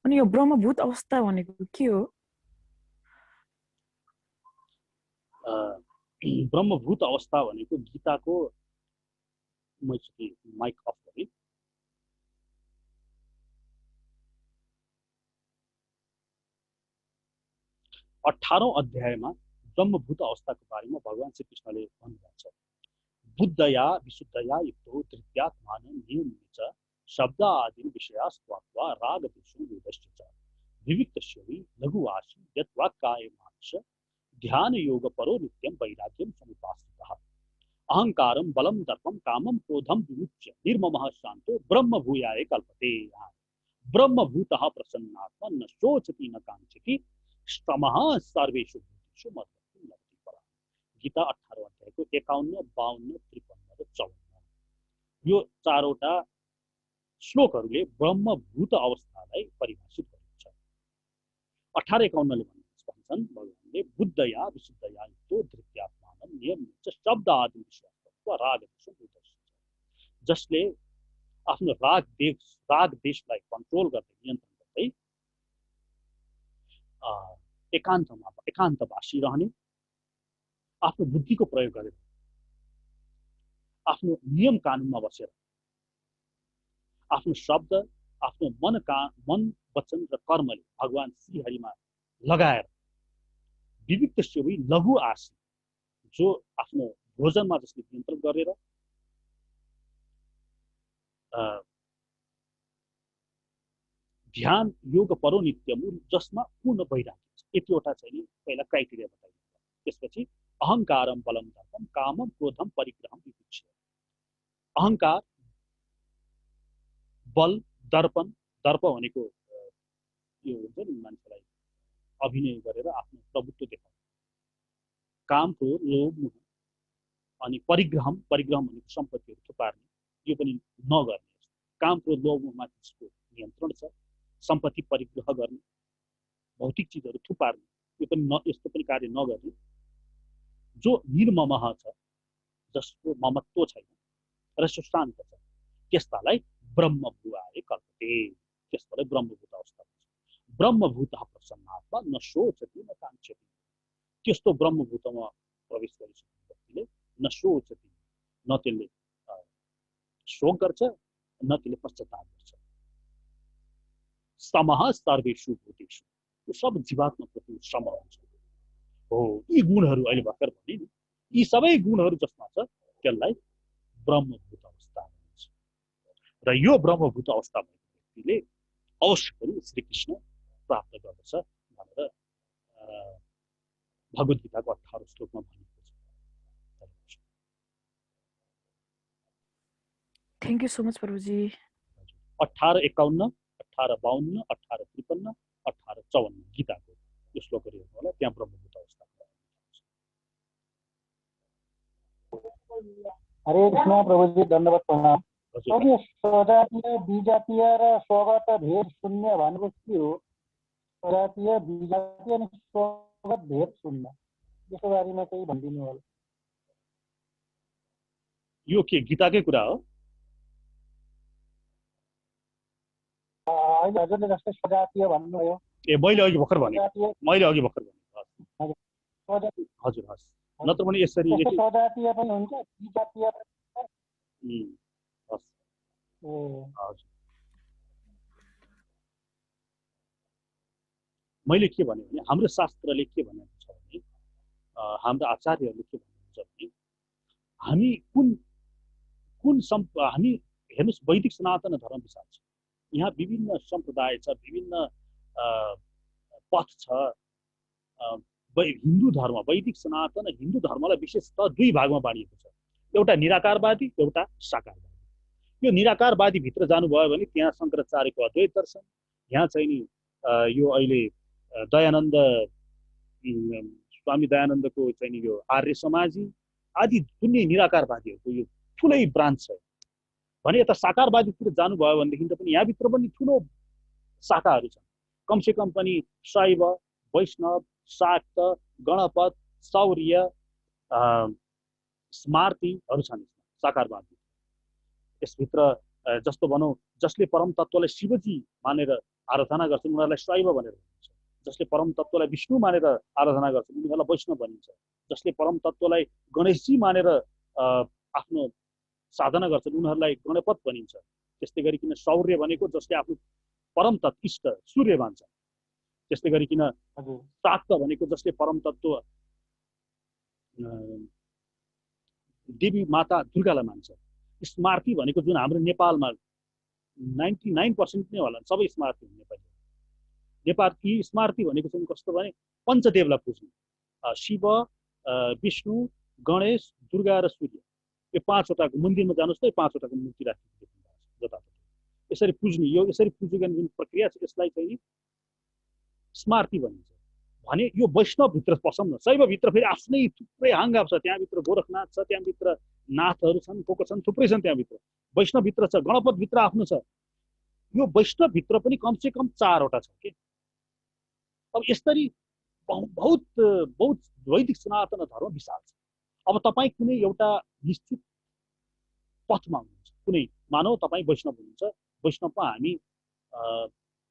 अनि यो ब्रह्मभूत अवस्था भनेको के हो? ब्रह्मभूत अवस्था भनेको गीताको, मैले माइक अफ गरेँ, 18औं अध्यायमा ब्रह्मभूत अवस्थाको बारेमा भगवान श्रीकृष्णले भन्नुभएको छ। बुद्धया विशुद्धया युक्तो धृत्यात्मान नियमित शब्दादि विषयास्त्वा रागदेशो वेदश्च च विविक्तस्य वै लघुवासी यद्वाक्काय मानस ध्यान योग परो नित्यं वैराग्यं समुपास्थितः अहंकारं बलं दर्पं कामं क्रोधं विमुच्य निर्ममः शांतो ब्रह्मभूयाय कल्पते। ब्रह्मभूतः प्रसन्नात्मा न शोचति न कांक्षति समः सर्वेषु भूतेषु मद्भक्तिं लभते परा। गीता 18औं अध्यायको 51, 52, 53 र 54 यो 4वटा श्लोकहरूले ब्रह्मभूत अवस्थालाई परिभाषित गरेको छ। 18-51 ले भन्छन् भगवानले बुद्धया विशुद्धया युक्तो धृत्यात्मानं नियमित शब्दादि विषयास्त्वा रागदेशो वेदश्च, जसले आफ्नो राग देशलाई कन्ट्रोल गर्दै, नियन्त्रण गर्दै एकान्तवासी रहने, आफ्नो बुद्धिको प्रयोग गरेर, आफ्नो नियम कानुनमा बसेर, आफ्नो शब्द, आफ्नो मन वचन र कर्मले भगवान श्रीहरिमा लगाएर विविक्त सेवी लघु आशी, जो आफ्नो भोजनमा जसले नियन्त्रण गरेर ध्यान योग परो नित्यम, जसमा पूर्ण वैराग्य छ। यतिवटा चाहिँ पहिला क्राइटेरिया बताइन्छ। त्यसपछि अहंकारम बलम दर्पम कामम क्रोधम परिग्रहम विमुच्य। अहंकार, बल, दर्पण, दर्प भनेको यो हुन्छ नि मान्छेलाई अभिनय गरेर आफ्नो प्रभुत्व देखाउने, काम, क्रोध, लोभ, मोह, अनि परिग्रहम भनेको सम्पत्तिहरू थुपार्ने, यो पनि नगर्ने। काम, क्रोध, लोभ, मोहमा त्यसको नियन्त्रण छ। सम्पत्ति परिग्रह गर्ने, भौतिक चिजहरू थुपार्ने, यो पनि यस्तो पनि कार्य नगर्ने, जो निर्ममः छ, जसको ममत्व छैन र सुशान्त छ, त्यस्तालाई ब्रह्मभुवाए कल्पते, त्यस्तालाई ब्रह्मभूत अवस्था भन्छ। ब्रह्मभूतः प्रसन्नात्मा न शोचति न काङ्क्षति, त्यस्तो ब्रह्मभूतमा प्रवेश गरिसकेको व्यक्तिले न शोचति, न त्यसले शोक गर्छ, न त्यसले पश्चाताप गर्छ। समः सर्वेषु भूतेषु, यो सब जीवात्माप्रति सम हुन्छ। हो, यी गुणहरू अहिले भर्खर भने नि, यी सबै गुणहरू जसमा छ त्यसलाई ब्रह्मभूत अवस्था भनिन्छ। र यो ब्रह्मभूत अवस्था भएको व्यक्तिले अवश्य पनि श्रीकृष्ण प्राप्त गर्दछ भनेर भगवत गीताको 18 श्लोकमा भनिएको छ। थ्याङ्क यू सो मच प्रभुजी। 18:51, 18:52, 18:53, 18:54 गीताको यो श्लोकहरू हेर्नु होला, त्यहाँ ब्रह्मभूत अवस्था। हरे कृष्ण प्रभुजी, धन्यवाद प्रणाम। हजुर, स्वजातीय विजातीय र स्वगत भेद शून्य भनेको के हो? स्वजातीय विजातीय अनि स्वगत भेद शून्य, यसको बारेमा चाहिँ भनिदिनु होला। यो के गीताकै कुरा हो? अहिले हजुरले जस्तै स्वजातीय भन्नुभयो। ए, मैले अघि भर्खर भने, मैले अघि भर्खर भने। स्वजातीय, हजुर, हस्, नत्र पनि यसरी स्वजातीय पनि हुन्छ, विजातीय पनि हुन्छ। हस्, हजुर। मैले के भने हाम्रो शास्त्रले के भनेको छ भने, हाम्रो आचार्यहरूले के भन्नुहुन्छ भने, हामी हामी हेर्नुहोस्, वैदिक सनातन धर्म विशाल छ, यहाँ विभिन्न सम्प्रदाय छ, विभिन्न पथ छ। हिन्दू धर्म, वैदिक सनातन हिन्दू धर्मलाई विशेषतः दुई भागमा बाँडिएको छ, एउटा निराकारवादी, एउटा साकारवादी। यो निराकारवादी भित्र जानुभयो भने त्यहाँ शङ्कराचार्यको अद्वैत दर्शन, यहाँ चाहिँ नि यो अहिले दयानन्द स्वामी दयानन्दको चाहिँ नि यो आर्य समाजी आदि दुनिया निराकारवादीहरूको यो ठुलै ब्रान्च छ भने, यता साकारवादीतिर जानुभयो भनेदेखि त पनि यहाँभित्र पनि ठुलो शाखाहरू छन्। कमसेकम पनि शैव, वैष्णव, शाक्त, गणपत, सौर्य, स्मार्तिहरू छन् साकारवादी। यसभित्र जस्तो भनौँ, जसले परम तत्त्वलाई शिवजी मानेर आराधना गर्छन् उनीहरूलाई शैव भनेर भनिन्छ, जसले परम तत्त्वलाई विष्णु मानेर आराधना गर्छन् उनीहरूलाई वैष्णव भनिन्छ, जसले परम तत्त्वलाई गणेशजी मानेर आफ्नो साधना गर्छन् उनीहरूलाई गणपत भनिन्छ। त्यस्तै गरिकन सौर्य भनेको जसले आफ्नो परम तत्त्व इष्ट सूर्य मान्छ। त्यस्तै गरिकन शाक्त भनेको जसले परम तत्त्व देवी माता दुर्गालाई मान्छ। स्मार्ती भनेको जुन हाम्रो नेपालमा 99% नै होला, सबै स्मार्ती हुने नेपाली। नेपाली स्मार्ती भनेको चाहिँ कस्तो भने पञ्चदेवलाई पुज्ने, शिव, विष्णु, गणेश, दुर्गा र सूर्य, यो 5वटाको मन्दिरमा जानुहोस् त, 5वटाको मूर्ति राखिएको देख्नुहुन्छ जताततै। यसरी पुज्ने, यो यसरी पुजेको जुन प्रक्रिया छ यसलाई चाहिँ स्मार्ती भनिन्छ। भने यो वैष्णवभित्र पसौँ न, शैवभित्र फेरि आफ्नै थुप्रै हाङ्गाप छ, त्यहाँभित्र गोरखनाथ छ, त्यहाँभित्र नाथहरू छन्, को छन्, थुप्रै छन् त्यहाँभित्र। वैष्णवभित्र छ, गणपतभित्र आफ्नो छ। यो वैष्णवभित्र पनि कमसेकम 4वटा छ के। अब यसरी बहुत बहुत वैदिक सनातन धर्म विशाल छ। अब तपाईँ कुनै एउटा निश्चित पथमा हुनुहुन्छ, कुनै मानौ तपाईँ वैष्णव हुनुहुन्छ, वैष्णवमा हामी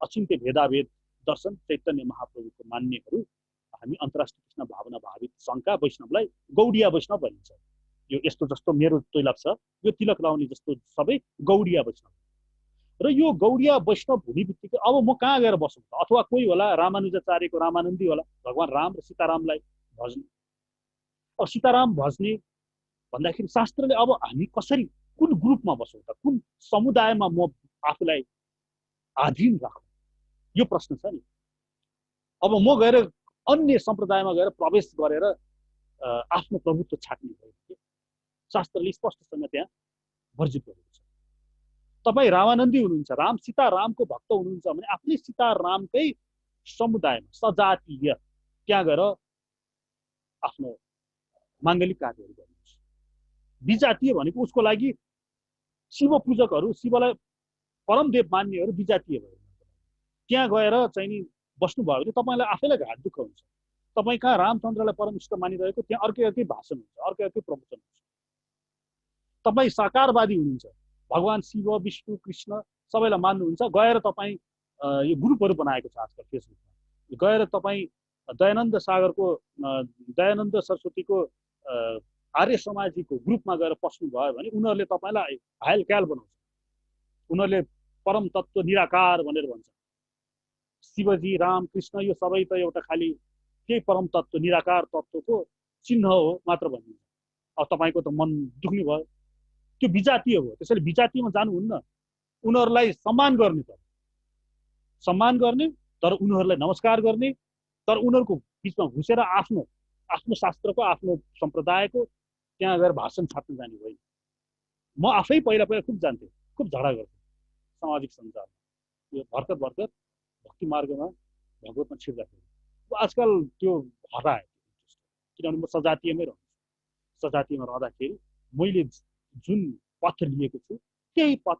अचिन्त्य भेदाभेद दर्शन चैतन्य महाप्रभुको मान्नेहरू हामी अन्तर्राष्ट्रिय कृष्ण भावना भावित सङ्घका वैष्णवलाई गौडिया वैष्णव भनिन्छ। यो यस्तो जस्तो मेरो तैलक छ, यो तिलक लाउने जस्तो सबै गौडिया वैष्णव। र यो गौडिया वैष्णव हुने बित्तिकै अब म कहाँ गएर बसौँ त? अथवा कोही होला रामानुजाचार्यको रामानन्दी होला, भगवान् राम र सीतारामलाई भज्ने। अब सीताराम भज्ने भन्दाखेरि शास्त्रले अब हामी कसरी कुन ग्रुपमा बसौँ त, कुन समुदायमा म आफूलाई आधीन राखौँ, यो प्रश्न छ नि। अब म गएर अन्य सम्प्रदायमा गएर प्रवेश गरेर आफ्नो प्रभुत्व छाट्ने भयो। शास्त्रले स्पष्टसँग त्यहाँ वर्जित गरेको छ। तपाईँ रामानन्दी हुनुहुन्छ, राम सीतारामको भक्त हुनुहुन्छ भने आफ्नै सीतारामकै समुदायमा सजातीय त्यहाँ गएर आफ्नो माङ्गलिक कार्यहरू गर्नुहुन्छ। विजातीय भनेको उसको लागि शिव पूजकहरू, शिवलाई परमदेव मान्नेहरू विजातीय भयो। त्यहाँ गएर चाहिँ नि बस्नुभयो भने तपाईँलाई आफैलाई घात दुःख हुन्छ। तपाईँ कहाँ रामचन्द्रलाई परम इष्ट मानिरहेको त्यहाँ अर्कै भाषण हुन्छ, अर्कै प्रवचन हुन्छ। तपाईँ साकारवादी हुनुहुन्छ, भगवान शिव विष्णु कृष्ण सबैलाई मान्नुहुन्छ, गएर तपाईँ यो ग्रुपहरू बनाएको छ आजकल फेसबुकमा, गएर तपाईँ दयानन्द सागरको दयानन्द सरस्वतीको आर्य समाजीको ग्रुपमा गएर पस्नुभयो भने उनीहरूले तपाईँलाई हायल क्याल बनाउँछ। उनीहरूले परम तत्त्व निराकार भनेर भन्छ। शिवजी राम कृष्ण यो सबै त एउटा खालि केही परम तत्त्व निराकार तत्त्वको चिन्ह हो मात्र भनिन्छ। अब तपाईँको त मन दुख्ने भयो, त्यो विजातीय हो। त्यसैले विजातीयमा जानुहुन्न। उनीहरूलाई सम्मान गर्ने, सम्मान गर्ने, तर उनीहरूलाई नमस्कार गर्ने, तर उनीहरूको बिचमा घुसेर आफ्नो आफ्नो शास्त्रको आफ्नो सम्प्रदायको त्यहाँ गएर भाषण छाप्न जाने होइन। म आफै पहिला खुब जान्थेँ, खुब झगडा गर्थेँ सामाजिक सञ्जालमा, यो भर्खर भक्ति मार्गमा भगवतमा छिर्दाखेरि। आजकल त्यो हरायो, किनभने म सजातीयमै रहन्छु। सजातीयमा रहँदाखेरि मैले जुन पथ लिएको छु त्यही पथ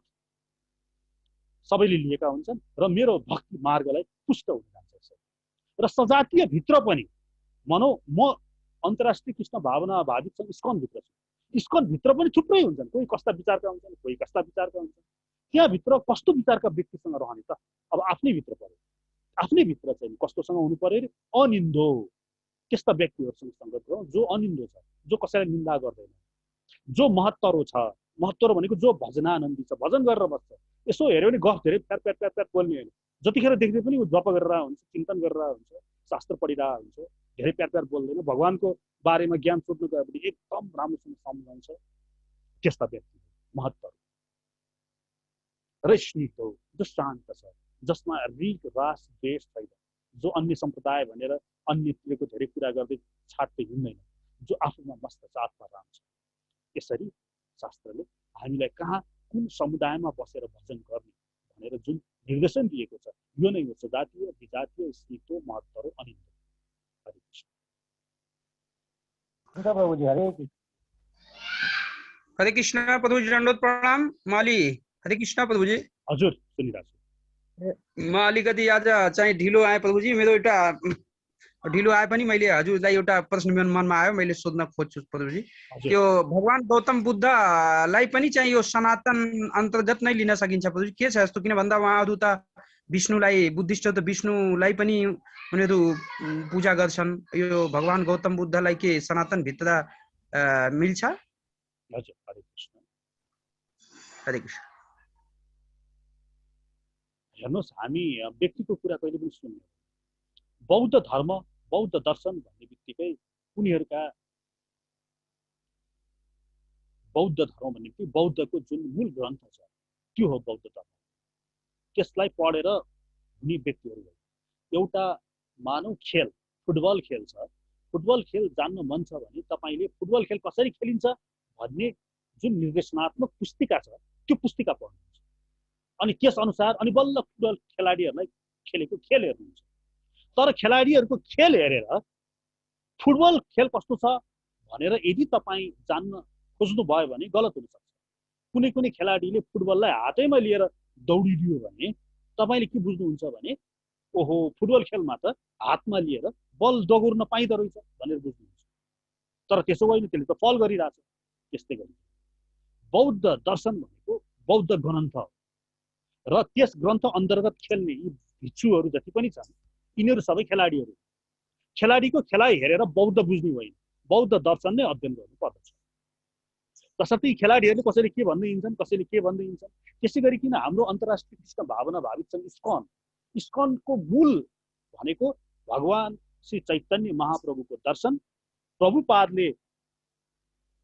सबैले लिएका हुन्छन् र मेरो भक्ति मार्गलाई पुष्ट हुन जान्छ। र सजातीय भित्र पनि भनौँ म अन्तर्राष्ट्रिय कृष्ण भावना भावित सङ्घ इस्कन भित्र छु। इस्कन भित्र पनि थुप्रै हुन्छन्, कोही कस्ता विचारका हुन्छन्, कोही कस्ता विचारका हुन्छन्। त्यहाँभित्र कस्तो विचारका व्यक्तिसँग रहने त? अब आफ्नै भित्र पर्यो, आफ्नै भित्र चाहिँ कस्तोसँग हुनु पर्यो अरे? अनिन्दो, त्यस्ता व्यक्तिहरूसँग सङ्गत गरौँ जो अनिन्दो छ, जो कसैलाई निन्दा गर्दैन, जो महत्तरो छ। महत्तरो भनेको जो भजनानन्दी छ, भजन गरेर बस्छ। यसो हेऱ्यो भने गफ धेरै प्याट प्याट प्याट प्याट बोल्ने होइन। जतिखेर देख्दै पनि ऊ जप गरेर हुन्छ, चिन्तन गरेर हुन्छ, शास्त्र पढिरहेको हुन्छ, धेरै प्याट प्याट बोल्दैन। भगवानको बारेमा ज्ञान सोध्नु गयो भने एकदम राम्रोसँग सम्झाउँछ। त्यस्ता व्यक्ति महत्तर र स्निग्ध हो, जो शान्त छ, जसमा रिग रास द्वेष छैन, जो अन्य सम्प्रदाय भनेर अन्यको धेरै कुरा गर्दै छाट्दै हिँड्दैन, जो आफूमा मस्त छ, आत्मा राम छ। यसरी शास्त्रले हामीलाई कहाँ कुन समुदायमा बसेर भजन गर्ने भनेर जुन निर्देशन दिएको छ यो नै हो सजातीय, विजातीय, स्निग्ध, महत्तर, अनिन्द। हरे कृष्ण। प्रभुजी हरे कृष्ण। हरे कृष्ण प्रभुजी, दण्डवत प्रणाम। माली हरे कृष्ण प्रभुजी। हजुर सुनिरहेको छु। म अलिकति आज चाहिँ ढिलो आएँ प्रभुजी। मेरो एउटा ढिलो आए पनि मैले हजुरलाई एउटा प्रश्न मेरो मनमा आयो, मैले सोध्न खोज्छु प्रभुजी। त्यो भगवान गौतम बुद्धलाई पनि चाहिँ यो सनातन अन्तर्गत नै लिन सकिन्छ प्रभुजी? के छ यस्तो? किन भन्दा उहाँहरू त विष्णुलाई, बुद्धिस्ट त विष्णुलाई पनि उनीहरू पूजा गर्छन्। यो भगवान गौतम बुद्धलाई के सनातन भित्र मिल्छ? हजुर हरे कृष्ण। हरे कृष्ण। हेर्नुहोस्, हामी व्यक्तिको कुरा कहिले पनि सुन्ने, बौद्ध धर्म, बौद्ध दर्शन भन्ने बित्तिकै उनीहरूका बौद्ध धर्म भन्ने बित्तिकै बौद्धको जुन मूल ग्रन्थ छ त्यो हो बौद्ध धर्म। त्यसलाई पढेर हुने व्यक्तिहरू हो। एउटा मानव खेल, फुटबल खेल छ, फुटबल खेल जान्न मन छ भने तपाईँले फुटबल खेल कसरी खेलिन्छ भन्ने जुन निर्देशनात्मक पुस्तिका छ त्यो पुस्तिका पढ्नुहुन्छ, अनि त्यस अनुसार अनि बल्ल फुटबल खेलाडीहरूलाई खेलेको खेल हेर्नुहुन्छ। तर खेलाडीहरूको खेल हेरेर फुटबल खेल कस्तो छ भनेर यदि तपाईँ जान्न खोज्नु भयो भने गलत हुनसक्छ। कुनै कुनै खेलाडीले फुटबललाई हातैमा लिएर दौडिदियो भने तपाईँले के बुझ्नुहुन्छ भने ओहो फुटबल खेलमा त हातमा लिएर बल दगुर्न पाइँदो रहेछ भनेर बुझ्नुहुन्छ। तर त्यसो होइन, त्यसले त फल गरिरहेछ। त्यस्तै गरी बौद्ध दर्शन भनेको बौद्ध ग्रन्थ हो र त्यस ग्रन्थ अन्तर्गत खेल्ने यी भिक्षुहरू जति पनि छन् यिनीहरू सबै खेलाडीहरू। खेलाडीको खेलाइ हेरेर बौद्ध बुझ्ने होइन, बौद्ध दर्शन नै अध्ययन गर्नु पर्दछ। तसर्थ खेलाडीहरूले कसैले के भन्दै हिँड्छन्, कसैले के भन्दै हिँड्छन्। त्यसै गरिकन हाम्रो अन्तर्राष्ट्रिय कृष्ण भावना भावित सङ्घ इस्कन, इस्कनको मूल भनेको भगवान श्री चैतन्य महाप्रभुको दर्शन। प्रभुपादले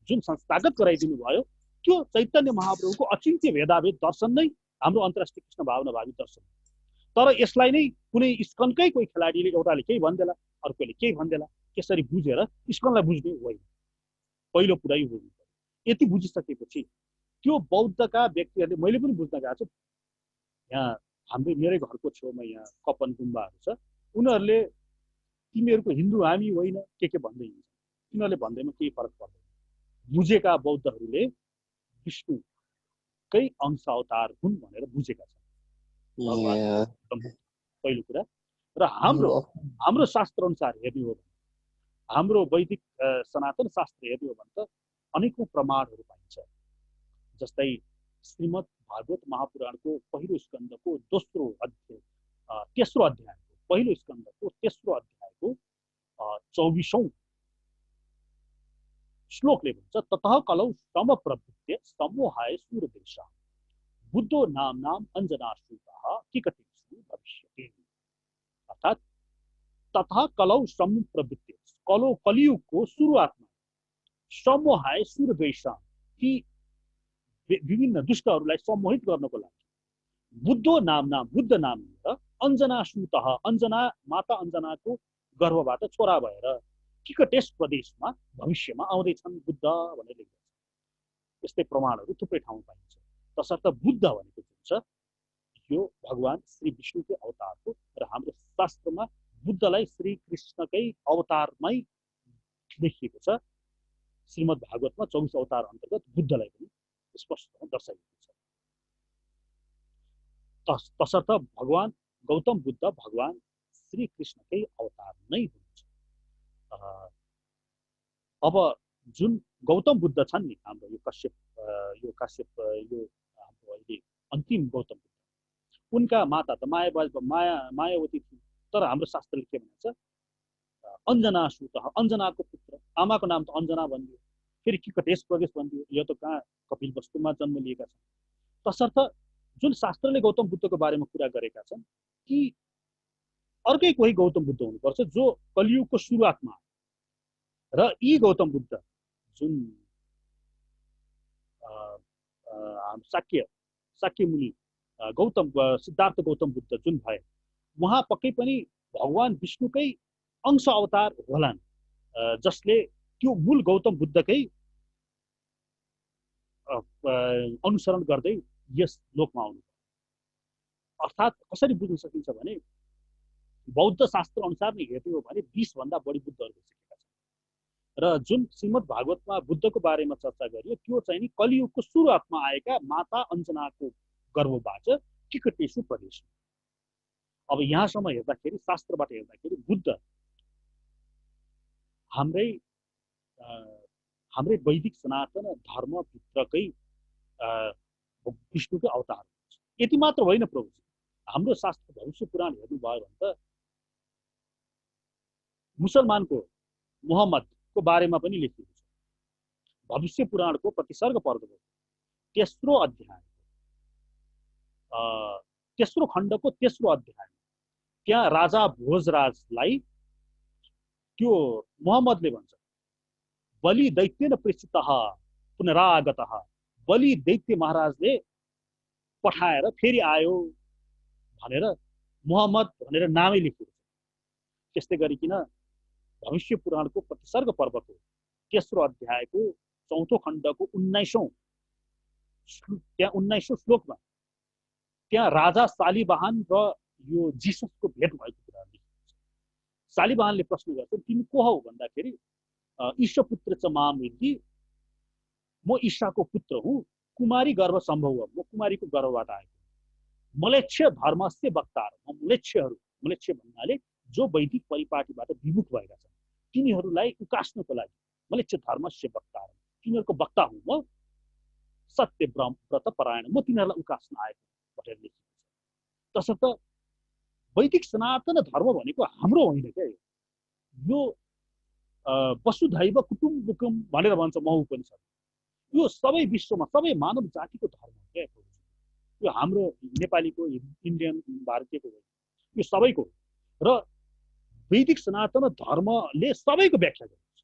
जुन संस्थागत गराइदिनु भयो त्यो चैतन्य महाप्रभुको अचिन्त्य भेदाभेद दर्शन नै हाम्रो अन्तर्राष्ट्रिय कृष्ण भावना भावित दर्शन। तर यसलाई नै कुनै इस्कनकै कोही खेलाडीले एउटाले केही भन्देला, अर्कोले केही भन्देला, त्यसरी बुझेर इस्कनलाई बुझ्ने होइन। पहिलो कुरा यो बुझ्नु पर्यो। यति बुझिसकेपछि त्यो बौद्धका व्यक्तिहरूले, मैले पनि बुझ्न गएको छु, यहाँ हाम्रो मेरै घरको छेउमा यहाँ कपन गुम्बाहरू छ, उनीहरूले तिमीहरूको हिन्दू हामी होइन के भन्दै हिँड्छ। तिनीहरूले भन्दैमा केही फरक पर्दैन। बुझेका बौद्धहरूले विष्णुकै अंश अवतार हुन् भनेर बुझेका छन्। पहिलो कुरा। र हाम्रो शास्त्र अनुसार हेर्ने हो भने, हाम्रो वैदिक सनातन शास्त्र हेर्ने हो भने त अनेकौं प्रमाणहरू पाइन्छ। जस्तै श्रीमद् भागवत महापुराणको पहिलो स्कन्धको तेस्रो अध्यायको पहिलो स्कन्धको तेस्रो अध्यायको 24औं श्लोकले भन्छ ततः कलौ श्रम प्रवृत्ते समोहाय सूरदेश बुद्धो नाम अंजनाश्रुतः किकटेषु भविष्यति। अर्थात तथा कलौ श्रम प्रवृत्ति, कलियुगको सुरुवातमा समोहाय सूरदेश ती विभिन्न दुष्टहरूलाई सम्मोहित गर्नको लागि बुद्धो बुद्ध नाम लिएर अंजनाश्रुतः, अंजना माता अंजनाको गर्भबाट छोरा भएर किकटेश प्रदेशमा भविष्यमा आउँदैछन् बुद्ध भनेर लेखिन्छ। यस्तै प्रमाणहरू थुप्रै ठाउँमा पाइन्छ। तसर्थ बुद्ध भनेको जुन छ यो भगवान श्री विष्णुकै अवतार हो र हाम्रो शास्त्रमा बुद्धलाई श्री कृष्णकै अवतारमै लेखिएको छ। श्रीमद् भागवतमा 24 अवतार अन्तर्गत बुद्धलाई पनि स्पष्ट दर्शाइएको छ। तसर्थ भगवान गौतम बुद्ध भगवान श्री कृष्णकै अवतार नै हुनुहुन्छ। अब जुन गौतम बुद्ध छन् नि हाम्रो यो काश्यप हाम्रो अहिले अन्तिम गौतम बुद्ध, उनका माता त मायावती थिइन्। तर हाम्रो शास्त्रले के भन्छ, अंजनाश्रुतः, अंजनाको पुत्र, आमाको नाम त अंजना भनिदियो, फेरि किकटेश प्रदेश भनिदियो। यो त कहाँ कपिल वस्तुमा जन्म लिएका छन्। तसर्थ जुन शास्त्रले गौतम बुद्धको बारेमा कुरा गरेका छन् कि अर्कै कोही गौतम बुद्ध हुनुपर्छ जो कलियुगको सुरुवातमा, र यी गौतम बुद्ध जुन शाक्य मुनि सिद्धार्थ गौतम बुद्ध जुन भए, उहाँ पक्कै पनि भगवान विष्णुकै अंश अवतार होलान्, जसले त्यो मूल गौतम बुद्धकै अनुसरण गर्दै यस लोकमा आउनु। अर्थात् कसरी बुझ्न सकिन्छ भने बौद्ध शास्त्र अनुसार नै हेर्ने हो भने 20 भन्दा बढी बुद्धहरू भइसकेका छन्। र जुन श्रीमद् भागवतमा बुद्धको बारेमा चर्चा गरियो त्यो चाहिँ नि कलियुगको सुरुवातमा आएका माता अंजनाको गर्भबाट किकटेशु प्रदेश। अब यहाँसम्म हेर्दाखेरि, शास्त्रबाट हेर्दाखेरि बुद्ध हाम्रै वैदिक सनातन धर्मभित्रकै विष्णुको अवतार हुन्छ। यति मात्र होइन प्रभुजी, हाम्रो शास्त्र भविष्य पुराण हेर्नुभयो भने त मुसलमानको मुहम्मदको बारेमा पनि लेखिएको छ। भविष्य पुराणको प्रतिसर्ग पर्वको तेस्रो अध्याय, तेस्रो खण्डको तेस्रो अध्याय, त्यहाँ राजा भोजराजलाई त्यो मुहम्मदले भन्छ बलि दैत्येन प्रेषितः पुनरागतः, बलि दैत्य महाराजले पठाएर फेरि आयो भनेर मुहम्मद भनेर नामै लेखिएको छ। त्यस्तै गरिकन भविष्य पुराणको प्रतिसर्ग पर्वको तेस्रो अध्यायको चौथो खण्डको 19औं श्लोकमा त्यहाँ राजा शालिवाहन र यो जिससको भेट भएको कुरा लेखिएको छ। शालिवाहनले प्रश्न गर्छ तिमी को हौ भन्दाखेरि ईशा पुत्र च माम इति, म ईशाको पुत्र हुँ, कुमारी गर्भ सम्भव, म कुमारीको गर्भबाट आएको, मलेच्छ धर्मस्य वक्ता, म मलेच्छ भन्नाले जो वैदिक परिपाटीबाट विमुख भएका छन् तिनीहरूलाई उकास्नको लागि मलेच्छ धर्मस्य वक्ता, तिनीहरूको वक्ता हुँ, म सत्य व्रत परायण, म तिनीहरूलाई उकास्न आएको भनेर लेखिएको छ। तसर्थ वैदिक सनातन धर्म भनेको हाम्रो होइन क्या, यो वसुधैव कुटुम्बकम भनेर भन्छ महौपनिषद। यो सबै विश्वमा सबै मानव जातिको धर्म हो क्या। यो हाम्रो नेपालीको, इन्डियन, भारतीयको होइन, यो सबैको। र वैदिक सनातन धर्मले सबैको व्याख्या गरेको छ।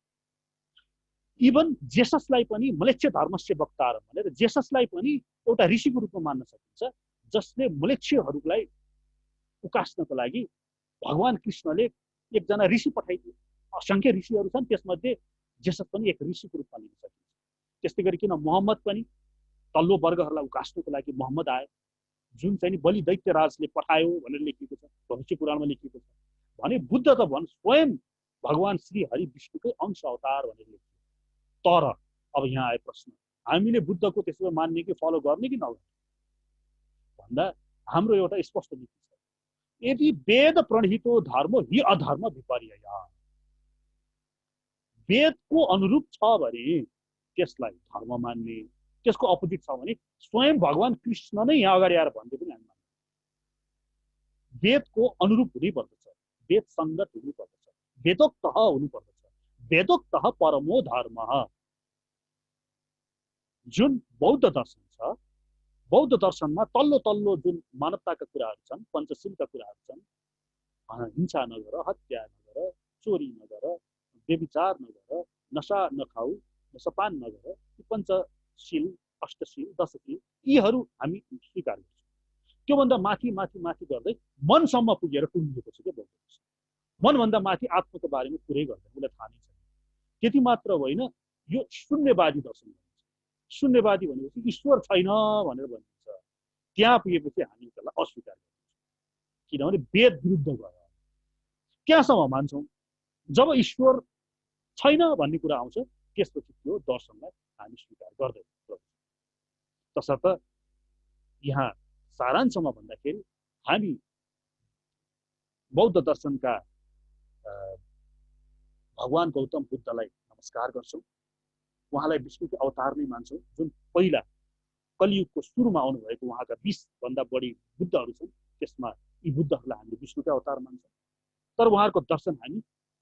इभन जेससलाई पनि मलेच्छ धर्मस्य वक्ता भनेर जेससलाई पनि एउटा ऋषिको रूपमा मान्न सकिन्छ, जसले मलेच्छहरूलाई उकास्नको लागि भगवान कृष्णले एकजना ऋषि पठाइदिए। असंख्य ऋषिहरू छन्, त्यसमध्ये जेसस पनि एक ऋषिको रूपमा लिन सकिन्छ। त्यस्तै गरिकन मोहम्मद पनि तल्लो वर्गहरूलाई उकास्नको लागि मोहम्मद आए, जुन चाहिँ बलि दैत्य राजले पठायो भनेर लेखिएको छ, भविष्य पुराणमा लेखिएको छ। भने बुद्ध त स्वयं भगवान श्री हरि विष्णुकै अंश अवतार भनेर लेखियो। तर अब यहाँ आए प्रश्न, हामीले बुद्धको त्यसो मान्ने कि फलो गर्ने कि नगर्ने भन्दा हाम्रो एउटा स्पष्ट नीति छ। यदि वेद प्रणहितो धर्म हि अधर्म विपर्यय, वेदको अनुरूप छ भने त्यसलाई धर्म मान्ने, त्यसको अपोजिट छ भने स्वयं भगवान कृष्ण नै यहाँ अगाडि आएर भन्दै पनि हामी मान्दैनौँ। वेदको अनुरूप हुनै पर्दछ, वेद संगत हुनु पर्दछ, वेदोक्तः हुनु पर्दछ। वेदोक्तः परमो धर्म। जुन बौद्ध दर्शन छ, बौद्ध दर्शनमा तल्लो तल्लो जुन मानवताका कुराहरू छन्, पञ्चशीलका कुराहरू छन्, हिंसा नगर, हत्या नगर, चोरी नगर, व्यभिचार नगर, नशा नखाऊ, नशपान नगर, यी पञ्चशील, अष्टशील, दशशील, यीहरू हामी स्वीकार गर्छौँ। त्योभन्दा माथि माथि माथि गर्दै मनसम्म पुगेर टुङ्गिएको छ क्या बौद्ध दर्शन। मनभन्दा माथि आत्माको बारेमा कुरै गर्दैन, उसलाई थाहा नै छैन। त्यति मात्र होइन, यो शून्यवादी दर्शन भनिन्छ। शून्यवादी भनेपछि ईश्वर छैन भनेर भनिन्छ। त्यहाँ पुगेपछि हामी त्यसलाई अस्वीकार गर्छौँ, किनभने वेद विरुद्ध गयो। त्यहाँसम्म मान्छौँ। जब ईश्वर छैन भन्ने कुरा आउँछ त्यसपछि त्यो दर्शनलाई हामी स्वीकार गर्दैनौँ। तसर्थ यहाँ सारांशमा भन्दाखेरि हामी बौद्ध दर्शनका भगवान गौतम बुद्धलाई नमस्कार गर्छौँ। उहाँलाई विष्णुको अवतार नै मान्छौँ। जुन पहिला कलियुगको सुरुमा आउनुभएको उहाँका 20 भन्दा बढी बुद्धहरू छन्, त्यसमा यी बुद्धहरूलाई हामीले विष्णुकै अवतार मान्छौँ। तर उहाँहरूको दर्शन हामी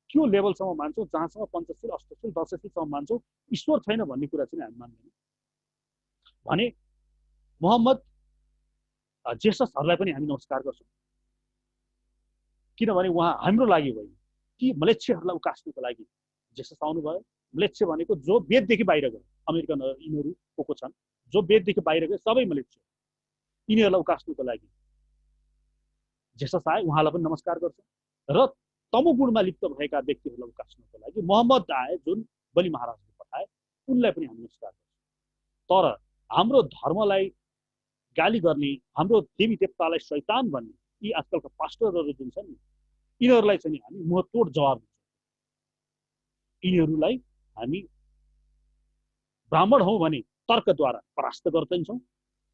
त्यो लेभलसम्म मान्छौँ जहाँसम्म पञ्चशील, अष्टशील, दशशीलसम्म मान्छौँ। ईश्वर छैन भन्ने कुरा चाहिँ हामी मान्दैनौँ। भने मोहम्मद जेससहरूलाई पनि हामी नमस्कार गर्छौँ, किनभने उहाँ हाम्रो लागि होइन, ती म्लेच्छहरूलाई उकास्नुको लागि जेसस आउनुभयो। म्लेच्छ भनेको जो वेददेखि बाहिर गयो, अमेरिकन यिनीहरू को छन्, जो वेददेखि बाहिर गयो सबै म्लेच्छ, यिनीहरूलाई उकास्नुको लागि जेसस आए, उहाँलाई पनि नमस्कार गर्छौँ। र तमोगुणमा लिप्त भएका व्यक्तिहरूलाई उकास्नुको लागि मोहम्मद आए, जुन बलि महाराजले पठाए, उनलाई पनि हामी नमस्कार गर्छौँ। तर हाम्रो धर्मलाई गाली गर्ने, हाम्रो देवी देवतालाई शैतान भन्ने यी आजकलका पास्टरहरू जुन छन् नि, यिनीहरूलाई चाहिँ हामी मुहतोड जवाब दिन्छौँ। यिनीहरूलाई हामी ब्राह्मण हौँ भने तर्कद्वारा परास्त गर्दैछौँ।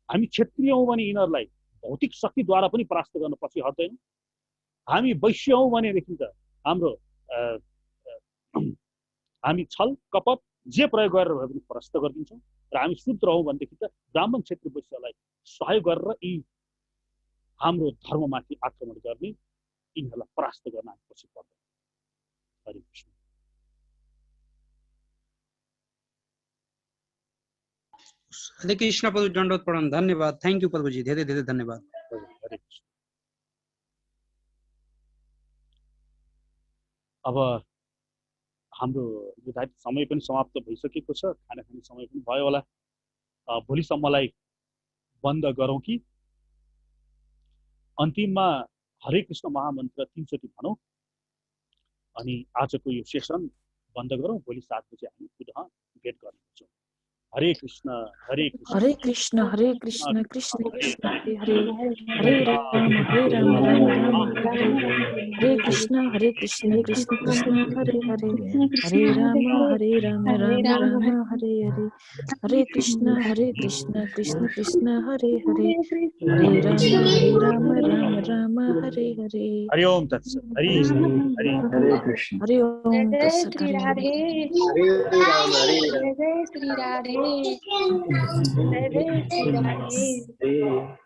हामी क्षत्रिय हौँ भने यिनीहरूलाई भौतिक शक्तिद्वारा पनि परास्त गर्न पछि हट्दैनौँ। हामी वैश्य हौँ भनेदेखि त हाम्रो हामी छल कपट जे प्रयोग गरेर भए पनि परास्त गरिदिन्छौँ। र हामी शूद्र हौँ भनेदेखि त ब्राह्मण क्षेत्रीय वैश्यलाई सहयोग गरेर यी हाम्रो धर्ममाथि आक्रमण गर्ने, यिनीहरूलाई परास्त गर्न हामी पछि पर्दैन। हरे कृष्ण। हरे कृष्ण प्रभु, दण्डवत प्रणाम, धन्यवाद। थ्याङ्क यू प्रभुजी, धेरै धेरै धन्यवाद। हरे कृष्ण। अब हाम्रो निर्धारित समय पनि समाप्त भइसकेको छ, खाना खाने समय पनि भयो होला। भोलिसम्मलाई बन्द गरौँ कि अन्तिममा हरे कृष्ण महामन्त्र 3 चोटि भनौँ अनि आजको यो सेसन बन्द गरौँ। भोलि 7 बजे हामी पुनः भेट गर्नेछौँ। हरे कृष्ण हरे कृष्ण हरे कृष्ण कृष्ण कृष्ण हरे हरे, हरे राम राम राम हरे हरे, हरे कृष्ण कृष्ण कृष्ण हरे हरे, हरे राम राम राम हरे हरे, हरे कृष्ण कृष्ण कृष्ण हरे हरे, हरे राम राम हरे हरे। हरि ओम तत्सत। हरि हरे कृष्ण। हरि ओम जय तत्सत। श्री राधे, हरे राम हरे राम। जय श्री राधे, जय जय श्री राधे।